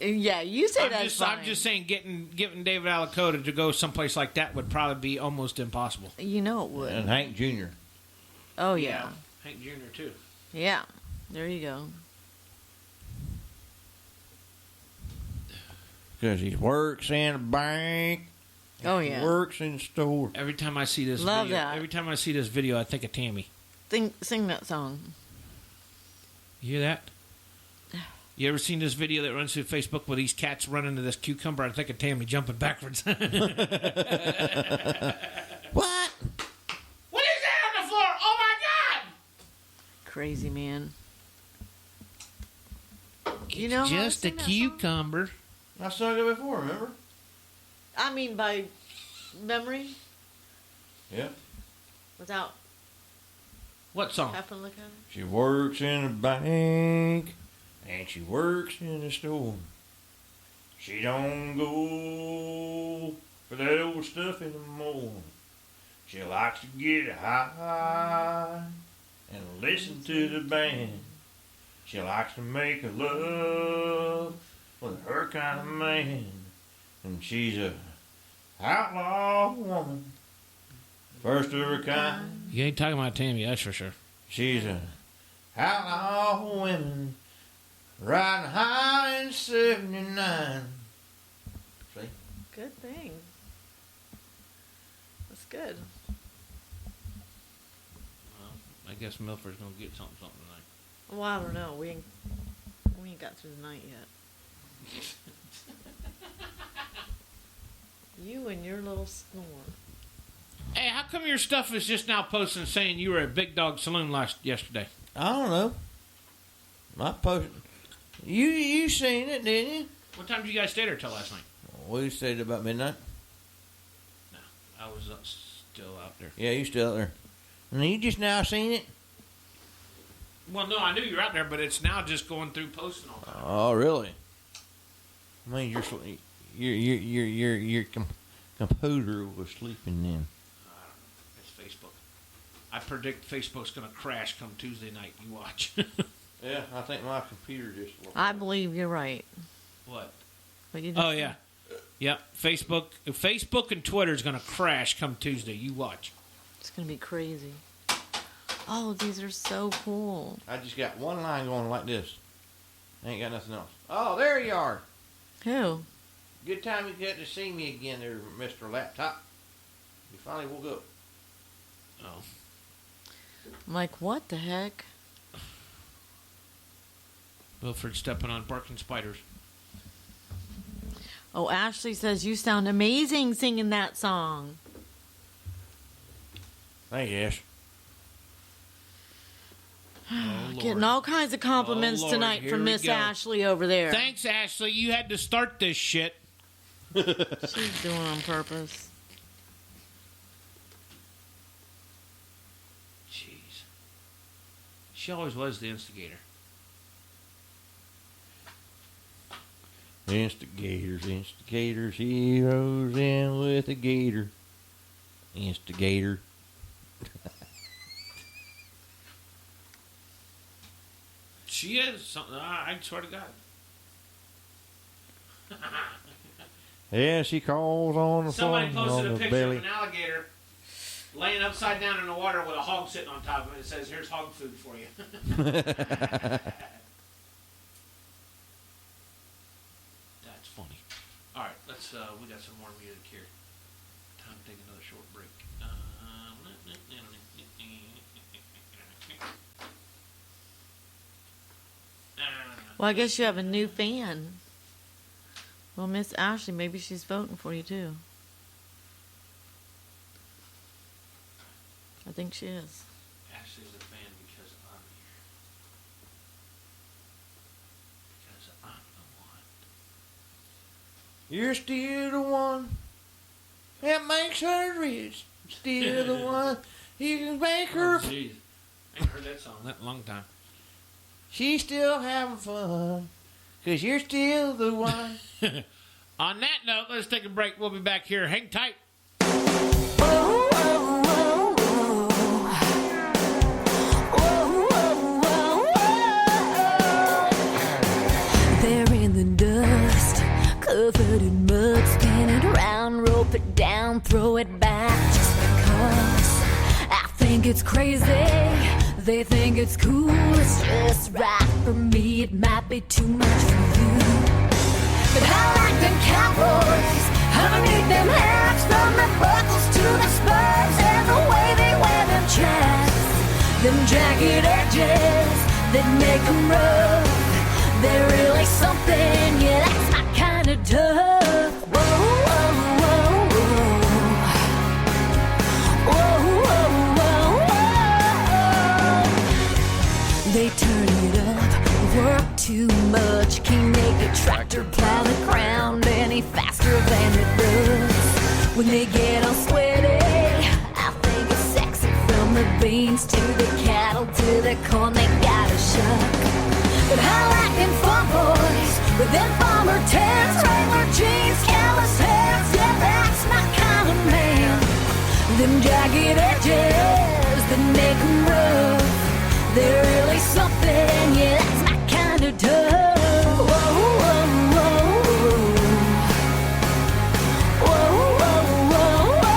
Yeah, you say that's fine. I'm just saying getting David Allen Coe to go someplace like that would probably be almost impossible. You know it would. And Hank Jr. Oh yeah. Hank Jr. too. Yeah. There you go. Because he works in a bank. Oh He yeah. works in a store. Every time I see this Love video, that. every time I see this video, I think of Tammy. Sing that song. You hear that? You ever seen this video that runs through Facebook with these cats running to this cucumber? I think of Tammy jumping backwards. What is that What? on the floor? Oh my God! Crazy man. You It's know how to just a sing that song? cucumber. I sung it before, remember? I mean by memory, Yeah. without What song? having to look at it. She works in a bank. And she works in a store. She don't go for that old stuff anymore. She likes to get high and listen to the band. She likes to make a love with her kind of man. And she's a outlaw woman, first of her kind. You ain't talking about Tammy, that's for sure. She's a outlaw woman, riding high in 79. See? Good thing. That's good. Well, I guess Milford's gonna get something tonight. Well, I don't know. We ain't got through the night yet. You and your little snore. Hey, how come your stuff is just now posting saying you were at Big Dog Saloon yesterday? I don't know. My post. You seen it, didn't you? What time did you guys stay there till last night? We stayed about midnight. No, I was still out there. Yeah, you still out there. And you just now seen it? Well, no, I knew you were out there, but it's now just going through posting all the time. Oh, really? I mean, your computer was sleeping then. It's Facebook. I predict Facebook's going to crash come Tuesday night. You watch. Yeah, I think my computer just. I believe you're right. What? But you just Oh yeah, yep. Facebook and Twitter is going to crash come Tuesday. You watch. It's gonna be crazy. Oh, these are so cool. I just got one line going like this. I ain't got nothing else. Oh, there you are. Who? Good time you got to see me again there, Mr. Laptop. You finally woke up. Oh, I'm like, what the heck? Wilford stepping on barking spiders. Oh, Ashley says you sound amazing singing that song. Thank you, Ash. Oh, Lord. Getting all kinds of compliments Oh, Lord, tonight here from we Miss go. Ashley over there. Thanks, Ashley. You had to start this shit. She's doing it on purpose. Jeez. She always was the instigator. Instigators, heroes in with a gator. Instigator. She is something. I swear to God. Yeah, she calls on the Somebody phone posted on a the picture belly. of an alligator laying upside down in the water with a hog sitting on top of it. It says, "Here's hog food for you." That's funny. All right, let's. We got some more music here. Time to take another short break. Well, I guess you have a new fan. Well, Miss Ashley, maybe she's voting for you too. I think she is. Ashley's a fan because I'm here. Because I'm the one. You're still the one that makes her rich. Still the one you can make her. Oh, jeez. I ain't heard that song in a long time. She's still having fun. 'Cause you're still the one. On that note, let's take a break. We'll be back here. Hang tight. They're in the dust, covered in mud, spin it around, rope it down, throw it back just because I think it's crazy. They think it's cool, it's just right for me. It might be too much for you, but I like them cowboys underneath them hats, from the buckles to the spurs, and the way they wear them chaps, them jagged edges that make them rough. They're really something, yeah, that's my kind of tough. Whoa, whoa, whoa, whoa. Whoa, whoa, whoa, whoa. They turn it up, work too much, can't make a tractor plow the ground any faster than it does. When they get all sweaty, I think it's sexy, from the beans to the cattle to the corn, they got a shuck. But I like them farm boys with them farmer tents, Wrangler jeans, callous hands. Yeah, that's my kind of man. Them jagged edges that make them rough, they're really something. Yeah, that's my kind of tough. Whoa, whoa, whoa, whoa, whoa, whoa, whoa,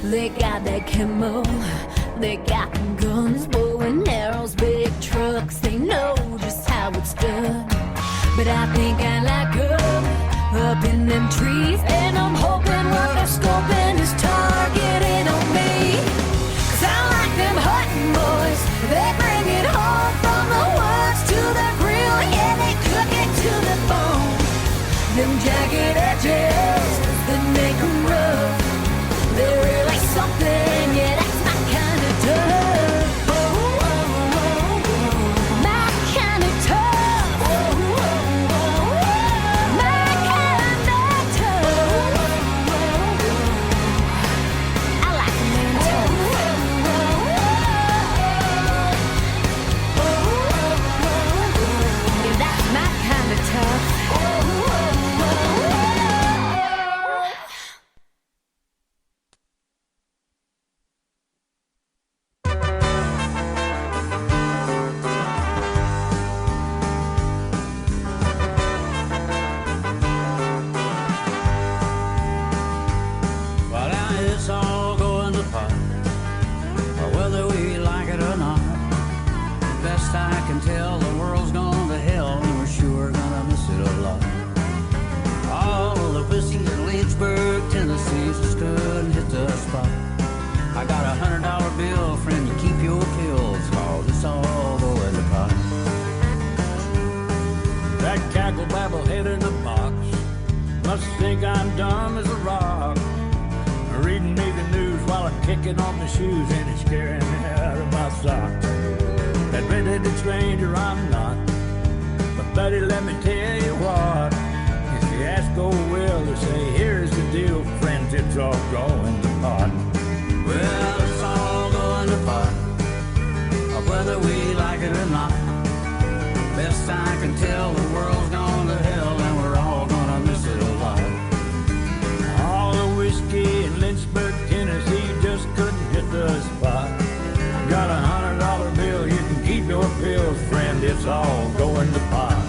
They got that camo, they got them guns, bow and arrows, big trucks, they know just how it's done. But I think I like them up in them trees, and I'm hoping what they're scoping is targeting on me. 'Cause I like them hunting boys, they bring it home from the woods to the grill, yeah, they cook it to the bone. Them jagged edges that make them rough, they're really something, yeah, that's my kind of tough. Oh, oh, oh, oh. My kind of tough. Oh, oh, oh, oh. My kind of tough. Oh, oh, oh. I like a man tough. Oh, oh, oh. Yeah, that's my kind of tough. Oh, oh, oh. Well, now it's all going to pot, whether we like it or not. Best I can tell, the world's gone to hell, and we're sure gonna miss it a lot. All of the pussies in Lynchburg, Tennessee, stood and hit the spot. I got $100 bill, friend, you keep your pills, cause it's all going to pot. That cackle babble head in the box must think I'm dumb as a rock, reading me the news while Well, I'm kicking on my shoes and it's scaring me out of my socks. That red-headed stranger I'm not. But buddy, let me tell you what. If you ask old Will to say, here's the deal, friends, it's all going to pot. Well, it's all going to pot, whether we like it or not. Best I can tell, the world's gone to hell and we're all gonna miss it a lot. All the whiskey in Lynchburg, Tennessee just couldn't hit the spot. Got $100 bill, you can keep your pills, friend, it's all going to pot.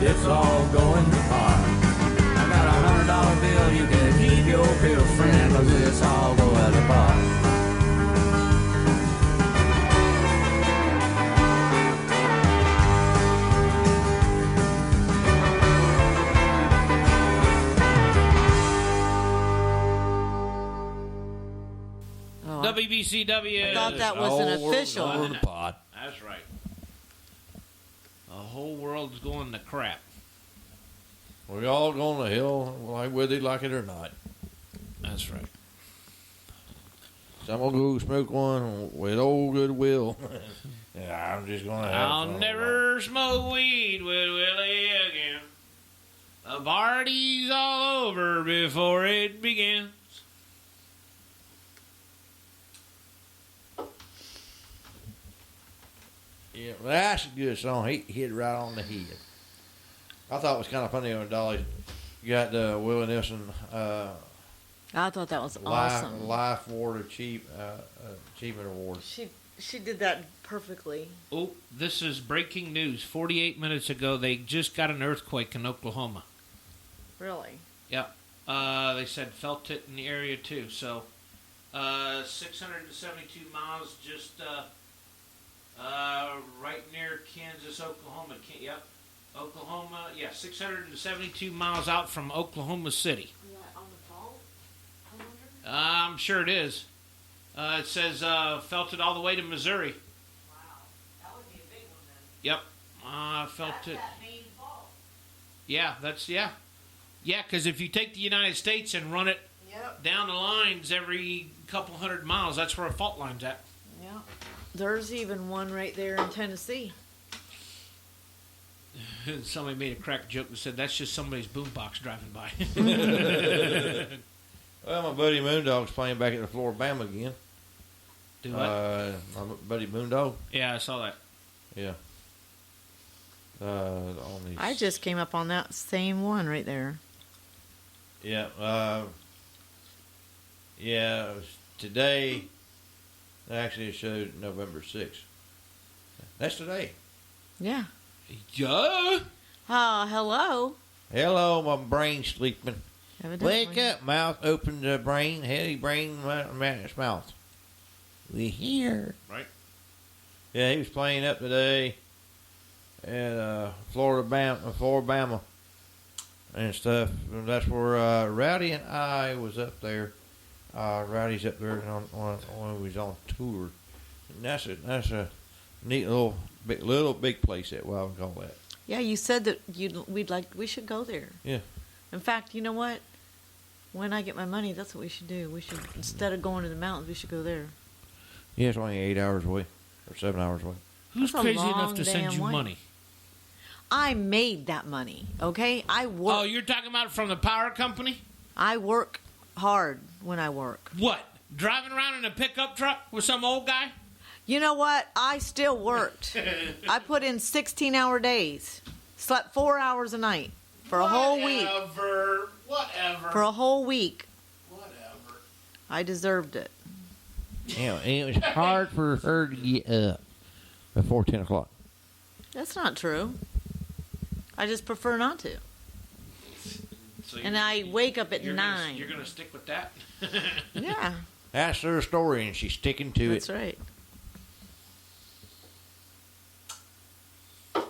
It's all going to pot. I got $100 bill, you can keep your pills, friend, 'cause it's all going to pot. WBCW. I thought that was an official. Over the pot. That's right. The whole world's going to crap. We all going to hell, like whether you like it or not. That's right. So I'm gonna go smoke one with old Goodwill. Yeah, I'm just gonna have I'll some. never smoke weed with Willie again. The party's all over before it begins. Yeah, well, that's a good song. He hit right on the head. I thought it was kind of funny when Dolly got the Willie Nelson I thought that was awesome. Life Award Achievement Award. She did that perfectly. Oh, this is breaking news. 48 minutes ago, they just got an earthquake in Oklahoma. Really? Yep. They said felt it in the area too. So, 672 miles just right near Kansas, Oklahoma. Yep. Oklahoma, 672 miles out from Oklahoma City. On the fault? I'm sure it is. It says felt it all the way to Missouri. Wow. That would be a big one then. Yep. Felt That's it. that main fault. Yeah, Yeah, because if you take the United States and run it down the lines every couple hundred miles, that's where a fault line's at. Yeah. There's even one right there in Tennessee. Somebody made a crack joke and said that's just somebody's boombox driving by. Well, my buddy Moondog's playing back at the Floribama again. Do what? My buddy Moondog. Yeah, I saw that. Yeah. On these. I just came up on that same one right there. Yeah. It was today. Actually, it showed November 6th. That's today. Yeah. Yeah. Hello. Hello, my brain sleeping. Evidently. Wake up, mouth open, the brain, heady brain, mouth. We here. Right. Yeah, he was playing up today at Floribama and stuff. And that's where Rowdy and I was up there. Rowdy's up there when he was on tour. And that's a neat little big place that I would call that. Yeah, you said that we should go there. Yeah. In fact, you know what? When I get my money, that's what we should do. We should, instead of going to the mountains, we should go there. Yeah, it's only 8 hours away or 7 hours away. Who's That's a crazy long enough to send damn you way. money? I made that money, okay? I work. Oh, you're talking about from the power company? I work hard when I work. What? Driving around in a pickup truck with some old guy? You know what? I still worked. I put in 16-hour days. Slept 4 hours a night for a whole week. Whatever. For a whole week. Whatever. I deserved it. Yeah, it was hard for her to get up before 10 o'clock. That's not true. I just prefer not to. So And I wake up at 9. You're going to stick with that? Yeah, That's her story, and she's sticking to that's it. right. I'm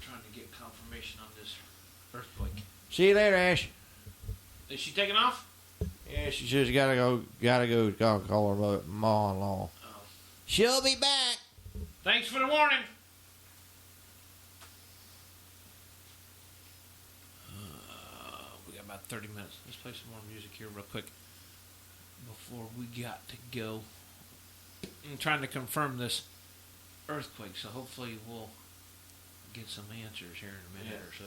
trying to get confirmation on this earthquake. See you later, Ash. Is she taking off? Yeah, she just gotta go call her ma-in-law. Oh. She'll be back. Thanks for the warning. We got about 30 minutes. Let's play some more music here real quick before we got to go. I'm trying to confirm this earthquake, so hopefully we'll get some answers here in a minute or so.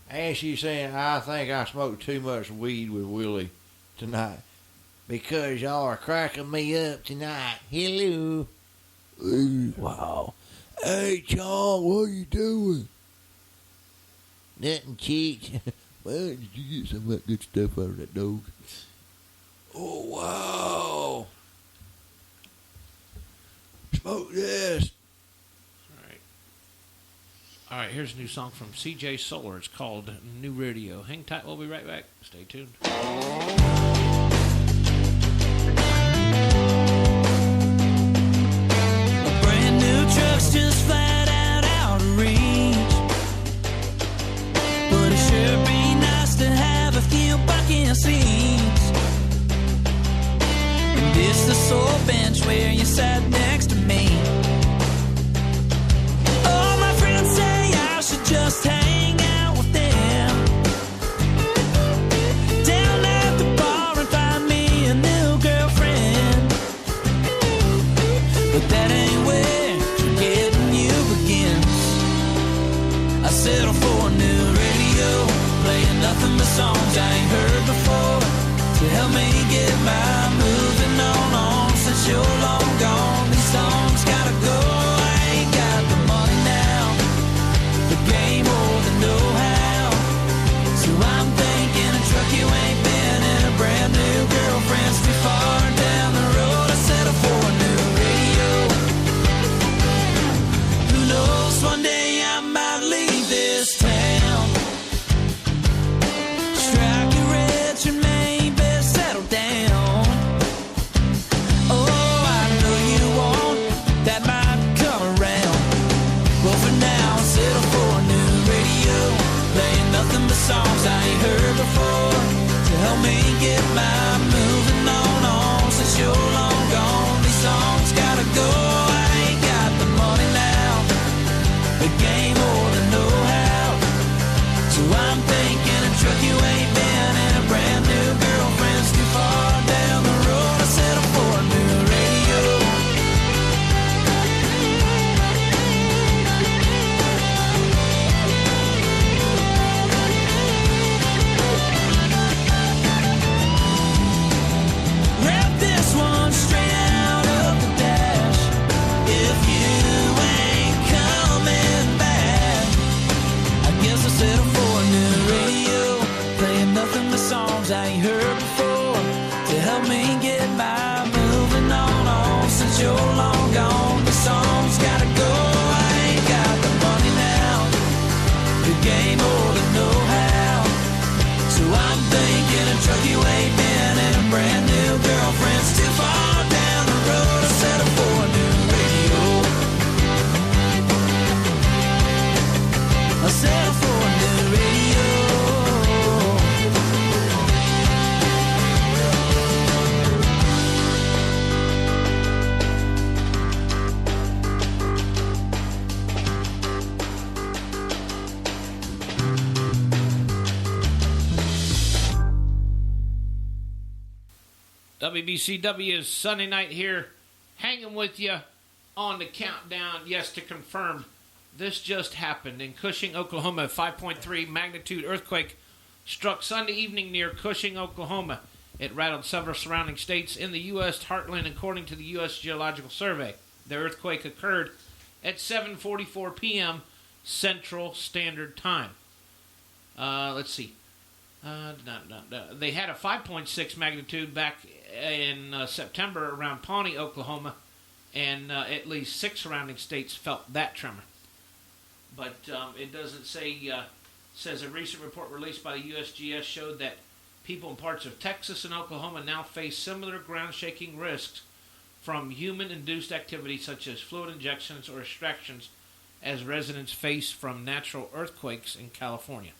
Ash, she's saying, I think I smoked too much weed with Willie tonight because y'all are cracking me up tonight. Hello. Wow. Hey, John, what are you doing? Nothing, Cheech. Well, did you get some of that good stuff out of that dog? Oh, wow. Smoke this. All right, here's a new song from CJ Solar. It's called New Radio. Hang tight, we'll be right back. Stay tuned. Brand new truck's just flat out of reach. But it sure be nice to have a few bucket seats. And this the sore bench where you sat next to me. All my friends say I should just hang out with them. Down at the bar and find me a new girlfriend. But that ain't where forgetting you begins. I settle for a new radio, playing nothing but songs I ain't heard before, to help me get my moving on since you're long gone. These songs gotta go. I ain't got the money now, the game or the know-how, so I'm thinking a truck you ain't been in, a brand new girlfriend's too far down the road. I settle for a new radio. Who knows, one day I might leave this town, strike it rich and maybe settle down. Oh, I know you want, that might come around. Well, for now, I'll settle for a new radio, playing nothing but songs I ain't heard before, to help me get my moving on since you're long gone. These songs gotta go. I ain't got the money now, the game or the know-how, so I'm thinking a truck you ain't been in, a brand new girlfriend's too far down the road. I settle for a new radio. Rap this one straight out of the dash. If you ain't coming back, I guess I'll settle for a new radio, playing nothing but songs I ain't heard before, to help me get my moving on since you're long gone. The songs gotta go. I ain't got the money now, the game or the know-how, so I'm thinking a truck you ain't been in, a brand new girlfriend's too far down the road. I settle for a new radio. I settle for a new radio. WBCW is Sunday night here, hanging with you on the countdown. Yes, to confirm This just happened in Cushing, Oklahoma. A 5.3 magnitude earthquake struck Sunday evening near Cushing, Oklahoma. It rattled several surrounding states in the U.S. heartland, according to the U.S. Geological Survey. The earthquake occurred at 7:44 p.m. Central Standard Time. Let's see. They had a 5.6 magnitude back in September around Pawnee, Oklahoma, and at least 6 surrounding states felt that tremor. But it doesn't say. Says a recent report released by the USGS showed that people in parts of Texas and Oklahoma now face similar ground-shaking risks from human-induced activity such as fluid injections or extractions as residents face from natural earthquakes in California.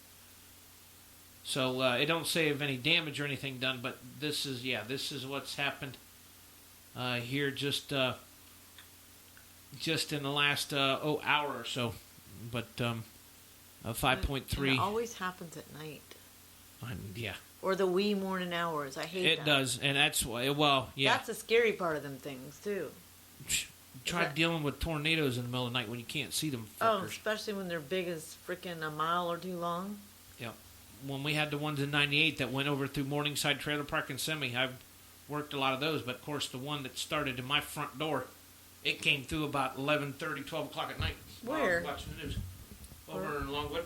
So it don't say of any damage or anything done, but this is what's happened here just in the last hour or so. But a 5.3. It always happens at night. Yeah. Or the wee morning hours. I hate that. It does, and that's why. Well, yeah. That's the scary part of them things too. Try dealing with tornadoes in the middle of the night when you can't see them. Oh, Fuckers. especially when they're big as freaking a mile or two long. Yeah. When we had the ones in '98 that went over through Morningside Trailer Park and Semi, I've worked a lot of those. But of course, the one that started in my front door, it came through about 11:30, 12 o'clock at night. Where? While I was watching the news. Over in Longwood.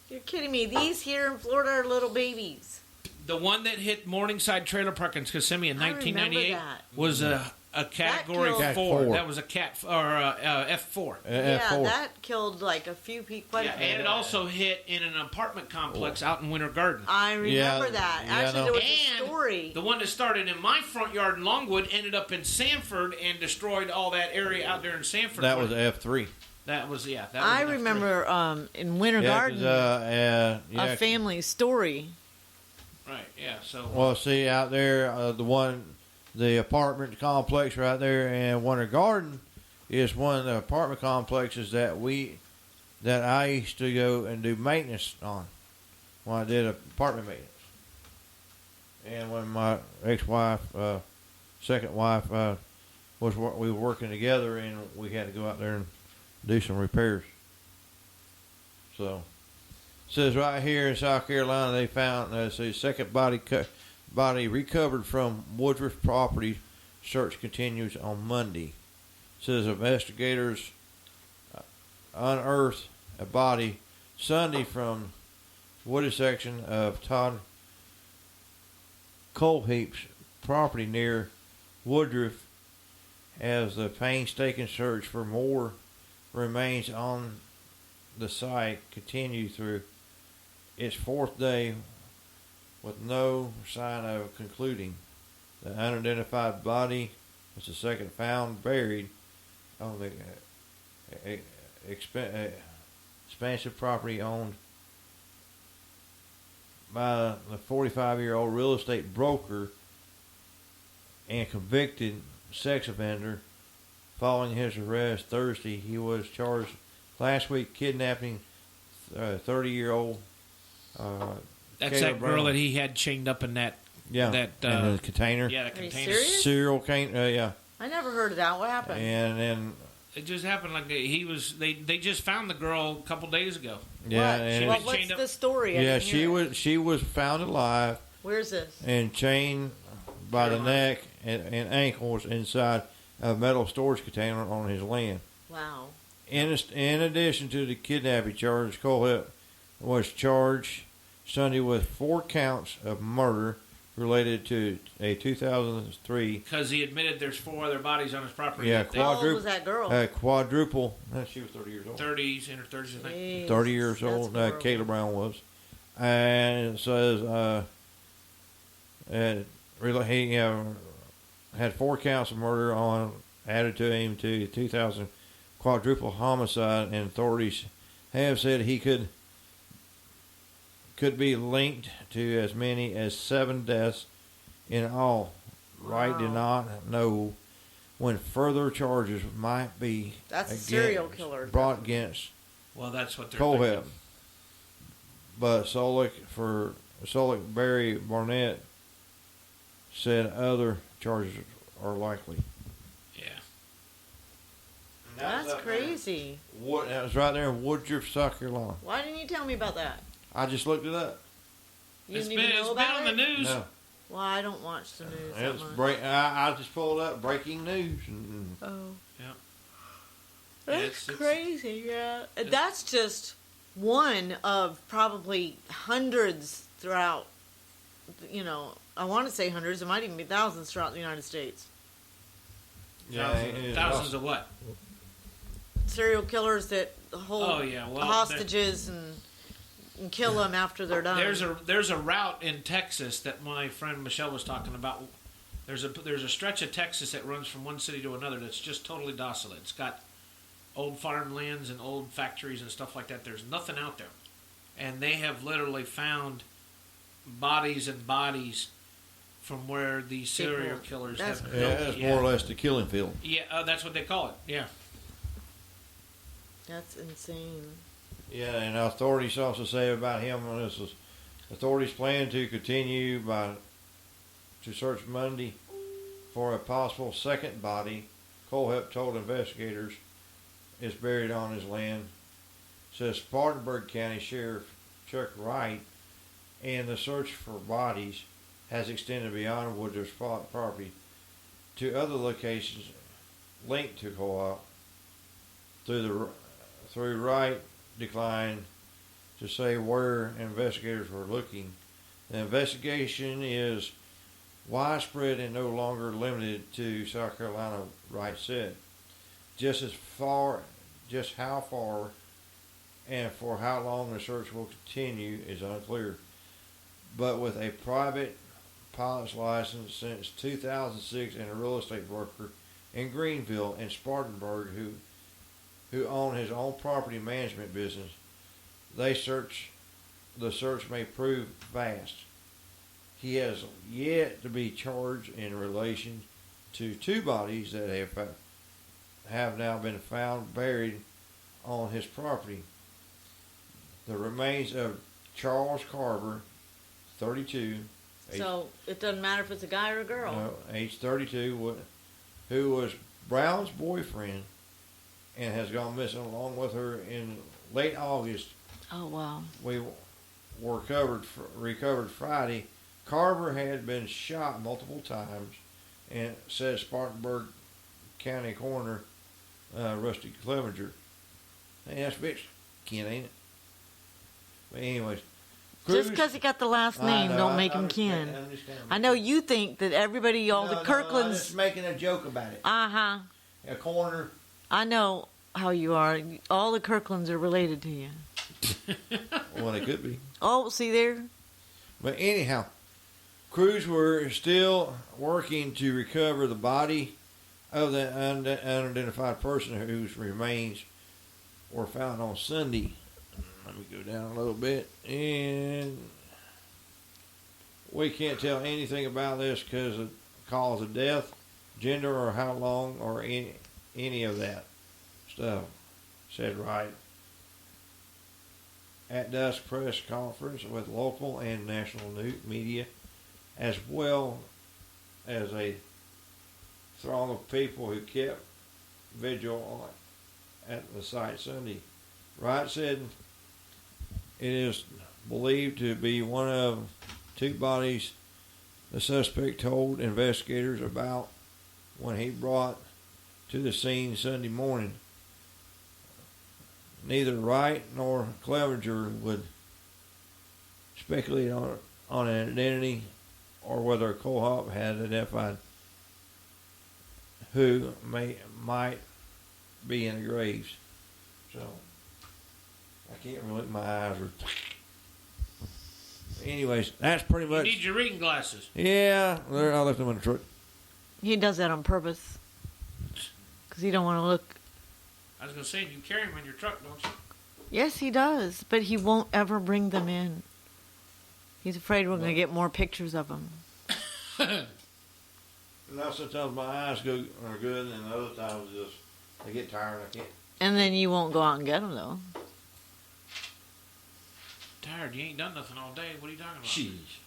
You're kidding me. These here in Florida are little babies. The one that hit Morningside Trailer Park in Kissimmee in I 1998 remember that. was a category killed- Cat 4. four. That was a cat or F4. Yeah, F4. that killed like a few people. Quite Yeah, a few. and it also hit in an apartment complex out in Winter Garden. I remember that. yeah, I Actually, know. there was And a story. the one that started in my front yard in Longwood ended up in Sanford and destroyed all that area out there in Sanford. That was F3. That was That was I an F3. remember in Winter Yeah, 'cause, Garden yeah. a family story. Right. Yeah. So. Well, see out there, the apartment complex right there in Winter Garden is one of the apartment complexes that I used to go and do maintenance on when I did apartment maintenance. And when my ex-wife, second wife, we were working together, and we had to go out there and do some repairs. So. Says right here in South Carolina, they found the second body recovered from Woodruff property. Search continues on Monday. Says investigators unearthed a body Sunday from wooded section of Todd Coalheap's property near Woodruff, as the painstaking search for more remains on the site continued through its 4th day with no sign of concluding. The unidentified body was the second found buried on the expansive property owned by the 45-year-old real estate broker and convicted sex offender. Following his arrest Thursday, he was charged last week kidnapping 30-year-old That's Caleb that girl Brown. that he had chained up in that. Yeah, That in the container. Yeah, the Are you container. serious? Serial cane. Yeah, I never heard of that. What happened? and then It just happened like he was. They just found the girl a couple days ago. yeah, What? and was What's chained up- the story? I yeah, didn't hear it. she was found alive Where's this? and chained by the neck and ankles inside a metal storage container on his land. Wow. In addition to the kidnapping charge, Colehill was charged Sunday with 4 counts of murder related to a 2003 Because he admitted there's 4 other bodies on his property. Yeah, that they- How old was that girl? quadruple. She was 30 years old. 30s, in her 30s, I think. Jesus, 30 years that's old. horrible. Caleb Brown was, and it says he had 4 counts of murder added to him to 2000 quadruple homicide, and authorities have said he could be linked to as many as 7 deaths in all. Wright did not know when further charges might be That's a against- serial killer. brought against Well, that's what they're Colehill. thinking. But Solick Barry Barnett said other charges are likely. Yeah. That's crazy. That was right there in Woodruff, South Carolina. Why didn't you tell me about that? I just looked it up. You It's didn't even know been about on it? the news. No, Well, I don't watch the news. that it's much. I just pulled up breaking news. And Oh. Yeah. That's It's- crazy, yeah. That's just one of probably hundreds throughout, I want to say hundreds, it might even be thousands throughout the United States. Thousands of what? Serial killers that hold Oh, yeah, well, hostages and kill them after they're done. There's a route in Texas that my friend Michelle was talking about. There's a stretch of Texas that runs from one city to another that's just totally desolate. It's got old farmlands and old factories and stuff like that. There's nothing out there, and they have literally found bodies and bodies from where these serial killers have. it's more or less the killing field. Yeah, that's what they call it. Yeah. That's insane. Yeah, and authorities also say about him, authorities plan to continue to search Monday for a possible second body. Colehep told investigators is buried on his land. Says Spartanburg County Sheriff Chuck Wright, and the search for bodies has extended beyond Woodruff's property to other locations linked to Co-op. Through Wright declined to say where investigators were looking. The investigation is widespread and no longer limited to South Carolina, Wright said. Just how far and for how long the search will continue is unclear. But with a private pilot's license since 2006 and a real estate broker in Greenville and Spartanburg who own his own property management business, the search may prove vast. He has yet to be charged in relation to two bodies that have now been found buried on his property. The remains of Charles Carver, 32. So it doesn't matter if it's a guy or a girl. No, age 32, who was Brown's boyfriend and has gone missing along with her in late August. Oh, wow. We were recovered Friday. Carver had been shot multiple times, and says Spartanburg County Coroner Rusty Clevenger. Hey, that's bitch, Ken, ain't it? But anyways, Just because he got the last name, don't make him kin. I know you think that everybody, all the I'm Kirklands. just making a joke about it. Uh-huh. A coroner. I know how you are. All the Kirklands are related to you. Well, they could be. Oh, see there? But anyhow, crews were still working to recover the body of the unidentified person whose remains were found on Sunday. Let me go down a little bit. And we can't tell anything about this because of cause of death, gender, or how long, or any of that stuff, said Wright. At dusk press conference with local and national media, as well as a throng of people who kept vigil at the site Sunday. Wright said it is believed to be one of two bodies the suspect told investigators about when he brought to the scene Sunday morning. Neither Wright nor Clevenger would speculate on an identity or whether Co-op had identified who might be in the graves. So I can't really. My eyes are. Anyways, that's pretty You much. need your reading glasses. Yeah, I left them in the truck. He does that on purpose. Because he don't want to look. I was going to say, you carry them in your truck, don't you? Yes, he does. But he won't ever bring them in. He's afraid we're going to get more pictures of them. Now sometimes my eyes are good, and other times I get tired. I can't. And then you won't go out and get them, though. Tired, you ain't done nothing all day. What are you talking about? Jeez.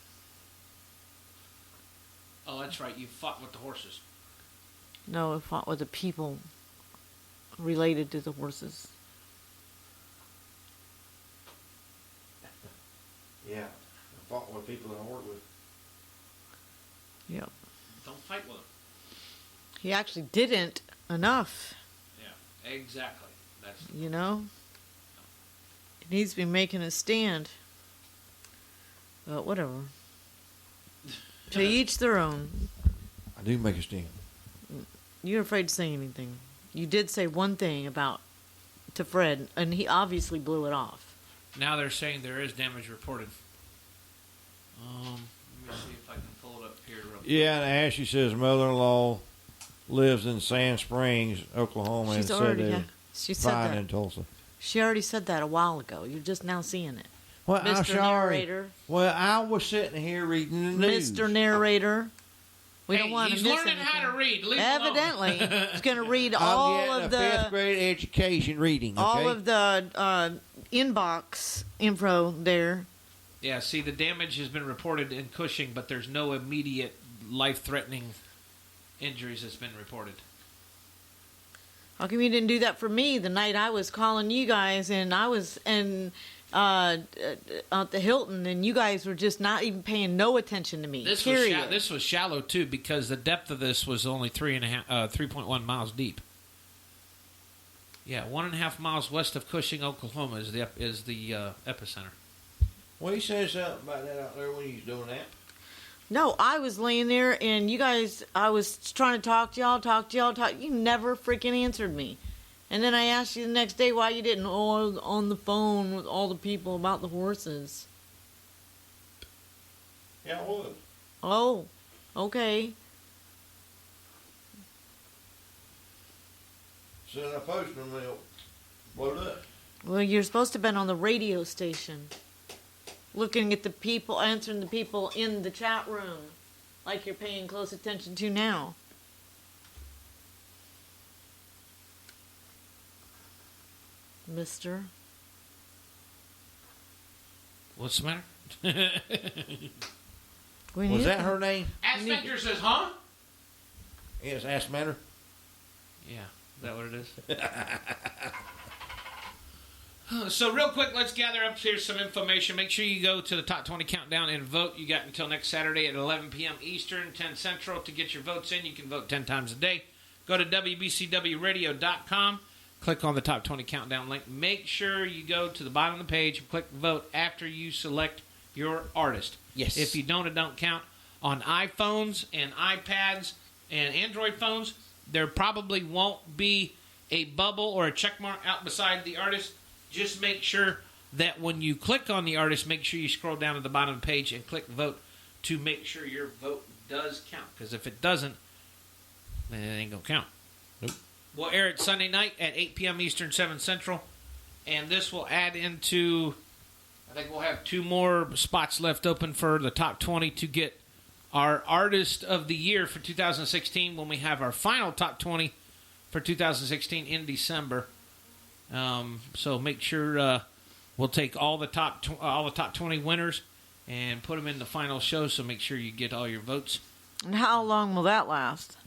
Oh, that's right. You fought with the horses. No, we fought with the people. related to the horses. Yeah. Fought with people I work with. Yep. Don't fight with him. He actually didn't enough, Yeah, exactly. That's you know? He needs to be making a stand. But whatever. To each their own. I do make a stand. You're afraid to say anything. You did say one thing to Fred, and he obviously blew it off. now they're saying there is damage reported. Let me see if I can pull it up here real quick. Yeah, and Ashley says mother-in-law lives in Sand Springs, Oklahoma, and She's said already, they're she said fine that. in Tulsa. She already said that a while ago. You're just now seeing it. Well, I'm Mr. sorry. Narrator. Well, I was sitting here reading the news. Mr. Narrator. We Hey, don't want to he's miss learning anything. how to read. Leave him alone. Evidently, he's going to read I'm all getting of a fifth the grade education reading. Okay? all of the inbox info there. Yeah, see, the damage has been reported in Cushing, but there's no immediate life-threatening injuries that's been reported. How come you didn't do that for me the night I was calling you guys and I was at the Hilton and you guys were just not even paying no attention to me? This was shallow too because the depth of this was only 3.1 miles deep. Yeah, 1.5 miles west of Cushing, Oklahoma is the epicenter. Well, he said something about that out there when he was doing that. No, I was laying there and you guys, I was trying to talk to y'all. You never freaking answered me. And then I asked you the next day why you didn't on the phone with all the people about the horses. Yeah, I was. Oh, okay. So I posted them, they blowed up. Well, you're supposed to have been on the radio station. Looking at the people, answering the people in the chat room. Like you're paying close attention to now. Mister. What's the matter? Was that her name? Ask Mentor says, huh? Yes, Ask Mentor. Yeah, is that what it is? So real quick, let's gather up here some information. Make sure you go to the Top 20 Countdown and vote. You got until next Saturday at 11 p.m. Eastern, 10 Central to get your votes in. You can vote 10 times a day. Go to WBCWradio.com. Click on the Top 20 Countdown link. Make sure you go to the bottom of the page and click vote after you select your artist. Yes. If you don't, it don't count. On iPhones and iPads and Android phones, there probably won't be a bubble or a check mark out beside the artist. Just make sure that when you click on the artist, make sure you scroll down to the bottom of the page and click vote to make sure your vote does count. Because if it doesn't, then it ain't going to count. Nope. We'll air it Sunday night at 8 p.m. Eastern, 7 Central. And this will add into, I think we'll have 2 more spots left open for the top 20 to get our Artist of the Year for 2016 when we have our final top 20 for 2016 in December. So make sure we'll take all the top 20 winners and put them in the final show. So make sure you get all your votes. And how long will that last?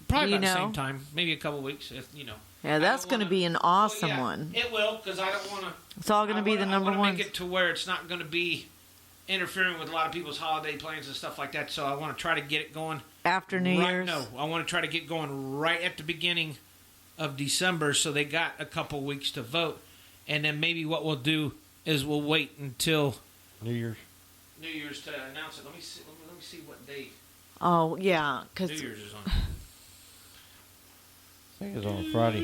Probably Do about you the know? same time, maybe a couple weeks. If you know. Yeah, that's going to be an awesome Well, yeah, one. It will because I don't want to. It's all going to be the number I one. want to make it to where it's not going to be interfering with a lot of people's holiday plans and stuff like that. So I want to try to get it going After New Year's? No, I want to try to get going right at the beginning of December, so they got a couple weeks to vote, and then maybe what we'll do is we'll wait until New Year's to announce it. Let me see what date Oh, yeah. New Because Year's is on. I think it's on Friday.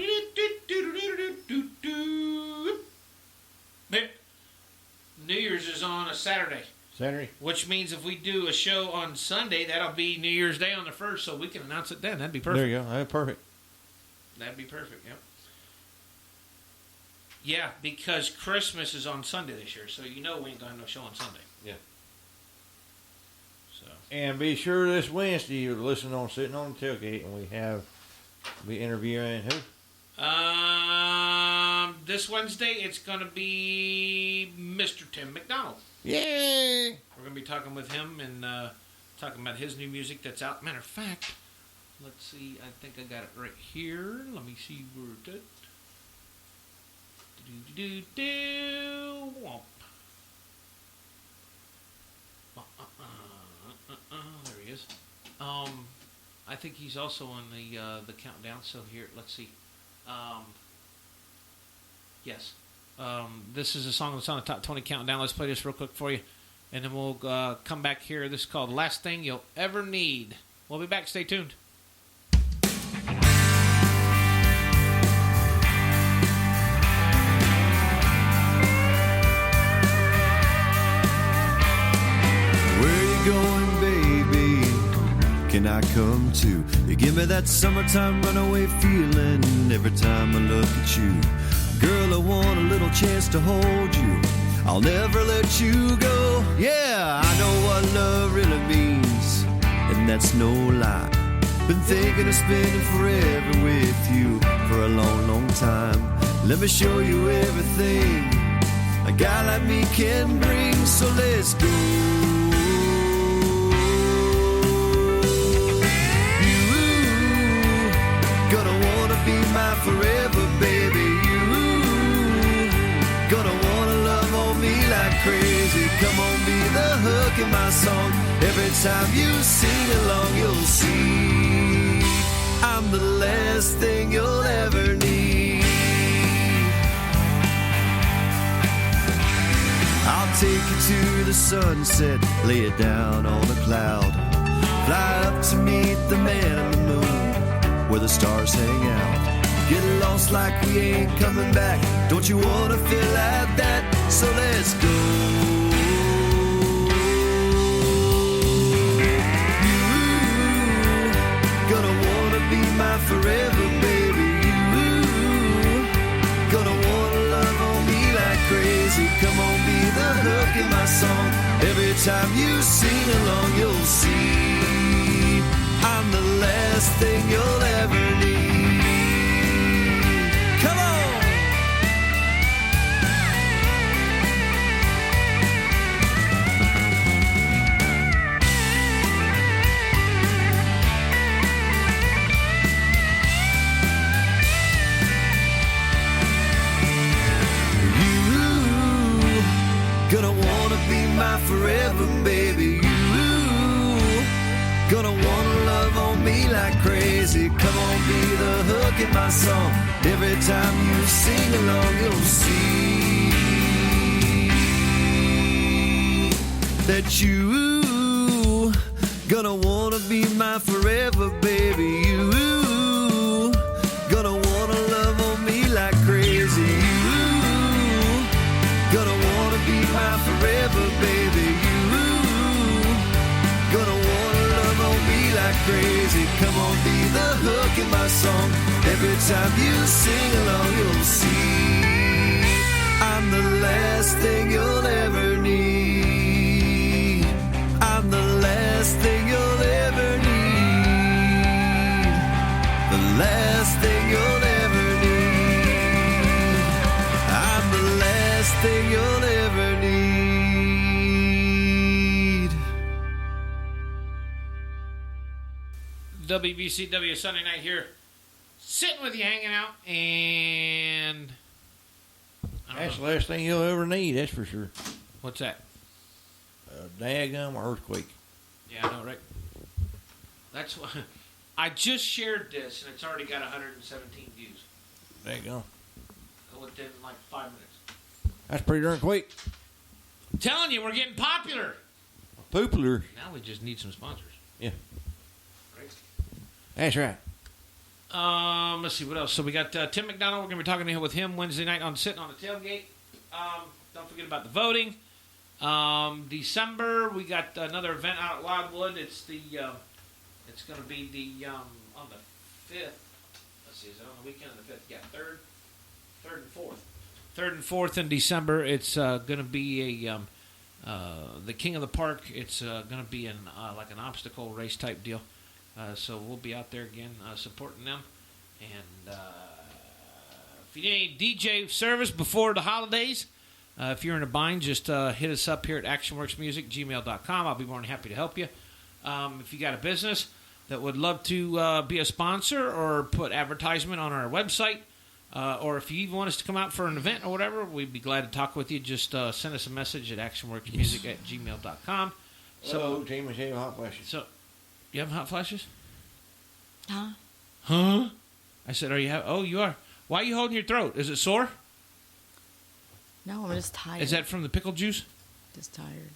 New Year's is on a Saturday. Saturday? Which means if we do a show on Sunday, that'll be New Year's Day on the 1st, so we can announce it then. That'd be perfect. There you go. That's perfect. That'd be perfect, yep. Yeah, because Christmas is on Sunday this year, so you know we ain't going to have no show on Sunday. Yeah. So. And be sure this Wednesday you're listening on Sitting on the Tailgate, and we interviewing who? This Wednesday, it's going to be Mr. Tim McDonald. Yay! We're going to be talking with him and talking about his new music that's out. Matter of fact, Let's see. I think I got it right here. Let me see where it's at. Do-do-do-do. Womp. There he is. I think he's also on the countdown. So here, let's see. Yes. This is a song that's on the top 20 countdown. Let's play this real quick for you, and then we'll come back here. This is called "Last Thing You'll Ever Need." We'll be back. Stay tuned. Where you going, baby? Can I come too? You give me that summertime runaway feeling every time I look at you. Girl, I want a little chance to hold you. I'll never let you go. Yeah, I know what love really means, and that's no lie. Been thinking of spending forever with you for a long, long time. Let me show you everything a guy like me can bring, so let's go. Gonna wanna be my forever, baby. You gonna wanna love on me like crazy. Come on, be the hook in my song. Every time you sing along, you'll see I'm the last thing you'll ever need. I'll take you to the sunset, lay it down on a cloud. Fly up to meet the man on the moon, where the stars hang out. Get lost like we ain't coming back. Don't you wanna feel like that? So let's go. You gonna wanna be my forever, baby. You gonna wanna love on me like crazy. Come on, be the hook in my song. Every time you sing along, you'll see I'm the last thing you'll ever need. Come on! You gonna wanna be my forever, baby. You gonna wanna love on me like crazy. Come on, be the hook in my song. Every time you sing along, you'll see that you gonna wanna be my forever, baby. You gonna wanna love on me like crazy. You gonna wanna be my forever, baby. You gonna wanna love on me like crazy. Come on, be the hook in my song. Every time you sing along, you'll see I'm the last thing you'll ever need. I'm the last thing you'll ever need. The last thing you'll ever need. I'm the last thing you'll ever need. WBCW Sunday night here, sitting with you, hanging out, and That's the last thing you'll ever need, that's for sure. What's that? A daggum earthquake. Yeah, I know, right? That's what I just shared this, and it's already got 117 views There you go. within like 5 minutes. That's pretty darn quick. I'm telling you, we're getting popular. Popular. Now we just need some sponsors. Yeah. Right? That's right. Let's see what else. So we got Tim McDonald. We're going to be talking with him Wednesday night on Sitting on the Tailgate. Don't forget about the voting. December we got another event out at Wildwood. It's the it's going to be the on the 5th. Let's see, is it on the weekend of the 5th? Yeah, third and fourth. 3rd and 4th in December. It's going to be a the King of the Park. It's going to be an like an obstacle race type deal. So we'll be out there again supporting them. And if you need any DJ service before the holidays, if you're in a bind, just hit us up here at actionworksmusic@gmail.com. I'll be more than happy to help you. If you got a business, that would love to be a sponsor or put advertisement on our website, or if you even want us to come out for an event or whatever, we'd be glad to talk with you. Just send us a message at actionworksmusic@gmail.com. So, team is having hot flashes. So, you have hot flashes? Huh? Huh? I said, oh, you are. Why are you holding your throat? Is it sore? No, I'm just tired. Is that from the pickle juice? Just tired.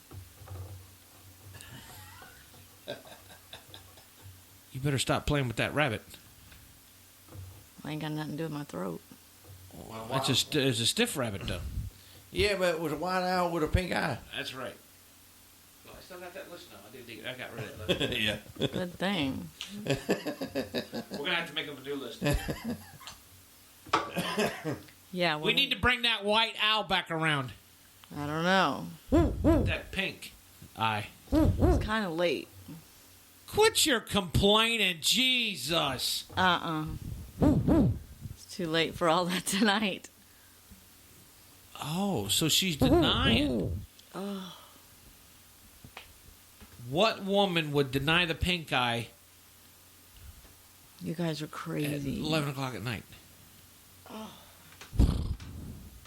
You better stop playing with that rabbit. I ain't got nothing to do with my throat. It's a stiff rabbit, though. Yeah, but it was a white owl with a pink eye. That's right. Well, I still got that list now. I got rid of it. Yeah. Good thing. We're going to have to make up a new list. Yeah. We need to bring that white owl back around. I don't know. That pink eye. It's kind of late. Quit your complaining, Jesus. It's too late for all that tonight. Oh, so she's denying. Oh. What woman would deny the pink eye You guys are at crazy. 11 o'clock at night? Oh.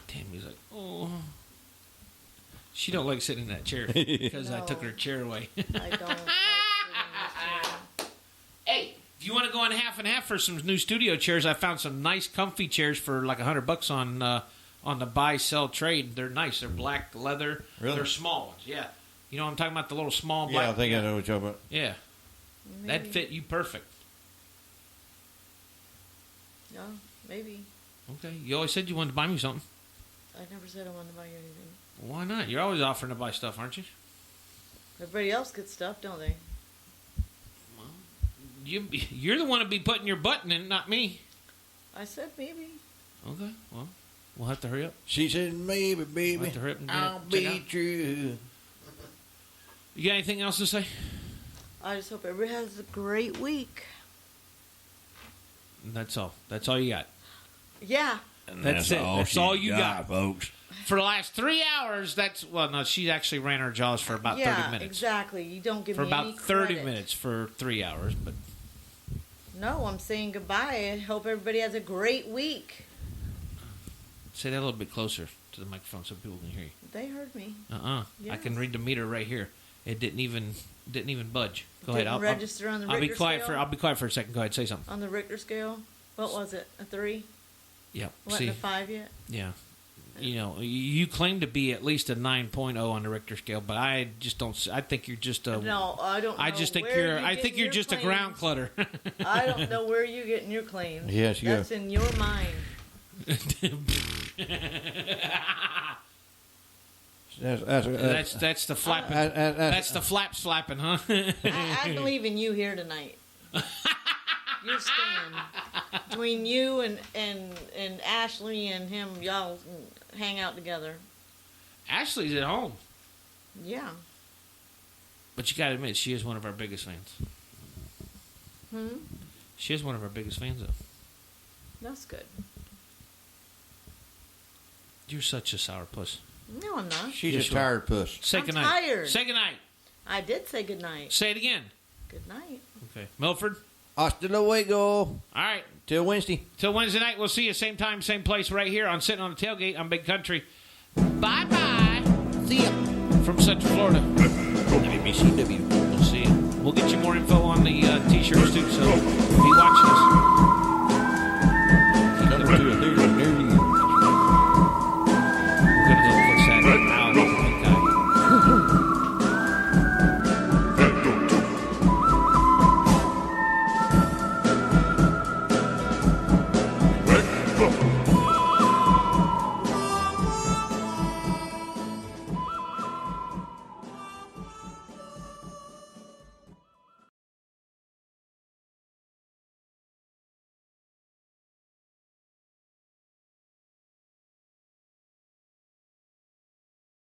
Tammy's like, oh. She don't like sitting in that chair because I took her chair away. I don't. Hey, if you want to go in half and half for some new studio chairs, I found some nice, comfy chairs for like $100 on the buy, sell, trade. They're nice. They're black leather. Really? They're small ones. Yeah. You know what I'm talking about? The little small Yeah, black. I think I know what you're talking about. Yeah. Maybe. That'd fit you perfect. No, maybe. Okay. You always said you wanted to buy me something. I never said I wanted to buy you anything. Why not? You're always offering to buy stuff, aren't you? Everybody else gets stuff, don't they? You're the one to be putting your button in, not me. I said maybe. Okay. Well, we'll have to hurry up. She said, maybe, baby, We'll have to hurry up and I'll check be out. true. You got anything else to say? I just hope everybody has a great week. That's all. That's all you got. Yeah. And That's it. That's she all you got. folks. For the last 3 hours, no, she actually ran her jaws for about 30 minutes. Exactly. You don't give For me any about 30 credit. minutes for 3 hours, but No, I'm saying goodbye. I hope everybody has a great week. say that a little bit closer to the microphone so people can hear you. They heard me. I Yes. can read the meter right here. It didn't even budge. Go Didn't ahead. register on the I'll be Richter quiet scale? I'll be quiet for a second. Go ahead, say something. On the Richter scale, what was it? A 3? Yeah. Wasn't a 5 yet? Yeah. You know, you claim to be at least a 9.0 on the Richter scale, but I just don't. I think you're just a. No, I don't know. I just think where you're. you I get think you're your just a claims. ground clutter. I don't know where you're getting your claims. Yes, you That's in your mind. That's the flapping. That's the flap slapping, huh? I believe in you here tonight. Your stand between you and Ashley and him, y'all hang out together. Ashley's at home, Yeah. but you got to admit she is one of our biggest fans. She is one of our biggest fans, though. That's good. You're such a sourpuss. No, I'm not. She's Yes, a you are. tired puss. Say I'm goodnight. tired. Say goodnight. I did say goodnight. Say it again. Good night. Okay, Milford. Hasta luego. All right. Till Wednesday. Till Wednesday night, we'll see you same time, same place, right here on Sitting on the Tailgate on Big Country. Bye bye. See ya. From Central Florida. WBCW. We'll see you. We'll get you more info on the T-shirts too. So be watching us.